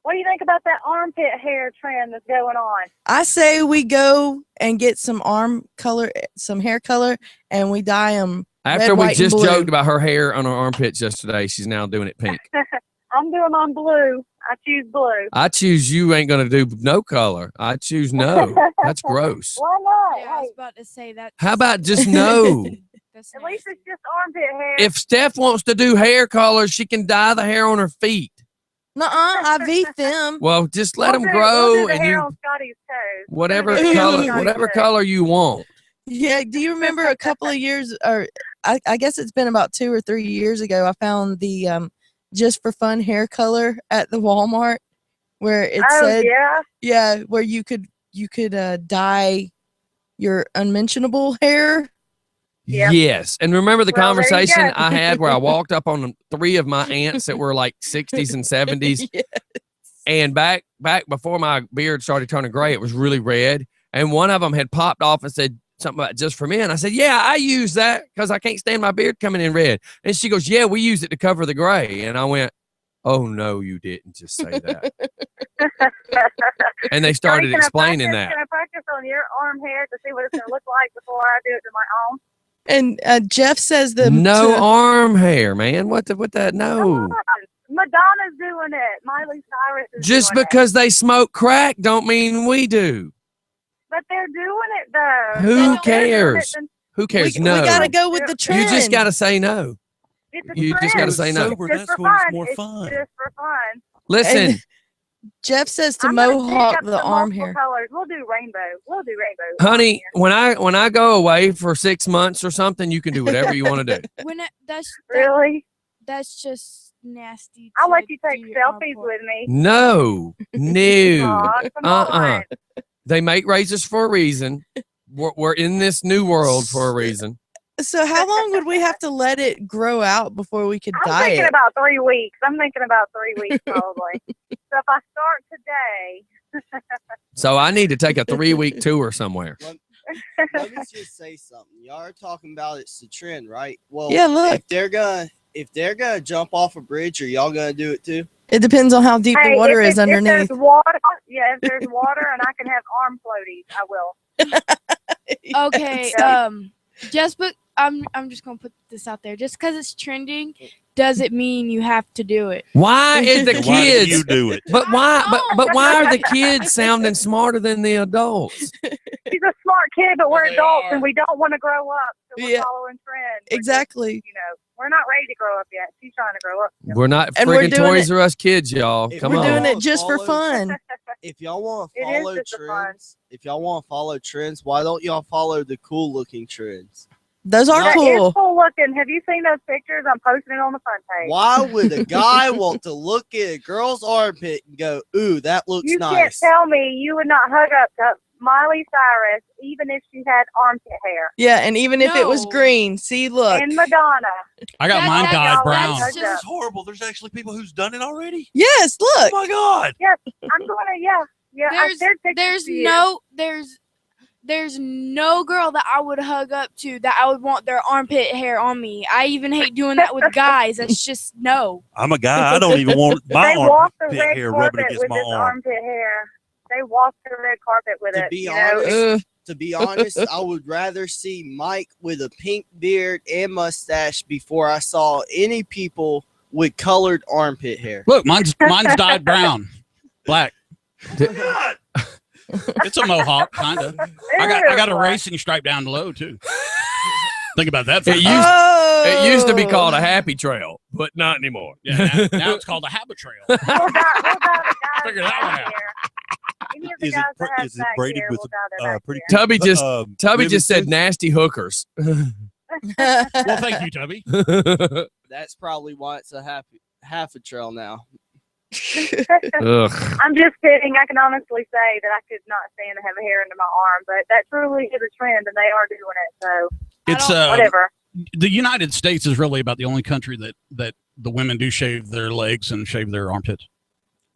What do you think about that armpit hair trend that's going on? I say we go and get some arm color, some hair color, and we dye them. After we just joked about her hair on her armpits yesterday, she's now doing it pink. I'm doing on blue. I choose blue. I choose you ain't going to do no color. I choose no. That's gross. Why not? Yeah, I was about to say that. How about just no? At least it's just armpit hair. If Steph wants to do hair colors, she can dye the hair on her feet. Nuh-uh, I beat them. Well, just let them We'll grow do the and hair you on Scotty's toes. whatever We'll do the hair on color, Scotty's whatever toes. color you want. Yeah, do you remember a couple of years, or I guess it's been about 2 or 3 years ago, I found the Just for Fun hair color at the Walmart where it said, yeah, where you could dye your unmentionable hair. Yep. Yes. And remember the Well, there you conversation go. I had where I walked up on 3 of my aunts that were like 60s and 70s. Yes. And back before my beard started turning gray, it was really red. And one of them had popped off and said something about Just for Men. I said, yeah, I use that because I can't stand my beard coming in red. And she goes, yeah, we use it to cover the gray. And I went, oh, no, you didn't just say that. And they started Can I explaining practice- that. Can I practice on your arm hair to see what it's going to look like before I do it to my own? And Jeff says the No arm hair, man. What that? No. Madonna's doing it. Miley Cyrus is Just doing because they smoke crack don't mean we do. it. But they're doing it though. Who They're doing it cares? and Who cares? we No. gotta go with the You trend. just got to say no. It's a You just got to trend. say no. Sober, Just that's for when it's fun. more It's fun. just for fun. Listen, And Jeff says to I'm gonna pick mohawk up the some arm multiple hair. Colors. We'll do rainbow. We'll do rainbow. honey, when I go away for 6 months or something, you can do whatever you want to do. Really? That's just nasty. I'll to let you take do your arm selfies for. with me. No, no, Aw, come on. They make razors for a reason. We're in this new world for a reason. So how long would we have to let it grow out before we could I'm dye thinking it? about 3 weeks. I'm thinking about 3 weeks probably. So if I start today, So I need to take a 3-week tour somewhere. Let me just say something. Y'all are talking about it's the trend, right? Well, Yeah, look. if they're gonna jump off a bridge, are y'all gonna do it too? It depends on how deep hey, the water if is If underneath. there's water, yeah, if there's water and I can have arm floaties, I will. Okay. Just but I'm just gonna put this out there. Just because it's trending, doesn't mean you have to do it. Why is the Why do kids? you do it? But why? But why are the kids sounding smarter than the adults? She's a smart kid, but we're They adults are. and we don't want to grow up. So we're Yeah. following trends. We're just, Exactly. you know, we're not ready to grow up yet. She's trying to grow up. We're not And we're friggin' doing Toys R Us kids, y'all. If Come We're on. doing on. it just for Follow- fun. If y'all want It to is follow just for fun. trends, if y'all want to follow trends, why don't y'all follow the cool looking trends? Those are That is cool. cool looking. Have you seen those pictures? I'm posting it on the front page. Why would a guy want to look at a girl's armpit and go, "Ooh, that looks You can't nice"? tell me you would not hug up to Miley Cyrus even if she had armpit hair. Yeah, and even if it was No. green, see, look. And Madonna. I got That- mine that- dyed y'all brown. like That's That's horrible. There's actually people who's done it already. Yes, Oh look. my God. Yes, I'm gonna. Yeah. I There's shared pictures there's to you. there's no girl that I would hug up to that I would want their armpit hair on me. I even hate doing that with guys. That's just no. I'm a guy. I don't even want my They walk the armpit red hair rubbing carpet against with my this arm. armpit hair. They walk the red carpet with To it. be you know? honest, Uh, To be honest, I would rather see Mike with a pink beard and mustache before I saw any people with colored armpit hair. Look, mine's dyed brown, black. It's a mohawk, kind of. I got a racing stripe down below too. Think about that. It used to be called a happy trail, but not anymore. Yeah, now it's called a habit trail. Figure that one out. Is it braided with pretty? Tubby just said nasty hookers. Well, thank you, Tubby. That's probably why it's a half a trail now. I'm just kidding. I can honestly say that I could not stand to have a hair under my arm, but that truly is a trend, and they are doing it. So It's whatever. The United States is really about the only country that the women do shave their legs and shave their armpits.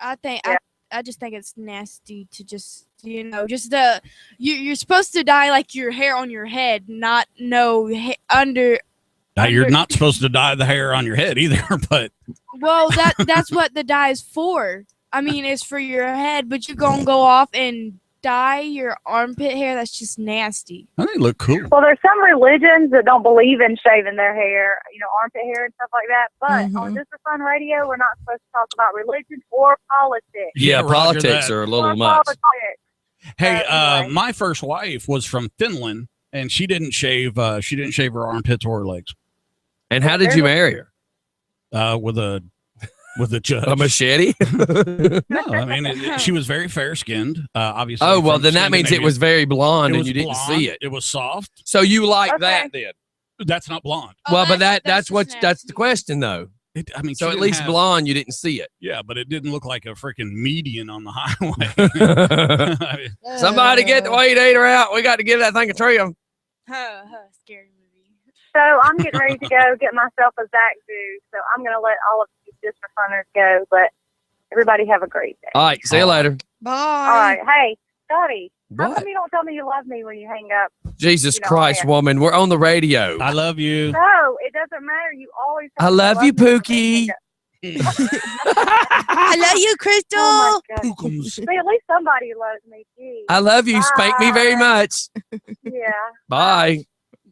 I think I just think it's nasty to just you're supposed to dye like your hair on your head, not under. Now you're not supposed to dye the hair on your head either, but Well, that's what the dye is for. I mean, it's for your head, but you're gonna go off and dye your armpit hair. That's just nasty. I think it look cool. Well, there's some religions that don't believe in shaving their hair, armpit hair and stuff like that. But on This Is Fun Radio, we're not supposed to talk about religion or politics. Yeah, politics are a little much. Hey, my first wife was from Finland, and she didn't shave her armpits or her legs. And how did you marry her? With a judge. A machete? No, I mean she was very fair skinned. Obviously. Oh well, then that means it was very blonde, and you didn't see it. It was soft. So you like that then? That's not blonde. Well, but that's the question though. So at least blonde, you didn't see it. Yeah, but it didn't look like a freaking median on the highway. Somebody get the weed eater out. We got to get that thing a trim. Scary movie. So I'm getting ready to go get myself a Zach do. So I'm going to let all of you Just for Funners go. But everybody have a great day. All right. See you later. Bye. All right. Hey, Scotty, how What? come you don't tell me you love me when you hang up? Jesus You know, Christ, man. woman. We're on the radio. I love you. No, it doesn't matter. You always I love you, Pookie. I love you, Crystal. Oh my God. See, at least somebody loves me. Gee. I love you. Spank me very much. Yeah. Bye.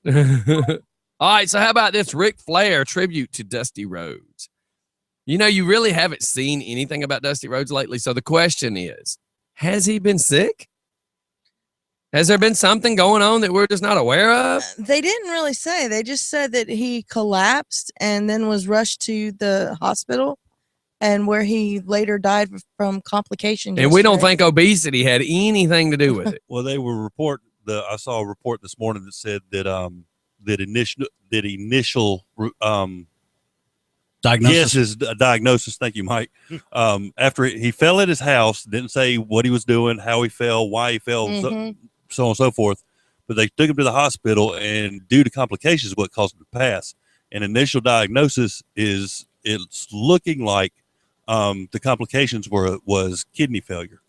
All right. So how about this Ric Flair tribute to Dusty Rhodes? You really haven't seen anything about Dusty Rhodes lately. So the question is, has he been sick? Has there been something going on that we're just not aware of? They didn't really say. They just said that he collapsed and then was rushed to the hospital, and where he later died from complications. And we don't think obesity had anything to do with it. Well, they were I saw a report this morning that said that initial diagnosis. Yes, his diagnosis. Thank you, Mike. After he fell at his house, didn't say what he was doing, how he fell, why he fell, so on and so forth. But they took him to the hospital, and due to complications, what caused him to pass. And initial diagnosis is it's looking like the complications was kidney failure.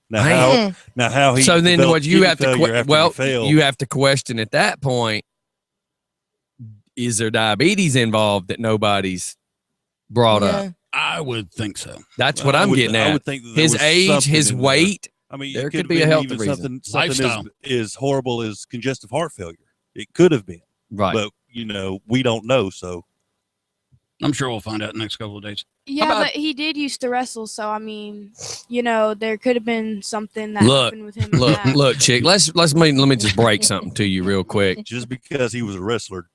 Now how he so then what you have to you have to question at that point, is there diabetes involved that nobody's brought up? I would think so. That's what I'm getting at. I would think that there his was age, something his in weight. I mean, there it could be a health reason. Something as horrible as congestive heart failure. It could have been. Right. But, we don't know. So I'm sure we'll find out in the next couple of days. Yeah, but he did used to wrestle, so I mean, there could have been something that happened with him. Look, chick. Let me just break something to you real quick. Just because he was a wrestler,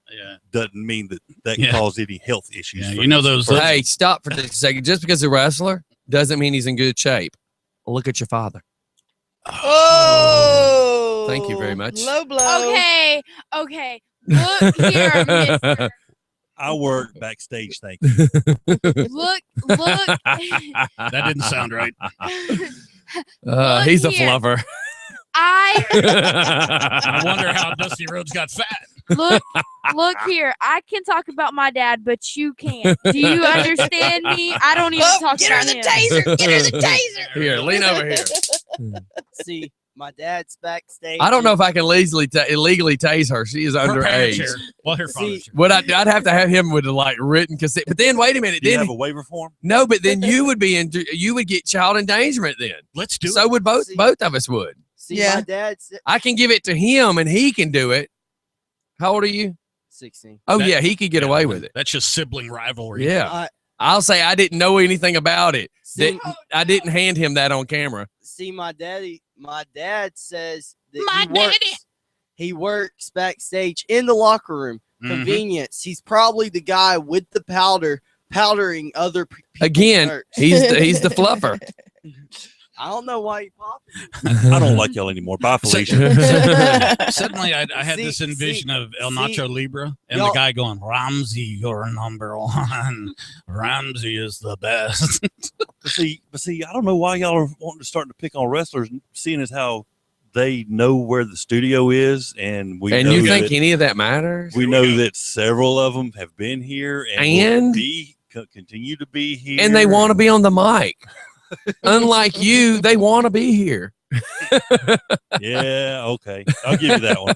doesn't mean that caused any health issues. Yeah, those. Hey, stop for just a second. Just because he's a wrestler doesn't mean he's in good shape. Look at your father. Oh, thank you very much. Low blow. Okay. Look here, mister. I work backstage. Thank you. Look. That didn't sound right. He's here. a fluffer. I wonder how Dusty Rhodes got fat. Look here. I can talk about my dad, but you can't. Do you understand me? I don't even talk about him. Get her the taser. Here, lean over here. See, my dad's backstage. I don't know if I can illegally tase her. She is underage. Well, her father's here. I'd have to have him with a written consent. But then wait a minute. Do you have a waiver form? No, but then you would get child endangerment then. Let's do it. So would both of us would. See, Yeah. my dad I can give it to him and he can do it. How old are you? 16. Oh, That- yeah, he could get away with it. That's just sibling rivalry. Yeah. I'll say I didn't know anything about it. See- I didn't hand him that on camera. See, my dad says that My he works backstage in the locker room. Mhm. Convenience. He's probably the guy with the powdering other people's Again, shirts. he's the fluffer. I don't know why he popped. I don't like y'all anymore. Bye, Felicia. Suddenly, I had this envision of El Nacho Libre and the guy going, Ramsey, you're number one. Ramsey is the best. But see, I don't know why y'all are wanting to start to pick on wrestlers, seeing as how they know where the studio is, and we. And know you think that, any of that matters? We know that several of them have been here and will continue to be here, And they want to be on the mic. Unlike you, they want to be here. Yeah, okay, I'll give you that one.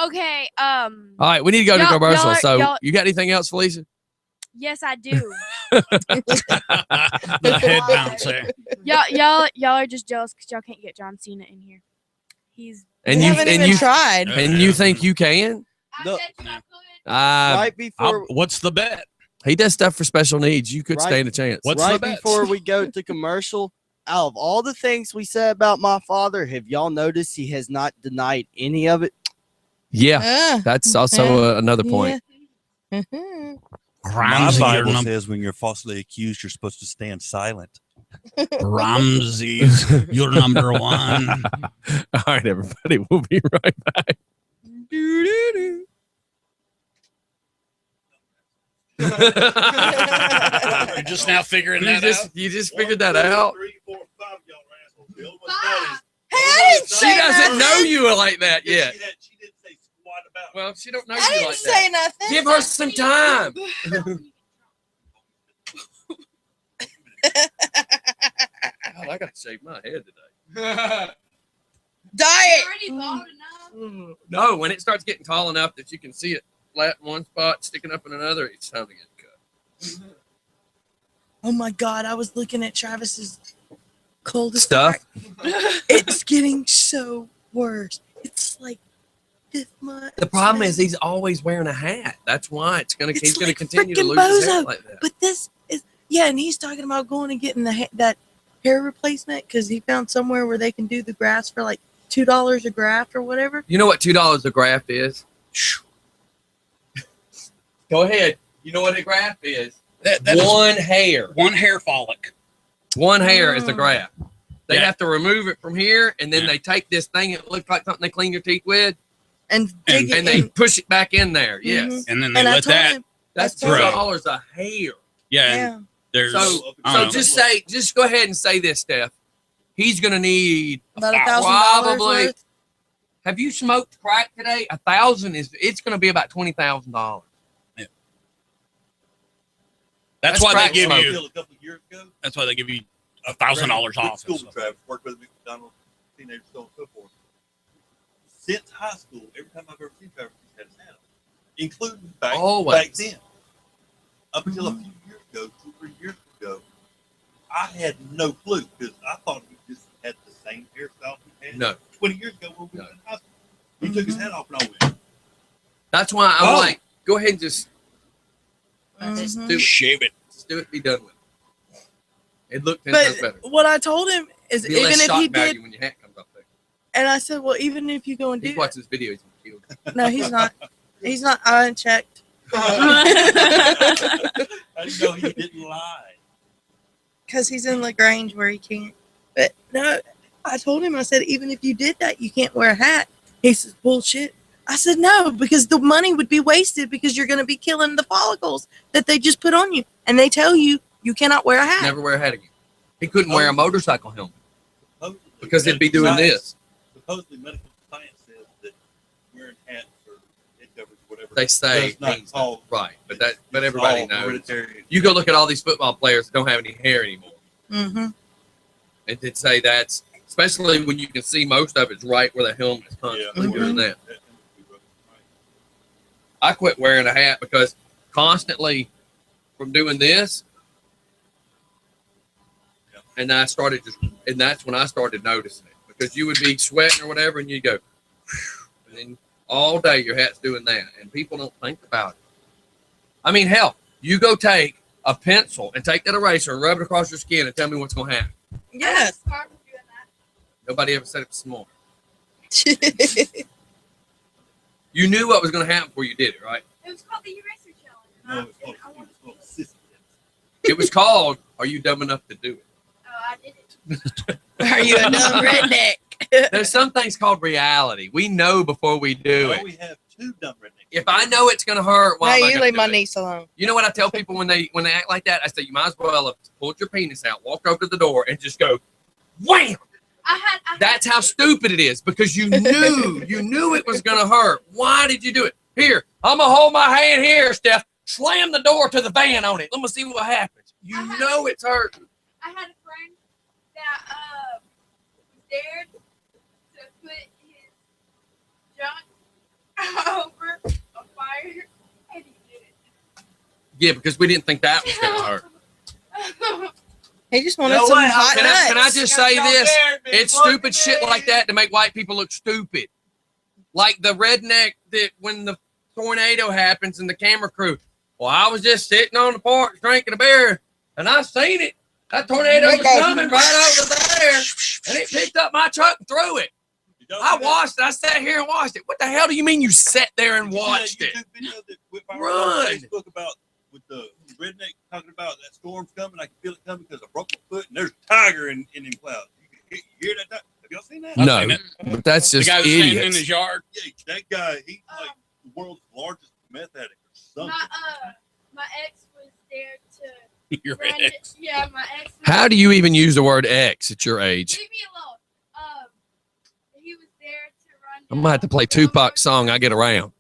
Okay. All right, we need to go to Y'all- commercial. y'all- So, y'all- you got anything else, Felicia? Yes, I do. The head bouncer. Y'all are just jealous because y'all can't get John Cena in here. He's And We you haven't and even you tried. And you think you can? Right before What's the bet? He does stuff for special needs. You could Right. stand a chance. right before we go to commercial, out of all the things we said about my father, have y'all noticed he has not denied any of it? Yeah, that's also another point. My Ramsey, you're Bible number says when you're falsely accused, you're supposed to stand silent. Ramsey's, you're number one. All right, everybody, we'll be right back. You're just now figuring that out. You just figured that out. Hey, I didn't She say doesn't nothing. know you like that yet. Well, she don't know I you didn't like say that. nothing. Give her some time. God, I gotta shave my head today. Diet. No, when it starts getting tall enough that you can see it flat in one spot, sticking up in another, it's time to get cut. Oh my God, I was looking at Travis's coldest Stuff. It's getting so worse. It's like this much. The problem is he's always wearing a hat. That's why he's gonna like continue to frickin' lose his hair bozo. like that. But this is and he's talking about going and getting that hair replacement because he found somewhere where they can do the grafts for like $2 a graft or whatever. You know what $2 a graft is? Go ahead. You know what a graft is? That one hair. One hair follic. One hair is a graft. They Yeah. have to remove it from here, and then they take this thing. It looks like something they clean your teeth with, and dig and it they in. push it back in there. Mhm. Yes, And then they And I let told that. him, that's Grow. $2 a hair. Yeah. Yeah. And there's. So, I so don't know. just go ahead and say this, Steph. He's gonna need About $1,000 probably. worth. Have you smoked crack today? 1,000 is. It's gonna be about $20,000. That's why they crack give smoke. you. A couple of years ago, That's why they give you $1,000 off. School with Travis, worked with McDonald's, teenagers, so on and so forth. Since high school, every time I've ever seen Travis, he's had his hand up, including back Always. then. Up until a few years ago, 2-3 years ago, I had no clue because I thought he just had the same hairstyle he had No. 20 years ago when we were in high school. He took his hat off and I went, That's why I'm Oh. like, go ahead and just Mhm. do it. Shave it. Just do it. Be done with it. It looked 10 times better. But what I told him is Be even less if shock he value did, when your hat comes off there. and I said, well, even if you go and He do watches videos and killed. no, he's not. He's not. I unchecked. I didn't know he didn't lie. Because he's in LaGrange where he can't. But no, I told him, I said, even if you did that, you can't wear a hat. He says, bullshit. I said, no, because the money would be wasted because you're going to be killing the follicles that they just put on you. And they tell you you cannot wear a hat. Never wear a hat again. He couldn't wear a motorcycle helmet because he'd be doing this. Supposedly, medical science says that wearing hats or head covers, whatever, They say does not means cause right, but everybody all knows. hereditary. You go look at all these football players that don't have any hair anymore. Mm-hmm. It did say that's especially when you can see most of it's right where the helmet is constantly doing that. I quit wearing a hat because constantly from doing this, and I started and that's when I started noticing it because you would be sweating or whatever, and you go, and then all day your hat's doing that, and people don't think about it. I mean, hell, you go take a pencil and take that eraser and rub it across your skin and tell me what's going to happen. Yes. Nobody ever said it was smart. You knew what was going to happen before you did it, right? It was called the eraser challenge. No, it's called system. It was called, are you dumb enough to do it? Oh, I did it. Are you a dumb redneck? There's some things called reality. We know before we do it. We have two dumb rednecks. If I know it's going to hurt, why am I you gonna leave do my it? niece alone. You know what I tell people when they act like that? I say, you might as well have pulled your penis out, walk over to the door, and just go, wham! That's how stupid it is, because you knew it was going to hurt. Why did you do it? Here, I'm going to hold my hand here, Steph. Slam the door to the van on it. Let me see what happens. You know it's hurting. I had a friend that dared to put his junk over a fire, and he did it. Yeah, because we didn't think that was going to hurt. He just wanted some hot nuts. Can I just say this? It's stupid shit like that to make white people look stupid. Like the redneck that when the tornado happens and the camera crew. Well, I was just sitting on the porch drinking a beer, and I seen it. That tornado was coming right over there, and it picked up my truck and threw it. I watched it. I sat here and watched it. What the hell do you mean you sat there and watched it? Run! Facebook about with the redneck talking about that storm's coming. I can feel it coming because I broke my foot, and there's a tiger in them clouds. You hear that? Have y'all seen that? No, but that's just the guy was standing in idiots. his yard. Yeah, that guy, he's like the world's largest meth addict or something. My ex was there to Your run ex. it. Yeah, my ex. How do you even use the word X at your age? Leave me alone. He was there to run. I'm gonna have to play Tupac's song. I get around.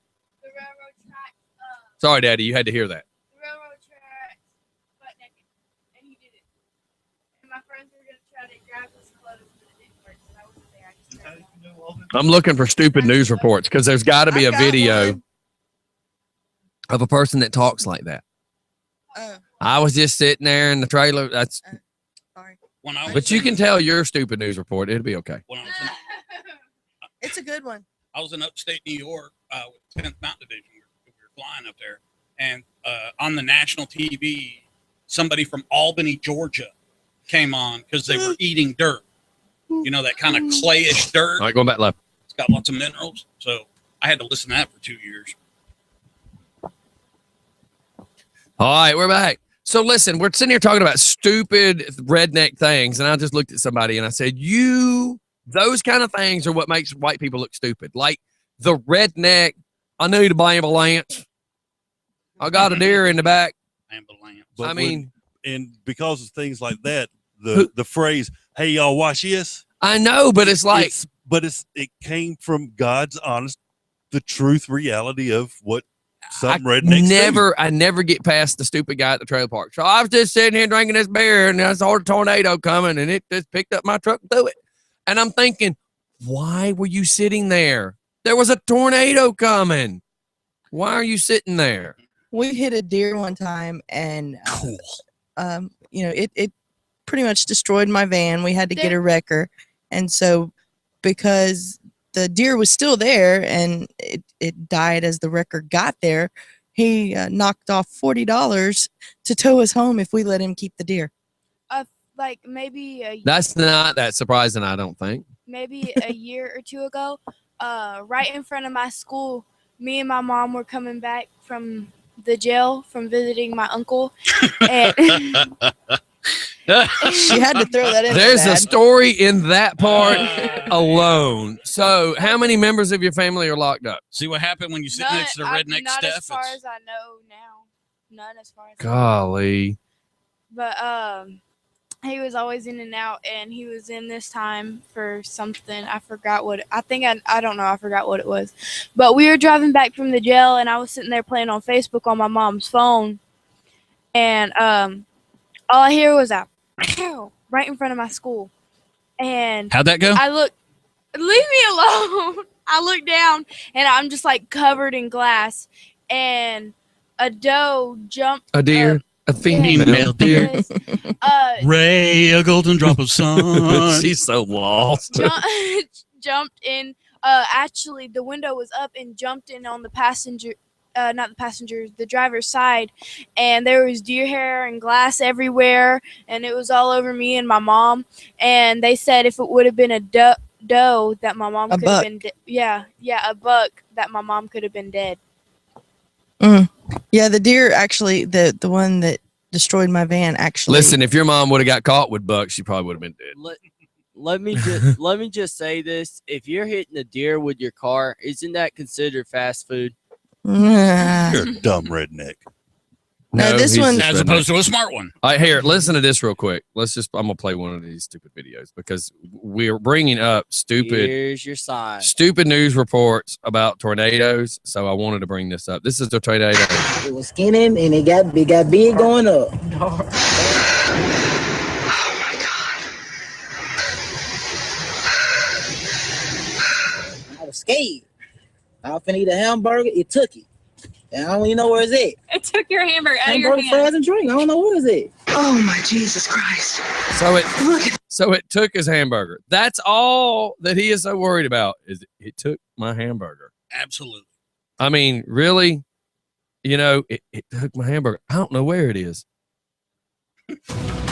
The railroad track. Sorry, Daddy, you had to hear that. The railroad track, butt naked, and he did it. And my friends were gonna try to grab his clothes, but it didn't work. So I wasn't there. I just grabbed it. I'm looking for stupid news reports because there's got to be a video of a person that talks like that. I was just sitting there in the trailer. That's. When I was But you in- can tell your stupid news report. It'll be okay. when I was in, It's a good one. I was in upstate New York with 10th Mountain Division. We were flying up there, and on the national TV, somebody from Albany, Georgia, came on because they were eating dirt. You know, that kind of clayish dirt. All right, going back left. It's got lots of minerals. So I had to listen to that for 2 years. All right, we're back. So listen, we're sitting here talking about stupid redneck things, and I just looked at somebody and I said, those kind of things are what makes white people look stupid. Like the redneck, I need an ambulance. I got a deer in the back. Ambulance. But I mean, and because of things like that, the phrase, "Hey, y'all, watch this." I know, but it's like, it came from God's honest, the truth, reality of what some I rednecks I never get past the stupid guy at the trailer park. So I was just sitting here drinking this beer, and I saw a tornado coming, and it just picked up my truck and threw it. And I'm thinking, why were you sitting there? There was a tornado coming. Why are you sitting there? We hit a deer one time, and it pretty much destroyed my van. We had to get a wrecker, and so because the deer was still there and it died as the wrecker got there, he knocked off $40 to tow us home if we let him keep the deer. Like maybe That's not that surprising, I don't think. maybe a year or two ago, right in front of my school, me and my mom were coming back from the jail from visiting my uncle. And she had to throw that in. There's there, a Dad. story in that part alone. So how many members of your family are locked up? See what happened when you sit next to the redneck not Steph? as far as I know now. None as far as Golly. But he was always in and out, and he was in this time for something. I forgot what. I don't know. I forgot what it was. But we were driving back from the jail, and I was sitting there playing on Facebook on my mom's phone, and all I hear was a pow right in front of my school. And how'd that go? I look. Leave me alone. I look down, and I'm just like covered in glass, and a doe jumped. A deer. A female deer. Yes. Ray, a golden drop of sun. She's so lost. Jumped in. Actually, the window was up and jumped in on the passenger. Not the passenger, the driver's side, and there was deer hair and glass everywhere, and it was all over me and my mom. And they said if it would have been a doe, that my mom could have been. A buck that my mom could have been dead. Yeah, the deer actually, the one that destroyed my van actually. Listen, if your mom would have got caught with bucks, she probably would have been dead. Let me just say this: if you're hitting a deer with your car, isn't that considered fast food? You're a dumb redneck. No, this he's one- just As redneck. opposed to a smart one. All right, here, listen to this real quick. I'm gonna play one of these stupid videos because we're bringing up Here's your sign. stupid news reports about tornadoes. So I wanted to bring this up. This is the tornado. It was skinny and it got big going up. I was scared. I was finna eat a hamburger. It took it. And I don't even know where it's at. It took your hamburger out of your Hamburger, fries, hand. and drink. I don't know what it's at. Oh my Jesus Christ. So it took his hamburger. That's all that he is so worried about is it took my hamburger. Absolutely. I mean, really, it took my hamburger. I don't know where it is.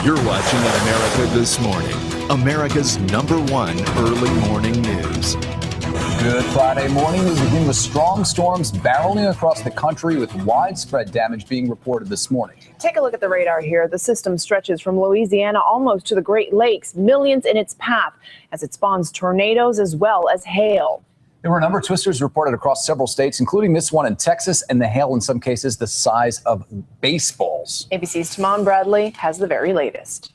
You're watching America This Morning, America's #1 early morning news. Good Friday morning. We begin with strong storms barreling across the country with widespread damage being reported this morning. Take a look at the radar here. The system stretches from Louisiana almost to the Great Lakes, millions in its path as it spawns tornadoes as well as hail. There were a number of twisters reported across several states, including this one in Texas, and the hail in some cases the size of baseballs. ABC's Tamon Bradley has the very latest.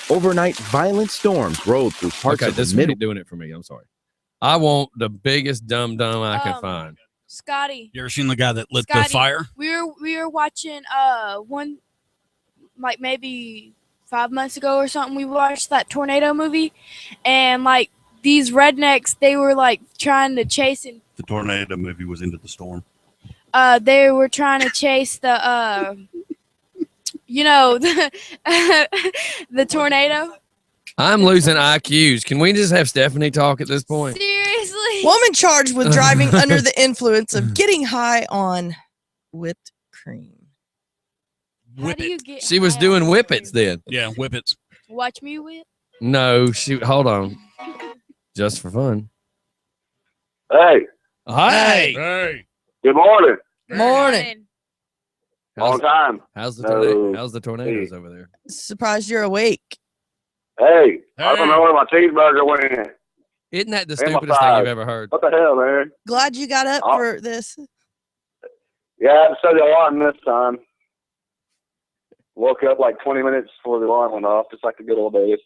Overnight, violent storms rolled through parts Okay, of this the is middle. doing it for me. I'm sorry. I want the biggest dumb I can find. Scotty. You ever seen the guy that lit the Scotty, fire? We were watching one like maybe 5 months ago or something. We watched that tornado movie, and like these rednecks, they were like trying to chase and The tornado movie was Into the Storm. they were trying to chase the the tornado. I'm losing IQs. Can we just have Stephanie talk at this point? Seriously. Woman charged with driving under the influence of getting high on whipped cream. How do you get She was doing whippets then. Yeah, whippets. watch me whip? No, hold on. Just for fun. Hey. Hey. Good morning. Morning. Long time. How's the No. tornado? How's the tornadoes over there? Surprised you're awake. Hey, I don't know where my cheeseburger went. Isn't that the And my stupidest thing you've fries. ever heard? What the hell, man? Glad you got up Oh. for this. Yeah, I had to set the alarm this time. Woke up like 20 minutes before the alarm went off, just like the good old days.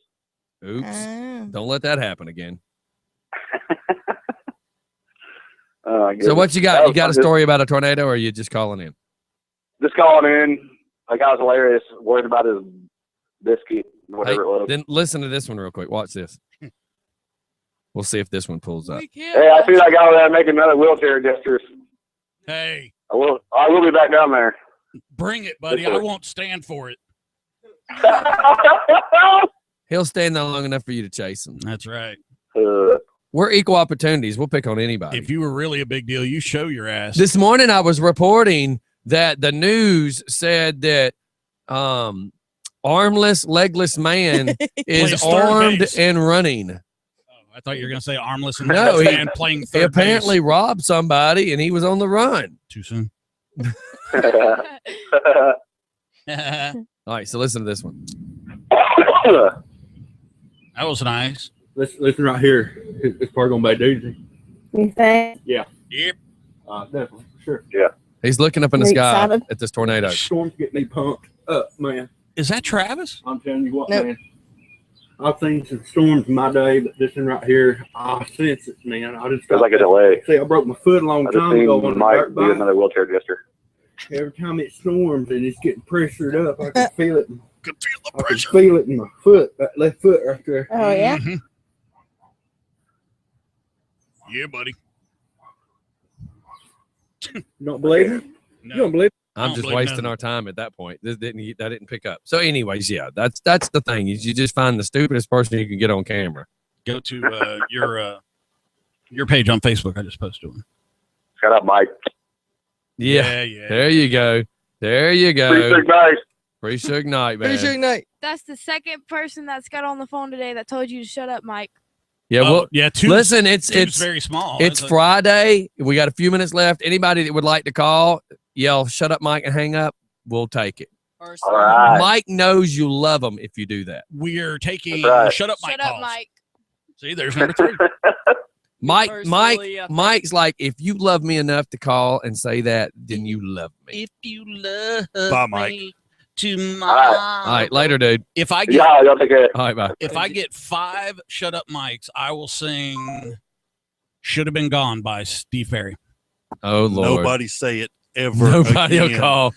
Oops. Don't let that happen again. Goodness. So what you That got? You was got a fun. story about a tornado, or are you just calling in? Just calling in. That guy was hilarious. Worried about his biscuit, whatever it was. Then listen to this one real quick. Watch this. We'll see if this one pulls up. Hey, I see that guy over there making another wheelchair gestures. Hey, I will be back down there. bring it, buddy. I won't stand for it. He'll stand there long enough for you to chase him. That's right. We're equal opportunities. We'll pick on anybody. If you were really a big deal, you show your ass. This morning I was reporting that the news said that armless, legless man is Plays third armed base. and running. I thought you were going to say armless and No, legless man playing he third apparently base. robbed somebody and he was on the run. Too soon. All right, so listen to this one. That was nice. Listen right here. It's probably gonna be doozy. You think? Yeah. Yep. Definitely, for sure. Yeah. He's looking up in the You sky excited? at this tornado. Storms get me pumped up, man. Is that Travis? I'm telling you what, Nope. man. I've seen some storms in my day, but this one right here, I sense it, man. I just There's like a delay. See, I broke my foot a long I just time ago on seen a Mike dirt do bike. another wheelchair gesture. Every time it storms and it's getting pressured up, I can feel it. Can feel the I can pressure. feel it in my foot, that left foot right there. Oh, yeah? Mhm. Yeah, buddy. You don't believe it? No. You don't believe it? I'm just wasting our time at that point. That didn't pick up. So, anyways, yeah, that's the thing. Is you just find the stupidest person you can get on camera. Go to your page on Facebook. I just posted one. Shut up, Mike. Yeah. There you go. There you go. Free Suge Knight. Free Suge Knight, man. Free Suge Knight. That's the second person that's got on the phone today that told you to shut up, Mike. Yeah, well, listen, two's it's very small. It's Friday. We got a few minutes left. Anybody that would like to call, yell, shut up, Mike, and hang up. We'll take it. All right. Mike knows you love him if you do that. We're taking right. shut up, Mike. Shut up, calls. Mike. See, there's number 3. Mike's like, if you love me enough to call and say that, then you love me. If you love Bye, Mike. me tomorrow. All right, later, dude. If I get y'all take care. All right, bye. If I get 5 shut up mics, I will sing "Should Have Been Gone" by Steve Perry. Oh Lord! Nobody say it ever. Nobody again. will call.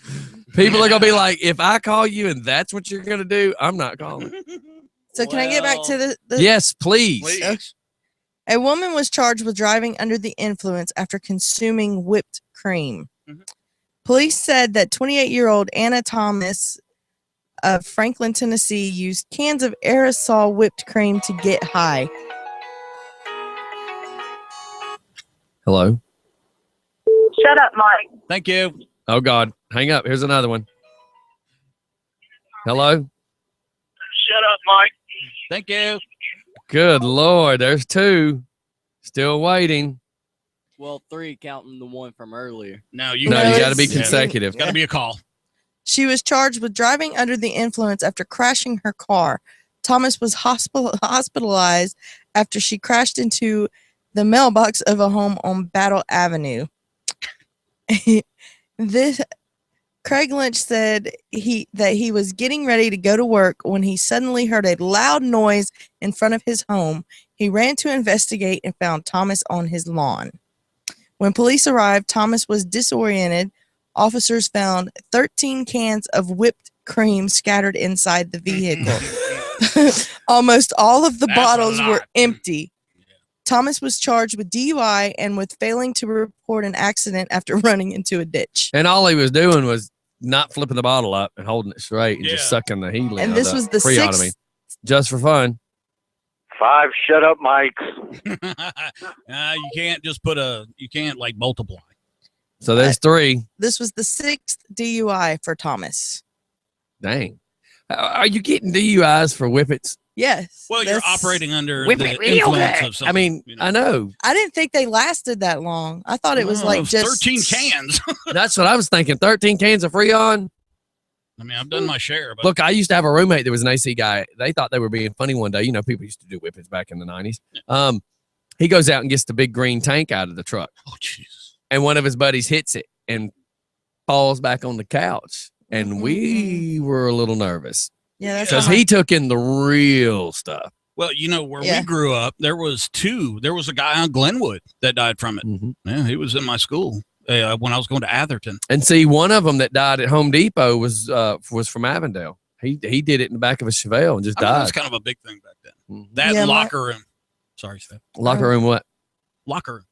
People are gonna be like, if I call you and that's what you're gonna do, I'm not calling. So can I get back to the Yes, please. Okay. A woman was charged with driving under the influence after consuming whipped cream. Police said that 28-year-old Anna Thomas of Franklin, Tennessee, used cans of aerosol whipped cream to get high. Hello. Shut up, Mike. Thank you. Oh God, hang up. Here's another one. Hello. Shut up, Mike. Thank you. Good Lord, there's 2. Still waiting. Well, 3 counting the one from earlier. No, you got to be it's- consecutive. It's got to be a call. She was charged with driving under the influence after crashing her car. Thomas was hospitalized after she crashed into the mailbox of a home on Battle Avenue. Craig Lynch said that he was getting ready to go to work when he suddenly heard a loud noise in front of his home. He ran to investigate and found Thomas on his lawn. When police arrived, Thomas was disoriented. Officers found 13 cans of whipped cream scattered inside the vehicle. Almost all of the bottles were empty. Thomas was charged with DUI and with failing to report an accident after running into a ditch. And all he was doing was not flipping the bottle up and holding it straight and just sucking the helium. And this was the Creotomy. Just for fun. 5 shut up, Mikes. You can't just you can't like multiply. So there's 3. This was the 6th DUI for Thomas. Dang. Are you getting DUIs for whippets? Yes. Well, you're that's- operating under Whip the it real influence good. of something. I mean, I know. I didn't think they lasted that long. I thought it was like just 13 cans. That's what I was thinking. 13 cans of Freon. I mean, I've done my share, but Look, I used to have a roommate that was an AC guy. They thought they were being funny one day. You know, people used to do whippets back in the 90s. He goes out and gets the big green tank out of the truck. Oh, Jesus. And one of his buddies hits it and falls back on the couch. And we were a little nervous. Yeah, that's because he took in the real stuff. Well, you know, where Yeah. we grew up, there was a guy on Glenwood that died from it. Mm-hmm. Yeah, he was in my school when I was going to Atherton. And see, one of them that died at Home Depot was from Avondale. He did it in the back of a Chevelle and just I mean, that died. was kind of a big thing back then. That Yeah, locker room. Sorry, Steph. Locker room what? Locker room.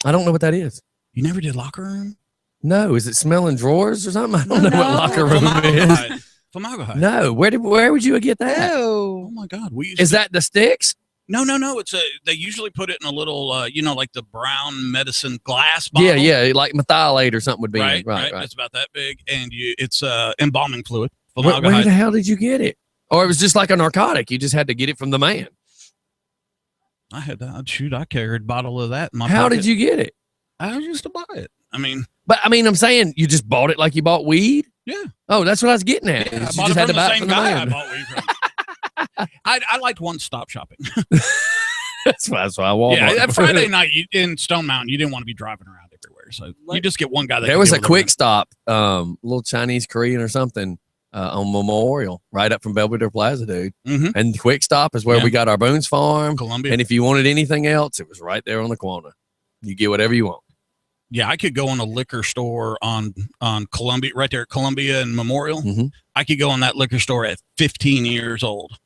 I don't know what that is. You never did locker room? No, is it smelling drawers or something? I don't know what locker room is. Formaldehyde. No, where would you get that? Oh my God. Is that the sticks? No. It's they usually put it in a little, like the brown medicine glass bottle. Yeah, like methylate or something would be. Right, Right. It's about that big, and it's embalming fluid. Where the Formaldehyde. hell did you get it? Or it was just like a narcotic. You just had to get it from the man. I had that. Shoot, I carried a bottle of that in my How pocket. did you get it? I used to buy it. I mean, I'm saying you just bought it like you bought weed. Yeah. Oh, that's what I was getting at. I You bought just it had from to the buy it same from the guy I man. bought weed from. I liked one-stop shopping. That's why Walmart. Yeah, Friday night in Stone Mountain, you didn't want to be driving around everywhere, so you just get one guy. That There can was deal a with quick stop, little Chinese Korean or something on Memorial, right up from Belvedere Plaza, dude. Mhm. And Quick Stop is where Yeah. we got our Boone's Farm, Columbia. And if you wanted anything else, it was right there on the corner. You get whatever you want. Yeah, I could go in a liquor store on Columbia, right there at Columbia and Memorial. Mhm. I could go in that liquor store at 15 years old.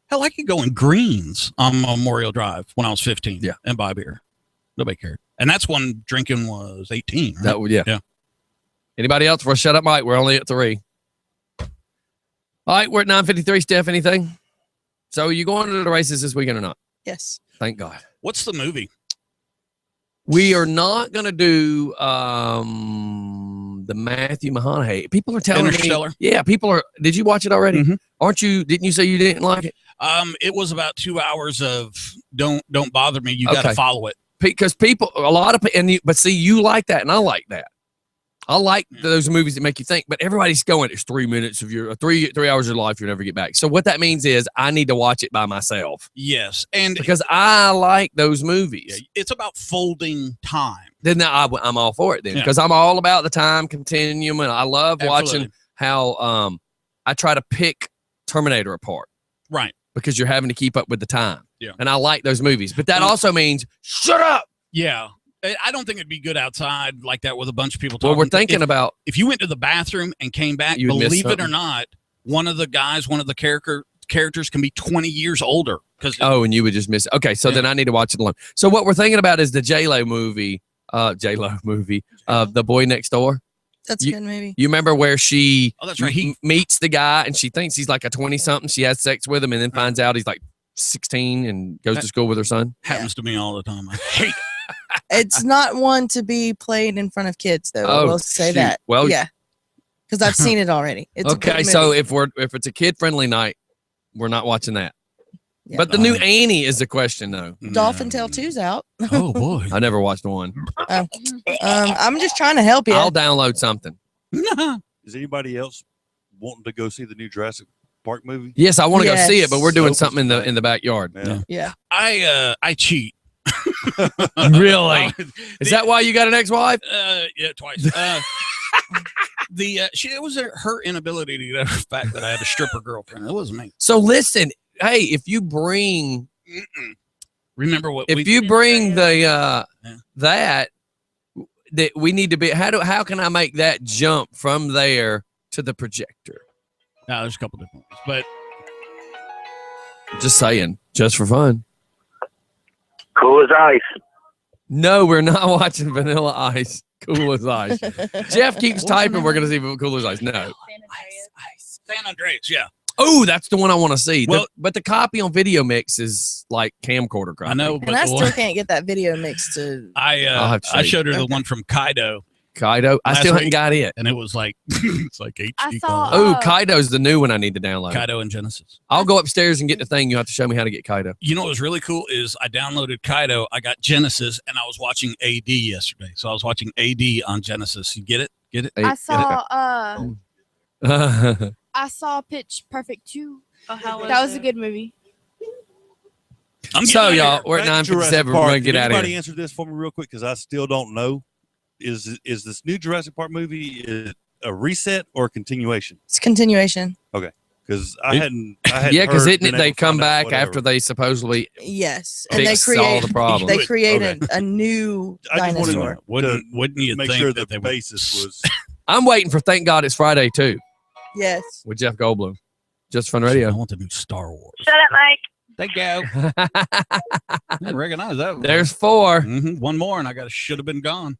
Hell, I could go in Greens on Memorial Drive when I was 15 and buy beer. Nobody cared. And that's when drinking was 18. Right? That would, yeah. Anybody else? We'll shut up, Mike. We're only at 3. All right, we're at 9:53. Steph, anything? So you going to the races this weekend or not? Yes. Thank God. What's the movie? We are not going to do the Matthew McConaughey. People are telling Interstellar? me. Yeah, people are. Did you watch it already? Aren't you? Didn't you say you didn't like it? It was about 2 hours of don't bother me. You got to follow it. Because people, a lot of people, but see, you like that, and I like that. I like those movies that make you think, but everybody's going, it's 3 minutes of your 3 hours of your life you'll never get back. So what that means is I need to watch it by myself. Yes. And because I like those movies. It's about folding time. Then I'm all for it then, because I'm all about the time continuum, and I love watching how I try to pick Terminator apart. Right. Because you're having to keep up with the time. Yeah. And I like those movies. But that also means shut up. Yeah. I don't think it'd be good outside like that with a bunch of people talking. Well, we're thinking about if you went to the bathroom and came back, you'd miss believe it or something. not, one of the characters can be 20 years older. And you would just miss it. Okay, so then I need to watch it alone. So what we're thinking about is the J-Lo movie, The Boy Next Door. That's a good movie. You remember where she that's right. He meets the guy and she thinks he's like a 20-something. She has sex with him and then finds out he's like 16 and goes to school with her son. Happens to me all the time. I hate it. It's not one to be played in front of kids, though. I will say shoot. that. Well, yeah, because I've seen it already. It's a okay. good So movie. if it's a kid-friendly night, we're not watching that. Yeah. But the new Annie is the question, though. Dolphin Tale 2's out. Oh boy, I never watched one. I'm just trying to help you. I'll download something. Is anybody else wanting to go see the new Jurassic Park movie? Yes, I want to go see it, but we're doing So- something in the backyard. Yeah. I cheat. Really? Is that why you got an ex-wife? Yeah, twice. It was her inability to get over the fact that I had a stripper girlfriend. It wasn't me. So listen, hey, if you bring, remember what if you bring the that we need to be. How can I make that jump from there to the projector? There's a couple different ones, but just saying, just for fun. Cool as ice. No, we're not watching Vanilla Ice. Cool as ice. Jeff keeps typing. We're gonna see Cool as Ice. No. San Andreas, yeah. Oh, that's the one I want to see. Well- But the copy on Video Mix is like camcorder copy. I know, but And I the still one- can't get that video mix to. I'll have to I see. showed her the one from Kaido. Kaido. I last still haven't week, got it. and it was like it's like HD. I saw, Oh, Kaido's the new one I need to download. Kaido and Genesis. I'll go upstairs and get the thing. You have to show me how to get Kaido. You know what was really cool is I downloaded Kaido, I got Genesis, and I was watching AD yesterday. So I was watching AD on Genesis. You get it? Get it? I saw Pitch Perfect 2. That was a good movie. So y'all, we're at Back to Jurassic 9:57. We're Park. gonna get Can out of Anybody here. answer this for me real quick because I still don't know. Is this new Jurassic Park movie a reset or a continuation? It's continuation. Okay, because I hadn't. Yeah, because heard, isn't it been they able to come find out bac whatever. after they supposedly Yes, and they fix all create the problems? They create Okay. a new I just wanted dinosaur. Wouldn't you make think sure that the they would- basis was. I'm waiting for Thank God It's Friday too Yes. with Jeff Goldblum. Just Fun Radio. I want the new Star Wars. Shut up, Mike. Thank you. I didn't recognize that one. There's 4. One more, and I should have been gone.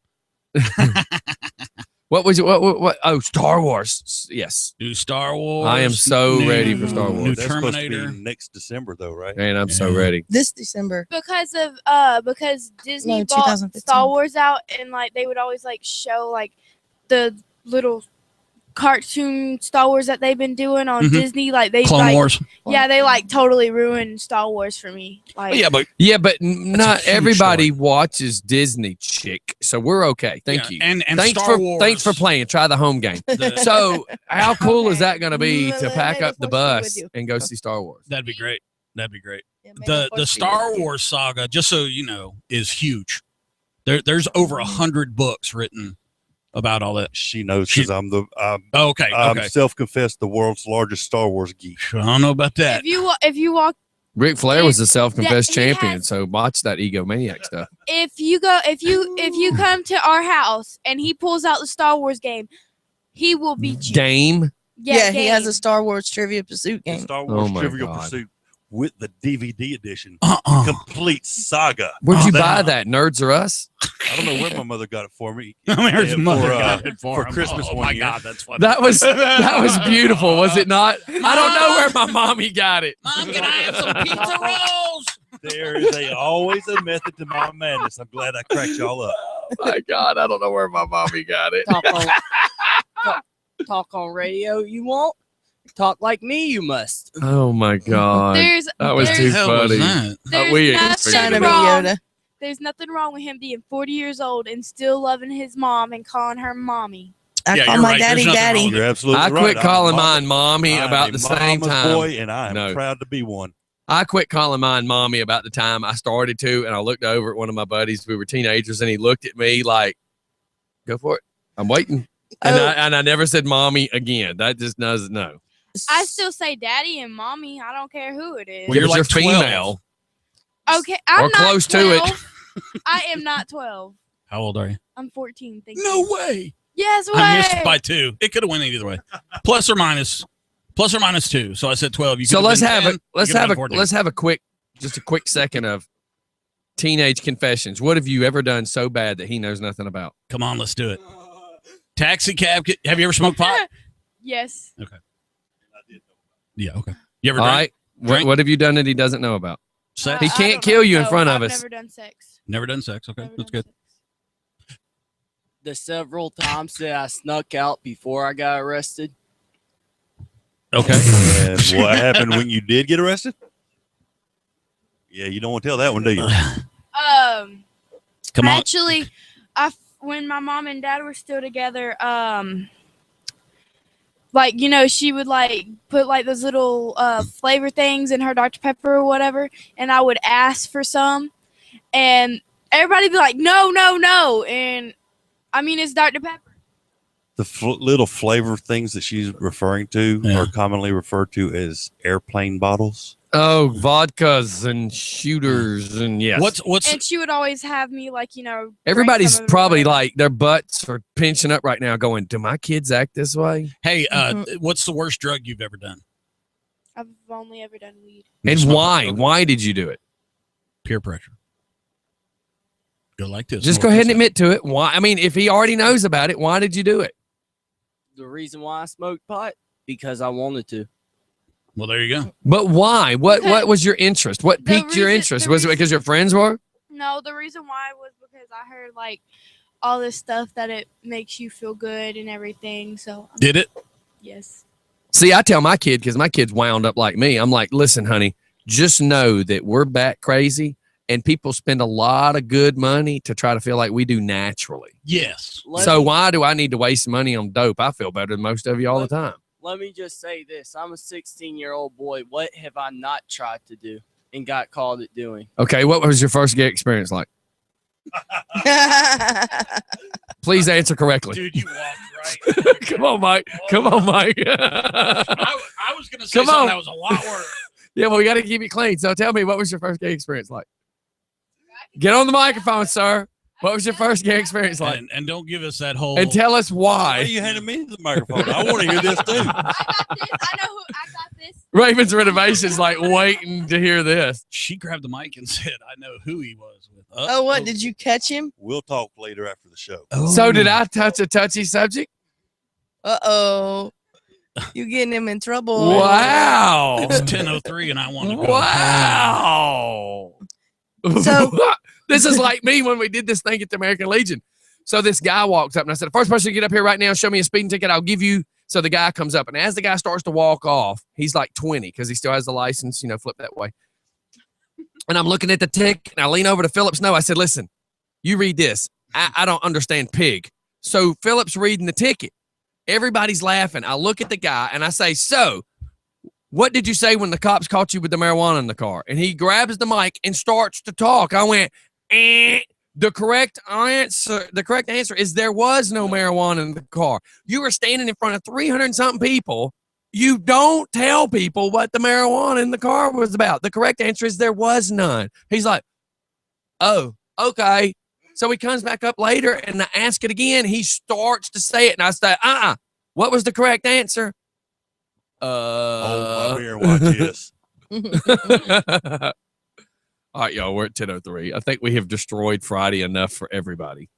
What was it? What? Oh, Star Wars. Yes. New Star Wars. I am so ready for Star Wars. New That's supposed to Terminator. be next December, though, right? And I'm so ready. This December. Because Disney No, bought 2015. Star Wars out, and like they would always like show like the little cartoon Star Wars that they've been doing on Mhm. Disney. Like they Clone like, Wars. Yeah, they like totally ruined Star Wars for me. Like Yeah, but not huge everybody watches Disney, chick. So we're okay. Thank you. And thanks Star thanks for playing. Try the home game. So how cool is that going to be to May pack the up the force be with bus you. and go see Star Wars? That'd be great. That'd be great. may The force be Star with you. Wars saga, just so you know, is huge. There's over 100 books written about all that. She knows because I'm okay. self-confessed the world's largest Star Wars geek. I don't know about that. if you walk Ric Flair was a self-confessed he champion, so watch that egomaniac stuff. if you come to our house and he pulls out the Star Wars game, he will beat you. Game. Yeah, he has game. a Star Wars Trivia Pursuit game. Star Oh Wars my Trivial God. Pursuit. with the DVD edition. Complete saga. Where'd you buy that? Nerds or Us? I don't know where my mother got it for me. Her mother got it for him. Christmas Oh one my year. God, that's funny. That was beautiful, was it not? I don't know where my mommy got it. Mom, can I have some pizza rolls? There is always a method to my madness. I'm glad I cracked y'all up. Oh my God, I don't know where my mommy got it. Talk on radio you won't. Talk like me you must. Oh my God. That was too funny. We nothing figured it wrong. out. There's nothing wrong with him being 40 years old and still loving his mom and calling her mommy. I call my daddy daddy. You're absolutely I right. quit I'm calling a mine mommy I'm about a the same mama's time. boy, and I am proud to be one. I quit calling mine mommy about the time I started to, and I looked over at one of my buddies. We were teenagers, and he looked at me like, "Go for it. I'm waiting." And I never said mommy again. That just doesn't know. I still say daddy and mommy. I don't care who it is. Well, you're like female. Okay, I'm Or not close to it. 12. I am not 12. How old are you? I'm 14. Thank No you. way. Yes way. I missed by 2. It could have went either way. Plus or minus 2. So I said 12. You So could let's been have 10, a let's you could have been a 14. let's have a quick second of teenage confessions. What have you ever done so bad that he knows nothing about? Come on, let's do it. Taxi cab. Have you ever smoked pot? Yes. Okay. Yeah. Okay. You ever All drank? right. What have you done that he doesn't know about? Sex? He can't kill you in front of I've us. never done sex. Never done sex. Okay, that's good. The several times that I snuck out before I got arrested. Okay. And what happened when you did get arrested? Yeah, you don't want to tell that one, do you? Come on. Actually, when my mom and dad were still together, like, you know, she would like put like those little flavor things in her Dr. Pepper or whatever, and I would ask for some, and everybody would be like, no, no, no, and I mean, it's Dr. Pepper. The little flavor things that she's referring to are commonly referred to as airplane bottles. Oh, vodkas and shooters and yes. What's And she would always have me like, you know, drink Everybody's some of it or probably whatever. like their butts are pinching up right now going, do my kids act this way? Hey, what's the worst drug you've ever done? I've only ever done weed. And why? Why did you do it? Peer pressure. Go like this. Just go ahead and admit to it. Why? I mean, if he already knows about it, why did you do it? The reason why I smoked pot? Because I wanted to. Well, there you go. But why? What was your interest? What piqued your interest? Was it because your friends were? No, the reason why was because I heard like all this stuff that it makes you feel good and everything. So Did it? Yes. See, I tell my kid, because my kid's wound up like me. I'm like, listen, honey, just know that we're bat crazy and people spend a lot of good money to try to feel like we do naturally. Yes. So why do I need to waste money on dope? I feel better than most of you all the time. Let me just say this. I'm a 16-year-old boy. What have I not tried to do and got called at doing? Okay, what was your first gay experience like? Please answer correctly. Dude, you walked right. Come on, Mike. Come on, Mike. I was going to say Come something on. that was a lot worse. Yeah, well, we got to keep it clean. So tell me, what was your first gay experience like? Get on the microphone, sir. What was your first gay experience like? And don't give us that whole. And tell us Why are why. you handing me the microphone? I want to hear this too. I know who I got this. Raven's Renovation's like waiting to hear this. She grabbed the mic and said, I know who he was with. Oh, what? Did you catch him? We'll talk later after the show. So did I touch a touchy subject? Uh-oh. You getting him in trouble. Wow. It's 10:03 and I want to go. Wow. So- This is like me when we did this thing at the American Legion. So this guy walks up and I said, the first person to get up here right now, show me a speeding ticket, I'll give you. So the guy comes up, and as the guy starts to walk off, he's like 20 because he still has the license, flip that way. And I'm looking at the ticket, and I lean over to Philip Snow. I said, listen, you read this. I don't understand pig. So Philip's reading the ticket. Everybody's laughing. I look at the guy, and I say, so what did you say when the cops caught you with the marijuana in the car? And he grabs the mic and starts to talk. I went, The correct answer is there was no marijuana in the car. You were standing in front of 300 something people. You don't tell people what the marijuana in the car was about. The correct answer is there was none. He's like, oh, okay. So he comes back up later and I ask it again. He starts to say it and I say, what was the correct answer? Hold my beer and watch this. All right, y'all. We're at 10:03. I think we have destroyed Friday enough for everybody.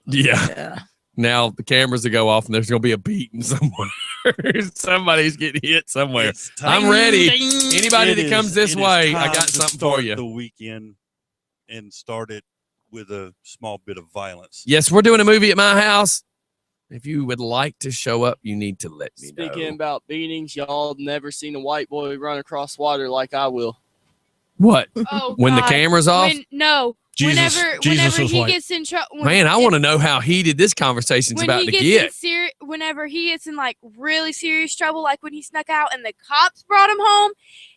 Yeah. Now the cameras will go off and there's going to be a beating somewhere. Somebody's getting hit somewhere. I'm ready. Anybody that comes this way, I got something for you. The weekend and start it with a small bit of violence. Yes, we're doing a movie at my house. If you would like to show up, you need to let me know. Speaking about beatings, y'all never seen a white boy run across water like I will. What? Oh, when the God. camera's off? No. Jesus- whenever Jesus was he like- gets in trouble. Man, I want to know how heated this conversation's When about he to gets get. in whenever he gets in like really serious trouble, like when he snuck out and the cops brought him home,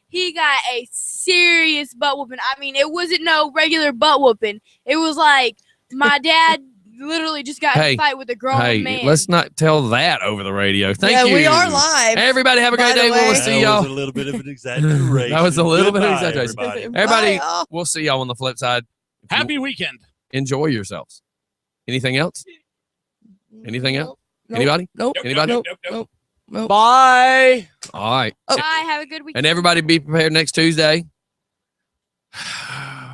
he got a serious butt whooping. I mean, it wasn't no regular butt whooping. It was like my dad literally just got in a fight with a grown man. Let's not tell that over the radio. Thank Yeah, you. we are live, Everybody have a by great the day. We'll way. see That y'all. was a little bit of an exaggeration. That was a little bit of Goodbye, exaggeration. everybody. Everybody, Bye, y'all. we'll see y'all on the flip side. Happy weekend. Enjoy yourselves. Anything else? Anything else? Nope. Anybody? Nope. Anybody? Nope. Nope. Bye. All right. Bye. Have a good weekend. And everybody be prepared next Tuesday.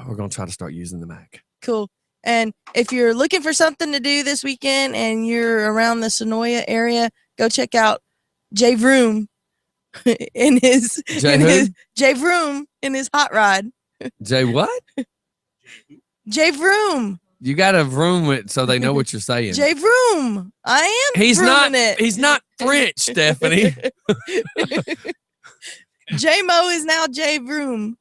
We're going to try to start using the Mac. Cool. And if you're looking for something to do this weekend and you're around the Sonoya area, go check out Jay Vroom in his Jay Vroom in his hot rod. Jay, what? Jay Vroom. You got to vroom it so they know what you're saying. Jay Vroom. I am. He's not. vrooming it. He's not French, Stephanie. J Mo is now Jay Vroom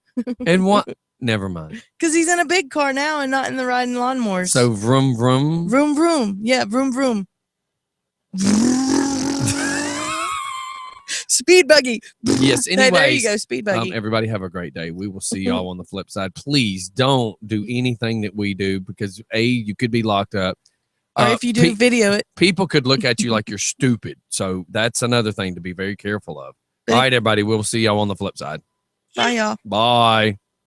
And what? Never mind. because he's in a big car now and not in the riding lawnmowers. So vroom vroom. Vroom vroom. Yeah, vroom vroom. Speed buggy. Yes. Hey, there you Anyways, go. Speed buggy. everybody have a great day. We will see y'all on the flip side. Please don't do anything that we do because you could be locked up. Or if you do, video it. People could look at you like you're stupid. So that's another thing to be very careful of. All right, everybody. We'll see y'all on the flip side. Bye, y'all. Bye.